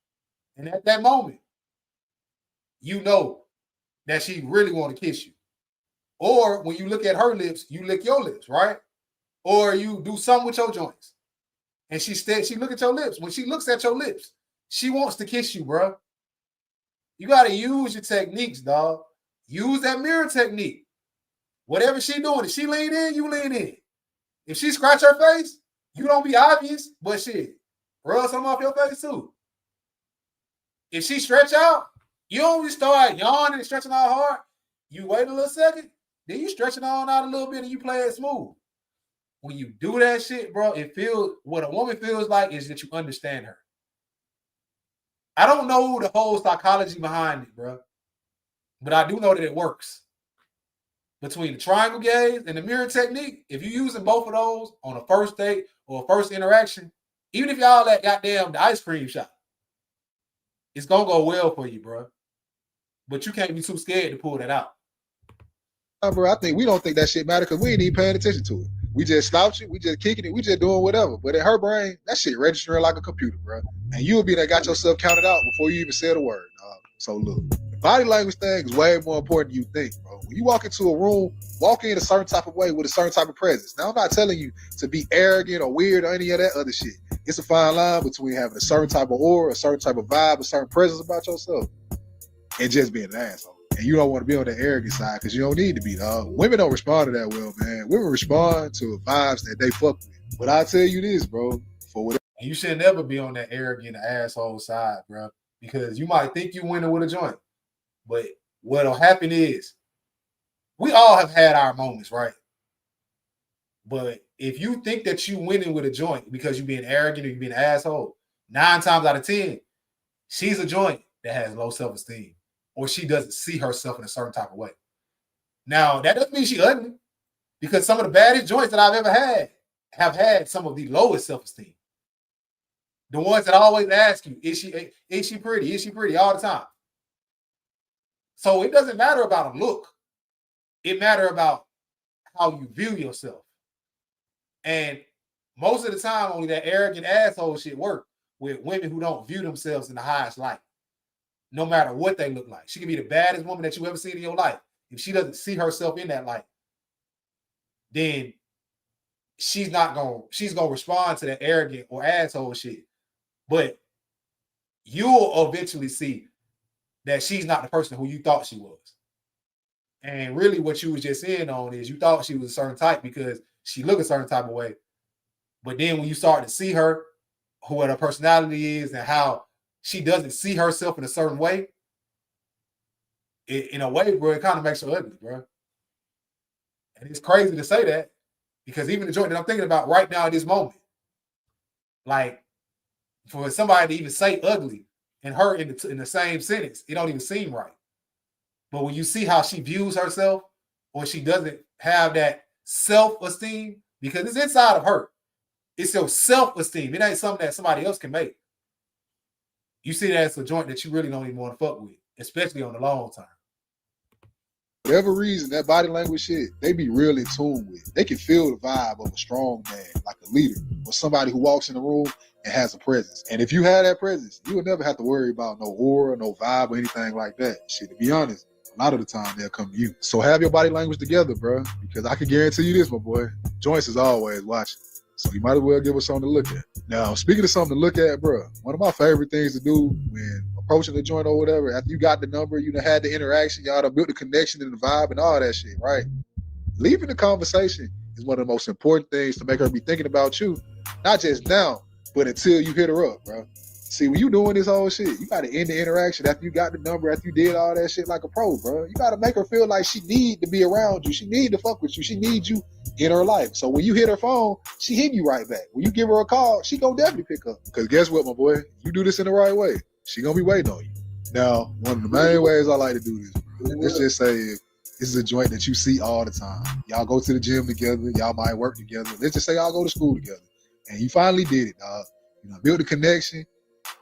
And at that moment, you know that she really want to kiss you. Or when you look at her lips, you lick your lips, right? Or you do something with your joints. And she look at your lips. When she looks at your lips, she wants to kiss you, bro. You got to use your techniques, dog. Use that mirror technique. Whatever she doing, if she lean in, you lean in. If she scratch her face, you don't be obvious, but shit, rub some off your face too. If she stretch out, you don't start yawning and stretching out hard. You wait a little second, then you stretching on out a little bit and you play it smooth. When you do that shit, bro, it feels, what a woman feels like is that you understand her. I don't know the whole psychology behind it, bro, but I do know that it works. Between the triangle gaze and the mirror technique, if you're using both of those on a first date or a first interaction, even if y'all at goddamn the ice cream shop, it's gonna go well for you, bro. But you can't be too scared to pull that out. Bro, I think we don't think that shit matter because we ain't even paying attention to it. We just slouching, we just kicking it, we just doing whatever. But in her brain, that shit registering like a computer, bro. And you'll be that got yourself counted out before you even said a word. So look, the body language thing is way more important than you think, bro. When you walk into a room, walk in a certain type of way with a certain type of presence. Now, I'm not telling you to be arrogant or weird or any of that other shit. It's a fine line between having a certain type of aura, a certain type of vibe, a certain presence about yourself, and just being an asshole. And you don't want to be on the arrogant side because you don't need to be, dog. Women don't respond to that well, man. Women respond to vibes that they fuck with. But I'll tell you this, bro. For whatever, you should never be on that arrogant asshole side, bro. Because you might think you winning with a joint. But what'll happen is we all have had our moments, right? But if you think that you winning with a joint because you being arrogant or you being an asshole, 9 times out of 10, she's a joint that has low self-esteem, or she doesn't see herself in a certain type of way. Now, that doesn't mean she's ugly, because some of the baddest joints that I've ever had have had some of the lowest self-esteem. The ones that always ask you, is she pretty? Is she pretty? All the time. So it doesn't matter about a look. It matters about how you view yourself. And most of the time, only that arrogant asshole shit work with women who don't view themselves in the highest light, no matter what they look like. She can be the baddest woman that you ever seen in your life. If she doesn't see herself in that light, then she's gonna respond to that arrogant or asshole shit. But you'll eventually see that she's not the person who you thought she was. And really what you was just saying on is you thought she was a certain type because she looked a certain type of way. But then when you start to see her, what her personality is and how she doesn't see herself in a certain way, in a way, bro, it kind of makes her ugly, bro. And it's crazy to say that because even the joint that I'm thinking about right now at this moment, like for somebody to even say ugly and her in the same sentence, it don't even seem right. But when you see how she views herself, or she doesn't have that self-esteem, because it's inside of her. It's your self-esteem. It ain't something that somebody else can make. You see that as a joint that you really don't even want to fuck with, especially on the long term. Whatever reason, that body language shit, they be real in tune with. They can feel the vibe of a strong man, like a leader, or somebody who walks in the room and has a presence. And if you have that presence, you will never have to worry about no aura, no vibe, or anything like that. Shit, to be honest, a lot of the time they'll come to you. So have your body language together, bro, because I can guarantee you this, my boy. Joyce is always watching. So you might as well give us something to look at. Now, speaking of something to look at, bro, one of my favorite things to do when approaching the joint or whatever, after you got the number, you done had the interaction, y'all done built the connection and the vibe and all that shit, right? Leaving the conversation is one of the most important things to make her be thinking about you, not just now, but until you hit her up, bro. See, when you doing this whole shit, you got to end the interaction after you got the number, after you did all that shit like a pro, bro. You got to make her feel like she need to be around you. She need to fuck with you. She needs you in her life. So when you hit her phone, she hit you right back. When you give her a call, she gonna definitely pick up. Because guess what, my boy? You do this in the right way, she gonna be waiting on you. Now, one of the main ways I like to do this, bro, let's just say this is a joint that you see all the time. Y'all go to the gym together. Y'all might work together. Let's just say y'all go to school together. And you finally did it, dog. You know, build a connection.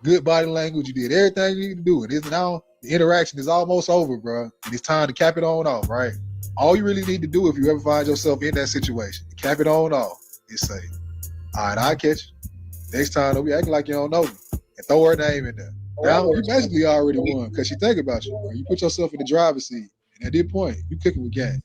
Good body language. You did everything you need to do. And now the interaction is almost over, bro. And it's time to cap it on off, right? All you really need to do if you ever find yourself in that situation, cap it on off, is say, all right, I'll catch you. Next time, don't be acting like you don't know me. And throw her name in there. Now, you basically already won because she think about you, bro. You put yourself in the driver's seat. And at this point, you cooking with game.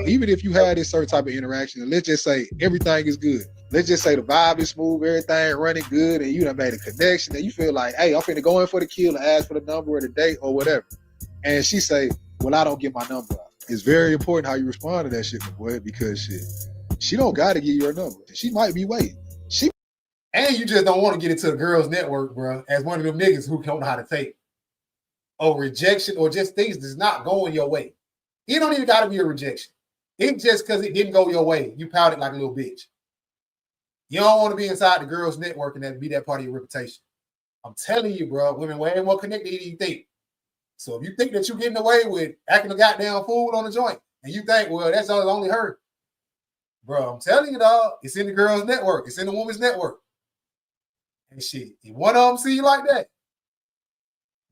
Even if you had this certain type of interaction, and let's just say everything is good. Let's just say the vibe is smooth, everything running good, and you done made a connection, and you feel like, hey, I'm finna go in for the kill and ask for the number or the date or whatever. And she say, well, I don't get my number out. It's very important how you respond to that shit, my boy, because shit, she don't got to give you her number. She might be waiting. And you just don't want to get into the girls' network, bro, as one of them niggas who don't know how to take a rejection or just things that's not going your way. It don't even got to be a rejection. It's just because it didn't go your way, you pouted like a little bitch. You don't want to be inside the girls' network and that be that part of your reputation. I'm telling you, bro, women way more connected than you think. So if you think that you're getting away with acting a goddamn fool on the joint, and you think, well, that's only her, bro, I'm telling you, dog, it's in the girls' network. It's in the women's network. And shit, if one of them see you like that,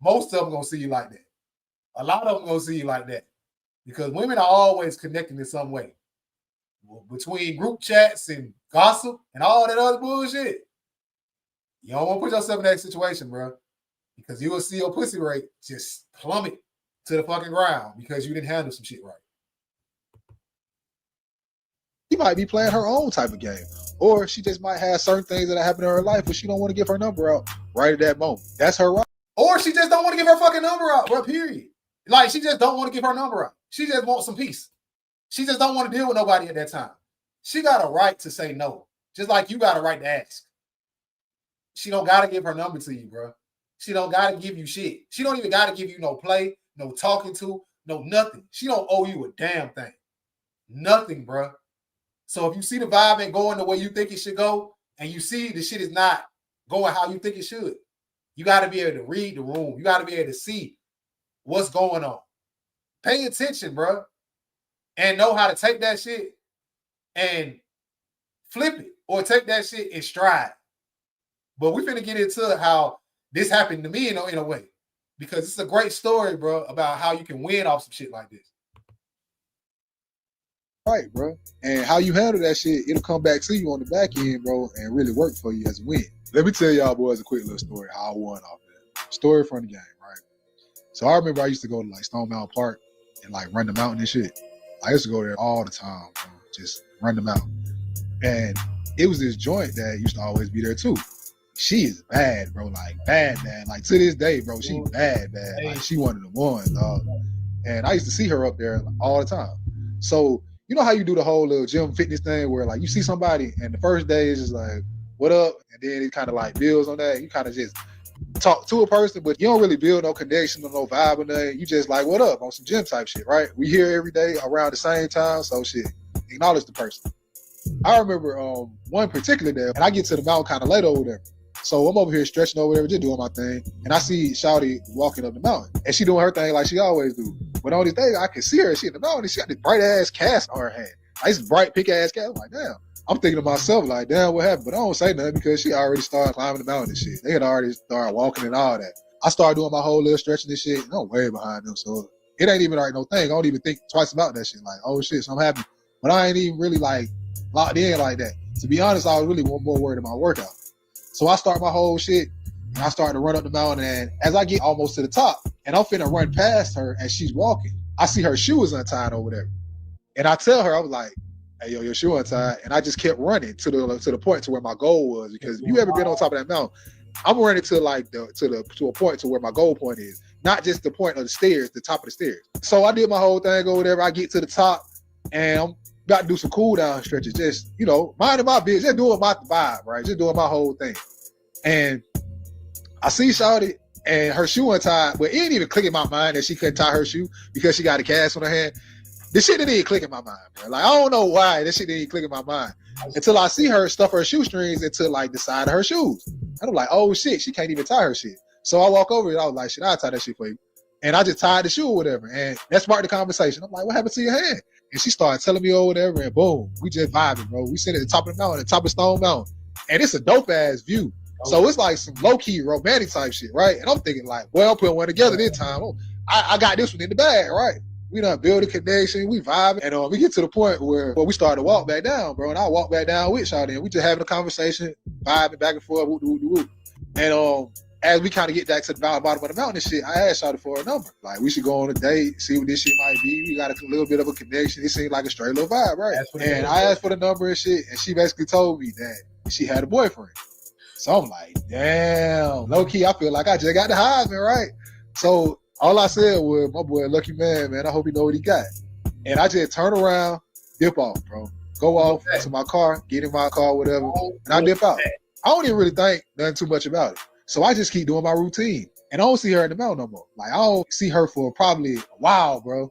most of them gonna see you like that. A lot of them gonna see you like that. Because women are always connecting in some way. Between group chats and gossip and all that other bullshit. You don't want to put yourself in that situation, bro. Because you will see your pussy rate just plummet to the fucking ground because you didn't handle some shit right. She might be playing her own type of game. Or she just might have certain things that happen in her life, but she don't want to give her number out right at that moment. That's her right. Or she just don't want to give her fucking number out, bro, period. Like, she just don't want to give her number out. She just wants some peace. She just don't want to deal with nobody at that time. She got a right to say no, just like you got a right to ask. She don't got to give her number to you, bro. She don't got to give you shit. She don't even got to give you no play, no talking to, no nothing. She don't owe you a damn thing. Nothing, bro. So if you see the vibe ain't going the way you think it should go, and you see the shit is not going how you think it should. You got to be able to read the room. You got to be able to see what's going on. Pay attention, bro, and know how to take that shit and flip it or take that shit in stride. But we finna get into how this happened to me in a way, because it's a great story, bro, about how you can win off some shit like this. Right, bro. And how you handle that shit, it'll come back to you on the back end, bro, and really work for you as a win. Let me tell y'all boys a quick little story how I won off that. Story from the game, right? So I remember I used to go to like Stone Mountain Park and like run the mountain and shit. I used to go there all the time, bro, just run the mountain. And it was this joint that used to always be there too. She is bad, bro, like bad. Like to this day, bro, she bad. Like she one of the ones, dog. And I used to see her up there all the time. So you know how you do the whole little gym fitness thing where like you see somebody and the first day is just like, what up? And then it kind of like builds on that. You kind of just talk to a person, but you don't really build no connection or no vibe or nothing. You just like, what up? On some gym type shit, right? We here every day around the same time, so shit, acknowledge the person. I remember one particular day, and I get to the mountain kind of late over there. So I'm over here stretching over there, just doing my thing. And I see Shawty walking up the mountain. And she doing her thing like she always do. But on this day, I can see her. She in the mountain. She got this bright-ass cast on her hand. Like this bright, pink-ass cast. I'm like, damn. I'm thinking to myself, like, damn, what happened? But I don't say nothing because she already started climbing the mountain and shit. They had already started walking and all that. I started doing my whole little stretching and shit. And I'm way behind them. So it ain't even like no thing. I don't even think twice about that shit. Like, oh, shit, so I'm happy. But I ain't even really, like, locked in like that. To be honest, I was really more worried about my workout. So I start my whole shit, and I start to run up the mountain, and as I get almost to the top, and I'm finna run past her as she's walking, I see her shoe is untied over there. And I tell her, I was like, hey, yo, your shoe untied. And I just kept running to the point to where my goal was, because if you ever been on top of that mountain, I'm running to like to a point to where my goal point is, not just the point of the stairs, the top of the stairs. So I did my whole thing or whatever. I get to the top, and I'm got to do some cool down stretches, just, you know, minding my business, just doing my vibe, right? Just doing my whole thing. And I see Shawty and her shoe untied, but it didn't even click in my mind that she couldn't tie her shoe because she got a cast on her hand. This shit didn't even click in my mind, bro. Like, I don't know why this shit didn't even click in my mind until I see her stuff her shoestrings into like the side of her shoes. And I'm like, oh shit, she can't even tie her shit. So I walk over and I was like, shit, I'll tie that shit for you. And I just tied the shoe or whatever. And that sparked the conversation. I'm like, what happened to your hand? And she started telling me or whatever, and boom, we just vibing, bro. We sit at the top of the mountain, the top of Stone Mountain. And it's a dope ass view. So it's like some low-key romantic type shit, right? And I'm thinking like, well, I'm putting one together this time. I got this one in the bag, right? We done build a connection, we vibing, and we get to the point where we started to walk back down, bro. And I walk back down with Shawty, and we just having a conversation, vibing back and forth, whoop, whoop, whoop. And as we kind of get back to the bottom of the mountain and shit, I asked Shawty for a number. Like, we should go on a date, see what this shit might be. We got a little bit of a connection. It seemed like a straight little vibe, right? And I asked for the number and shit, and she basically told me that she had a boyfriend. So I'm like, damn, low key, I feel like I just got the Heisman, right? So all I said was, my boy, lucky man, I hope he know what he got. And I just turn around, dip off, bro. Go off to my car, get in my car, whatever, and I dip out. I don't even really think nothing too much about it. So I just keep doing my routine. And I don't see her in the mountain no more. Like, I don't see her for probably a while, bro.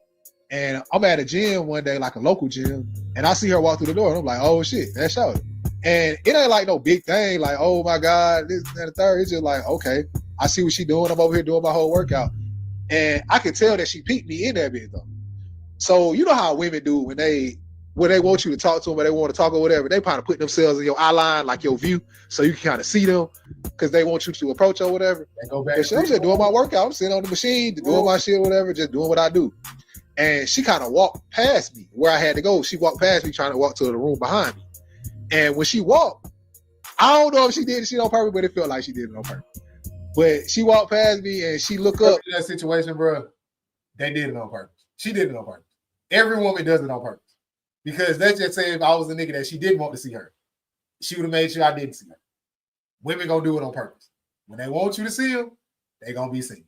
And I'm at a gym one day, like a local gym, and I see her walk through the door, and I'm like, oh shit, that's Shawty. And it ain't like no big thing, like, oh my God, this and the third. It's just like, okay, I see what she doing. I'm over here doing my whole workout. And I can tell that she peeked me in that bit though. So you know how women do when they want you to talk to them, or they want to talk or whatever, they kind of put themselves in your eye line, like your view, so you can kind of see them because they want you to approach or whatever. I'm just doing my workout. I'm sitting on the machine, doing my shit or whatever, just doing what I do. And she kind of walked past me where I had to go. She walked past me trying to walk to the room behind me. And when she walked, I don't know if she did shit on purpose, but it felt like she did it on purpose. But she walked past me and she looked up. In that situation, bro, they did it on purpose. She did it on purpose. Every woman does it on purpose. Because let's just say if I was a nigga that she didn't want to see her, she would have made sure I didn't see her. Women gonna do it on purpose. When they want you to see them, they gonna be seen.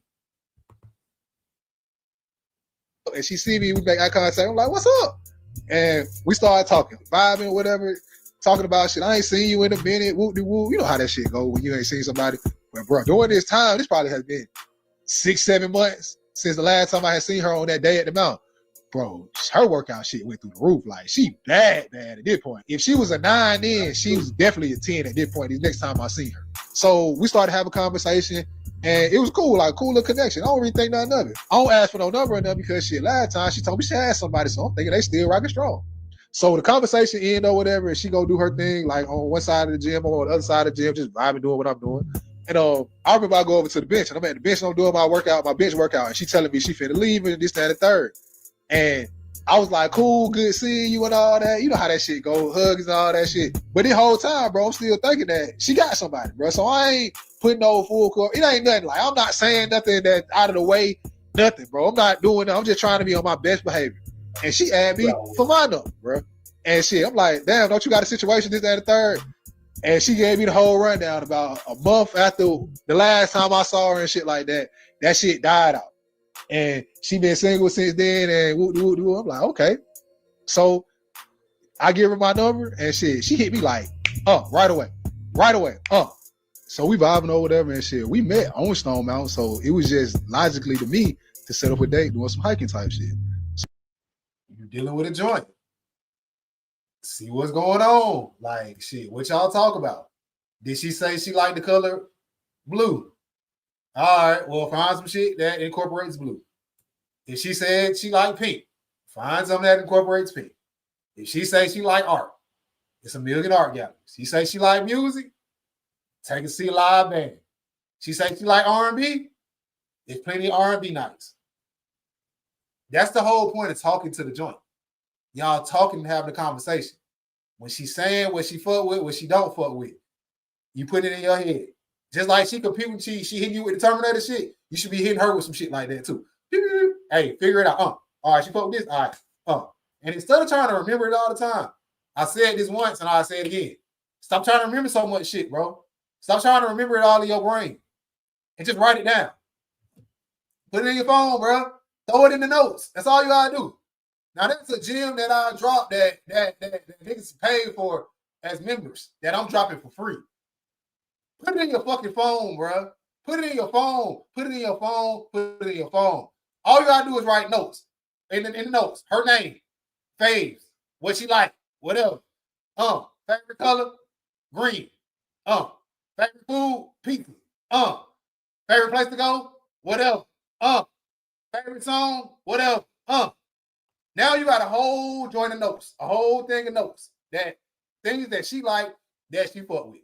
And she see me, we make eye contact. I'm like, what's up? And we started talking, vibing, whatever, talking about shit. I ain't seen you in a minute, whoop-de-whoop. You know how that shit go when you ain't seen somebody. But bro, during this time, this probably has been 6-7 months since the last time I had seen her on that day at the mountain. bro, her workout shit went through the roof. Like, she bad at this point. If she was a 9 then, she was definitely a 10 at this point, the next time I see her. So we started having a conversation, and it was cool, like cool little connection. I don't really think nothing of it. I don't ask for no number or nothing because shit, last time she told me she had somebody, so I'm thinking they still rocking strong. So the conversation end or whatever, and she go do her thing, like on one side of the gym or on the other side of the gym, just vibing, doing what I'm doing. And I remember I go over to the bench, and I'm at the bench, and I'm doing my bench workout, and she telling me she finna leave and this, that, and the third. And I was like, cool, good seeing you and all that. You know how that shit go, hugs and all that shit. But the whole time, bro, I'm still thinking that she got somebody, bro. So I ain't putting no full court. It ain't nothing. Like, I'm not saying nothing that's out of the way, nothing, bro. I'm not doing it. I'm just trying to be on my best behavior. And she asked me for my number, bro. And shit, I'm like, damn, don't you got a situation, this, that, and the third? And she gave me the whole rundown about a month after the last time I saw her and shit like that. That shit died out. And she been single since then, and I'm like, okay. So I give her my number, and shit, she hit me like, right away. So we vibing or whatever, and shit. We met on Stone Mountain, so it was just logically to me to set up a date doing some hiking type shit. You dealing with a joint. See what's going on. Like, shit, what y'all talk about? Did she say she liked the color blue? All right, well, find some shit that incorporates blue. If she said she liked pink, find something that incorporates pink. If she say she like art, it's a million art galleries. She say she like music, take a see a live band. She say she like R&B, there's plenty of R&B nights. That's the whole point of talking to the joint. Y'all talking and having a conversation. When she's saying what she fuck with, what she don't fuck with, you put it in your head. Just like she computing, she hitting you with the Terminator shit, you should be hitting her with some shit like that too. Hey, figure it out. All right, she fuck with this. All right. And instead of trying to remember it all the time, I said this once and I'll say it again. Stop trying to remember so much shit, bro. Stop trying to remember it all in your brain. And just write it down. Put it in your phone, bro. Throw it in the notes. That's all you gotta do. Now that's a gym that I dropped that niggas paid for as members that I'm dropping for free. Put it in your fucking phone, bro. Put it in your phone. Put it in your phone. Put it in your phone. All you gotta do is write notes. In the notes, her name, faves, what she like, whatever. Favorite color, green. Favorite food, pizza. Favorite place to go, whatever. Favorite song, whatever. Now you got a whole joint of notes, a whole thing of notes, that things that she like, that she fuck with.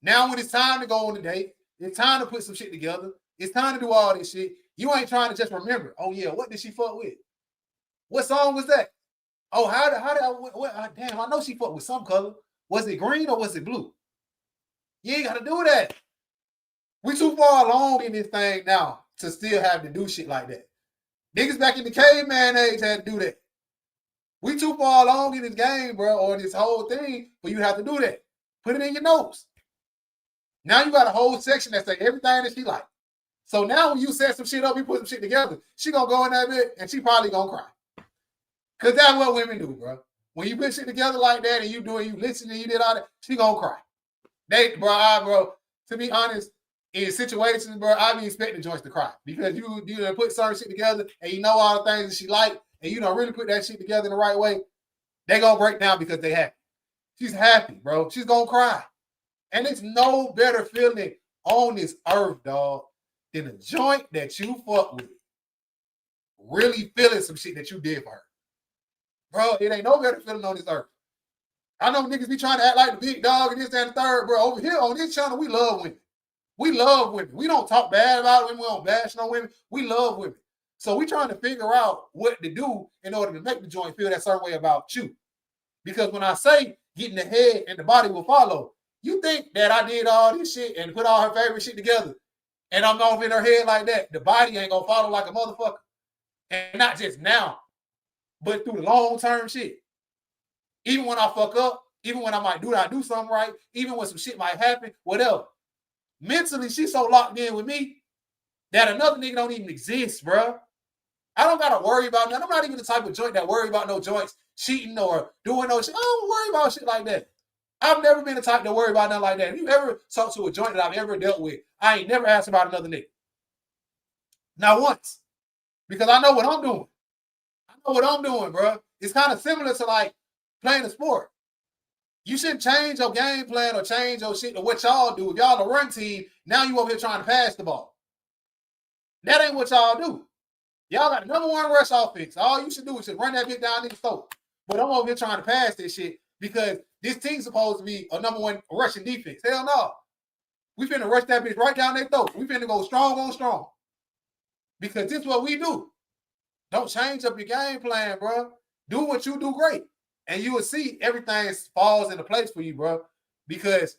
Now when it's time to go on a date, it's time to put some shit together, it's time to do all this shit, you ain't trying to just remember, oh yeah, what did she fuck with? What song was that? Oh, damn, I know she fucked with some color. Was it green or was it blue? You ain't got to do that. We too far along in this thing now to still have to do shit like that. Niggas back in the caveman age had to do that. We too far along in this game, bro, or this whole thing, for you to have to do that. Put it in your notes. Now you got a whole section that say everything that she like. So now when you set some shit up, you put some shit together, she gonna go in that bit and she probably gonna cry. Cause that's what women do, bro. When you put shit together like that and you listen and you did all that, she gonna cry. Bro, to be honest, in situations, bro, I be expecting joints to cry because you done put certain shit together and you know all the things that she like and you don't really put that shit together in the right way. They gonna break down because they happy. She's happy, bro. She's gonna cry. And it's no better feeling on this earth, dog, than a joint that you fuck with. Really feeling some shit that you did for her. Bro, it ain't no better feeling on this earth. I know niggas be trying to act like the big dog and this, that, and the third, bro. Over here on this channel, we love women. We love women. We don't talk bad about women. We don't bash no women. We love women. So we trying to figure out what to do in order to make the joint feel that certain way about you. Because when I say getting the head and the body will follow, you think that I did all this shit and put all her favorite shit together and I'm off in her head like that, the body ain't gonna follow like a motherfucker. And not just now, but through the long-term shit. Even when I fuck up, even when I might do something right, even when some shit might happen, whatever. Mentally, she's so locked in with me that another nigga don't even exist, bro. I don't gotta worry about nothing. I'm not even the type of joint that worry about no joints cheating or doing no shit. I don't worry about shit like that. I've never been the type to worry about nothing like that. If you ever talked to a joint that I've ever dealt with, I ain't never asked about another nigga. Not once. Because I know what I'm doing. I know what I'm doing, bro. It's kind of similar to like playing a sport. You shouldn't change your game plan or change your shit to what y'all do. If y'all a run team, now you over here trying to pass the ball. That ain't what y'all do. Y'all got the #1 rush offense. All you should do is just run that bitch down nigga's throat. But I'm over here trying to pass this shit because this team's supposed to be a #1 rushing defense. Hell no. We finna rush that bitch right down their throat. We finna go strong on strong. Because this is what we do. Don't change up your game plan, bro. Do what you do great. And you will see everything falls into place for you, bro. Because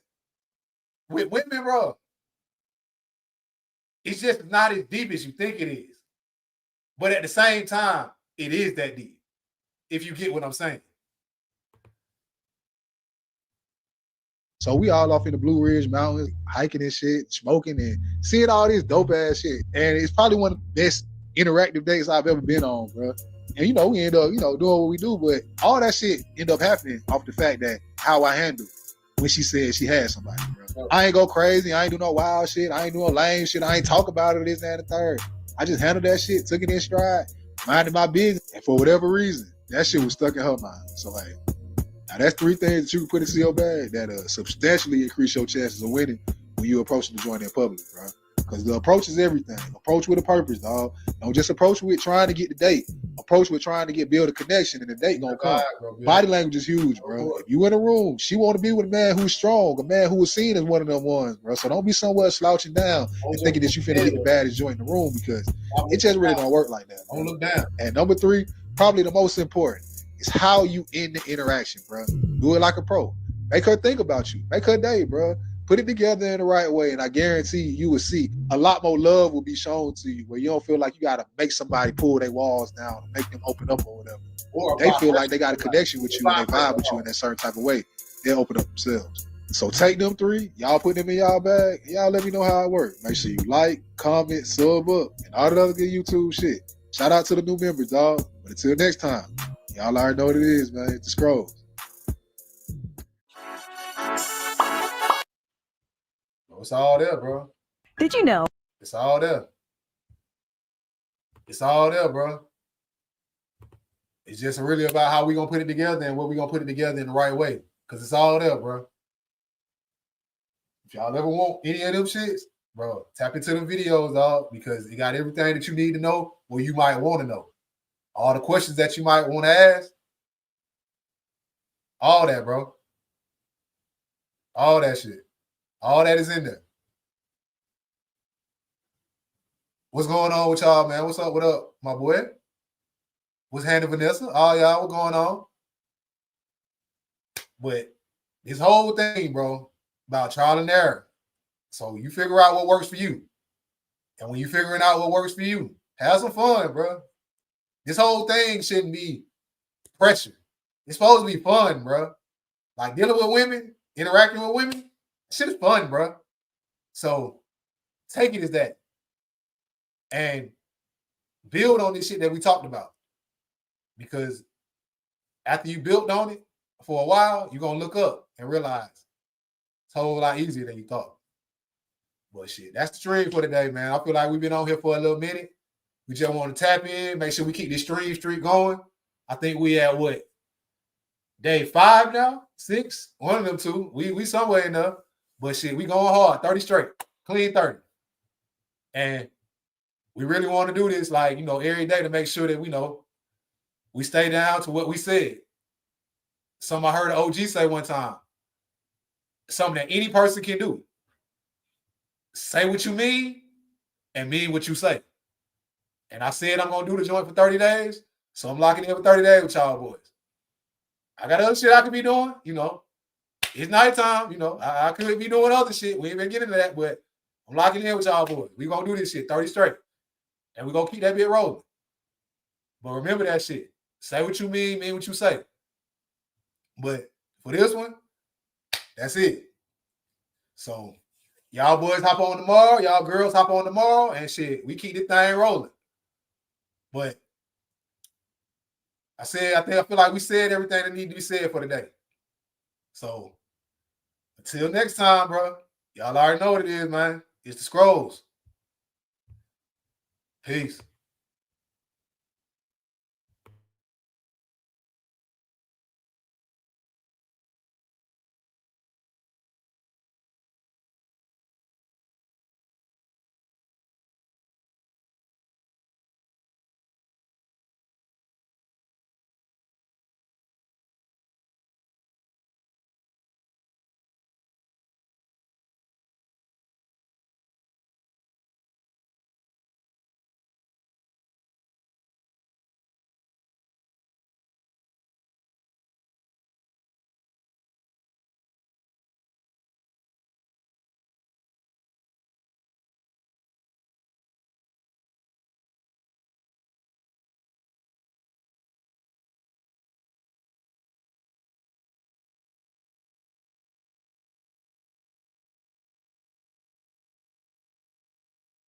with women, bro, it's just not as deep as you think it is. But at the same time, it is that deep. If you get what I'm saying. So we all off in the Blue Ridge Mountains, hiking and shit, smoking and seeing all this dope ass shit. And it's probably one of the best interactive dates I've ever been on, bro. And we end up, doing what we do, but all that shit end up happening off the fact that how I handled when she said she had somebody, bro. I ain't go crazy, I ain't do no wild shit, I ain't doing lame shit, I ain't talk about it, this, that, and the third. I just handled that shit, took it in stride, minded my business, and for whatever reason, that shit was stuck in her mind. So like, now that's 3 things that you can put into your bag that substantially increase your chances of winning when you approach the joint in public, bro. Because the approach is everything. Approach with a purpose, dog. Don't just approach with trying to get the date. Approach with trying to build a connection, and the date gonna come. Body language is huge, bro. If you in a room, she want to be with a man who's strong, a man who is seen as one of them ones, bro. So don't be somewhere slouching down and thinking that you finna get the baddest joint in the room, because it just really don't work like that. Don't look down. And number 3, probably the most important, is how you end the interaction, bro. Do it like a pro. Make her think about you. Make her day, bro. Put it together in the right way, and I guarantee you will see a lot more love will be shown to you, where you don't feel like you got to make somebody pull their walls down or make them open up or whatever. Or they feel like they got a connection with you and they vibe with you in that certain type of way. They'll open up themselves. So take them 3, y'all put them in y'all bag, and y'all let me know how it works. Make sure you like, comment, sub up, and all that other good YouTube shit. Shout out to the new members, dog. But until next time, y'all already know what it is, man. It's the Scrolls. It's all there, bro. Did you know? It's all there. It's all there, bro. It's just really about how we gonna put it together and what we gonna put it together in the right way. Because it's all there, bro. If y'all ever want any of them shits, bro, tap into the videos, dog, because it got everything that you need to know or you might want to know. All the questions that you might want to ask. All that, bro. All that shit. All that is in there. What's going on with y'all, man? What's up? What up, my boy? What's Hannah Vanessa? All y'all, what's going on? But this whole thing, bro, about trial and error. So you figure out what works for you. And when you're figuring out what works for you, have some fun, bro. This whole thing shouldn't be pressure. It's supposed to be fun, bro. Like dealing with women, interacting with women, shit is fun, bro. So take it as that. And build on this shit that we talked about. Because after you built on it for a while, you're going to look up and realize it's a whole lot easier than you thought. But shit, that's the stream for today, man. I feel like we've been on here for a little minute. We just want to tap in, make sure we keep this stream streak going. I think we at what? Day 5 now? 6? One of them 2. We somewhere in there. But shit, we going hard. 30 straight. Clean 30. And we really want to do this, like, every day to make sure that we stay down to what we said. Something I heard an OG say one time. Something that any person can do. Say what you mean and mean what you say. And I said I'm going to do the joint for 30 days, so I'm locking in for 30 days with y'all boys. I got other shit I could be doing, It's nighttime, I could be doing other shit. We ain't been getting to that, but I'm locking in with y'all boys. We going to do this shit 30 straight. And we're going to keep that bit rolling. But remember that shit. Say what you mean what you say. But for this one, that's it. So y'all boys hop on tomorrow. Y'all girls hop on tomorrow. And shit, we keep this thing rolling. But I feel like we said everything that needs to be said for today. So until next time, bro. Y'all already know what it is, man. It's the Scrolls. Peace.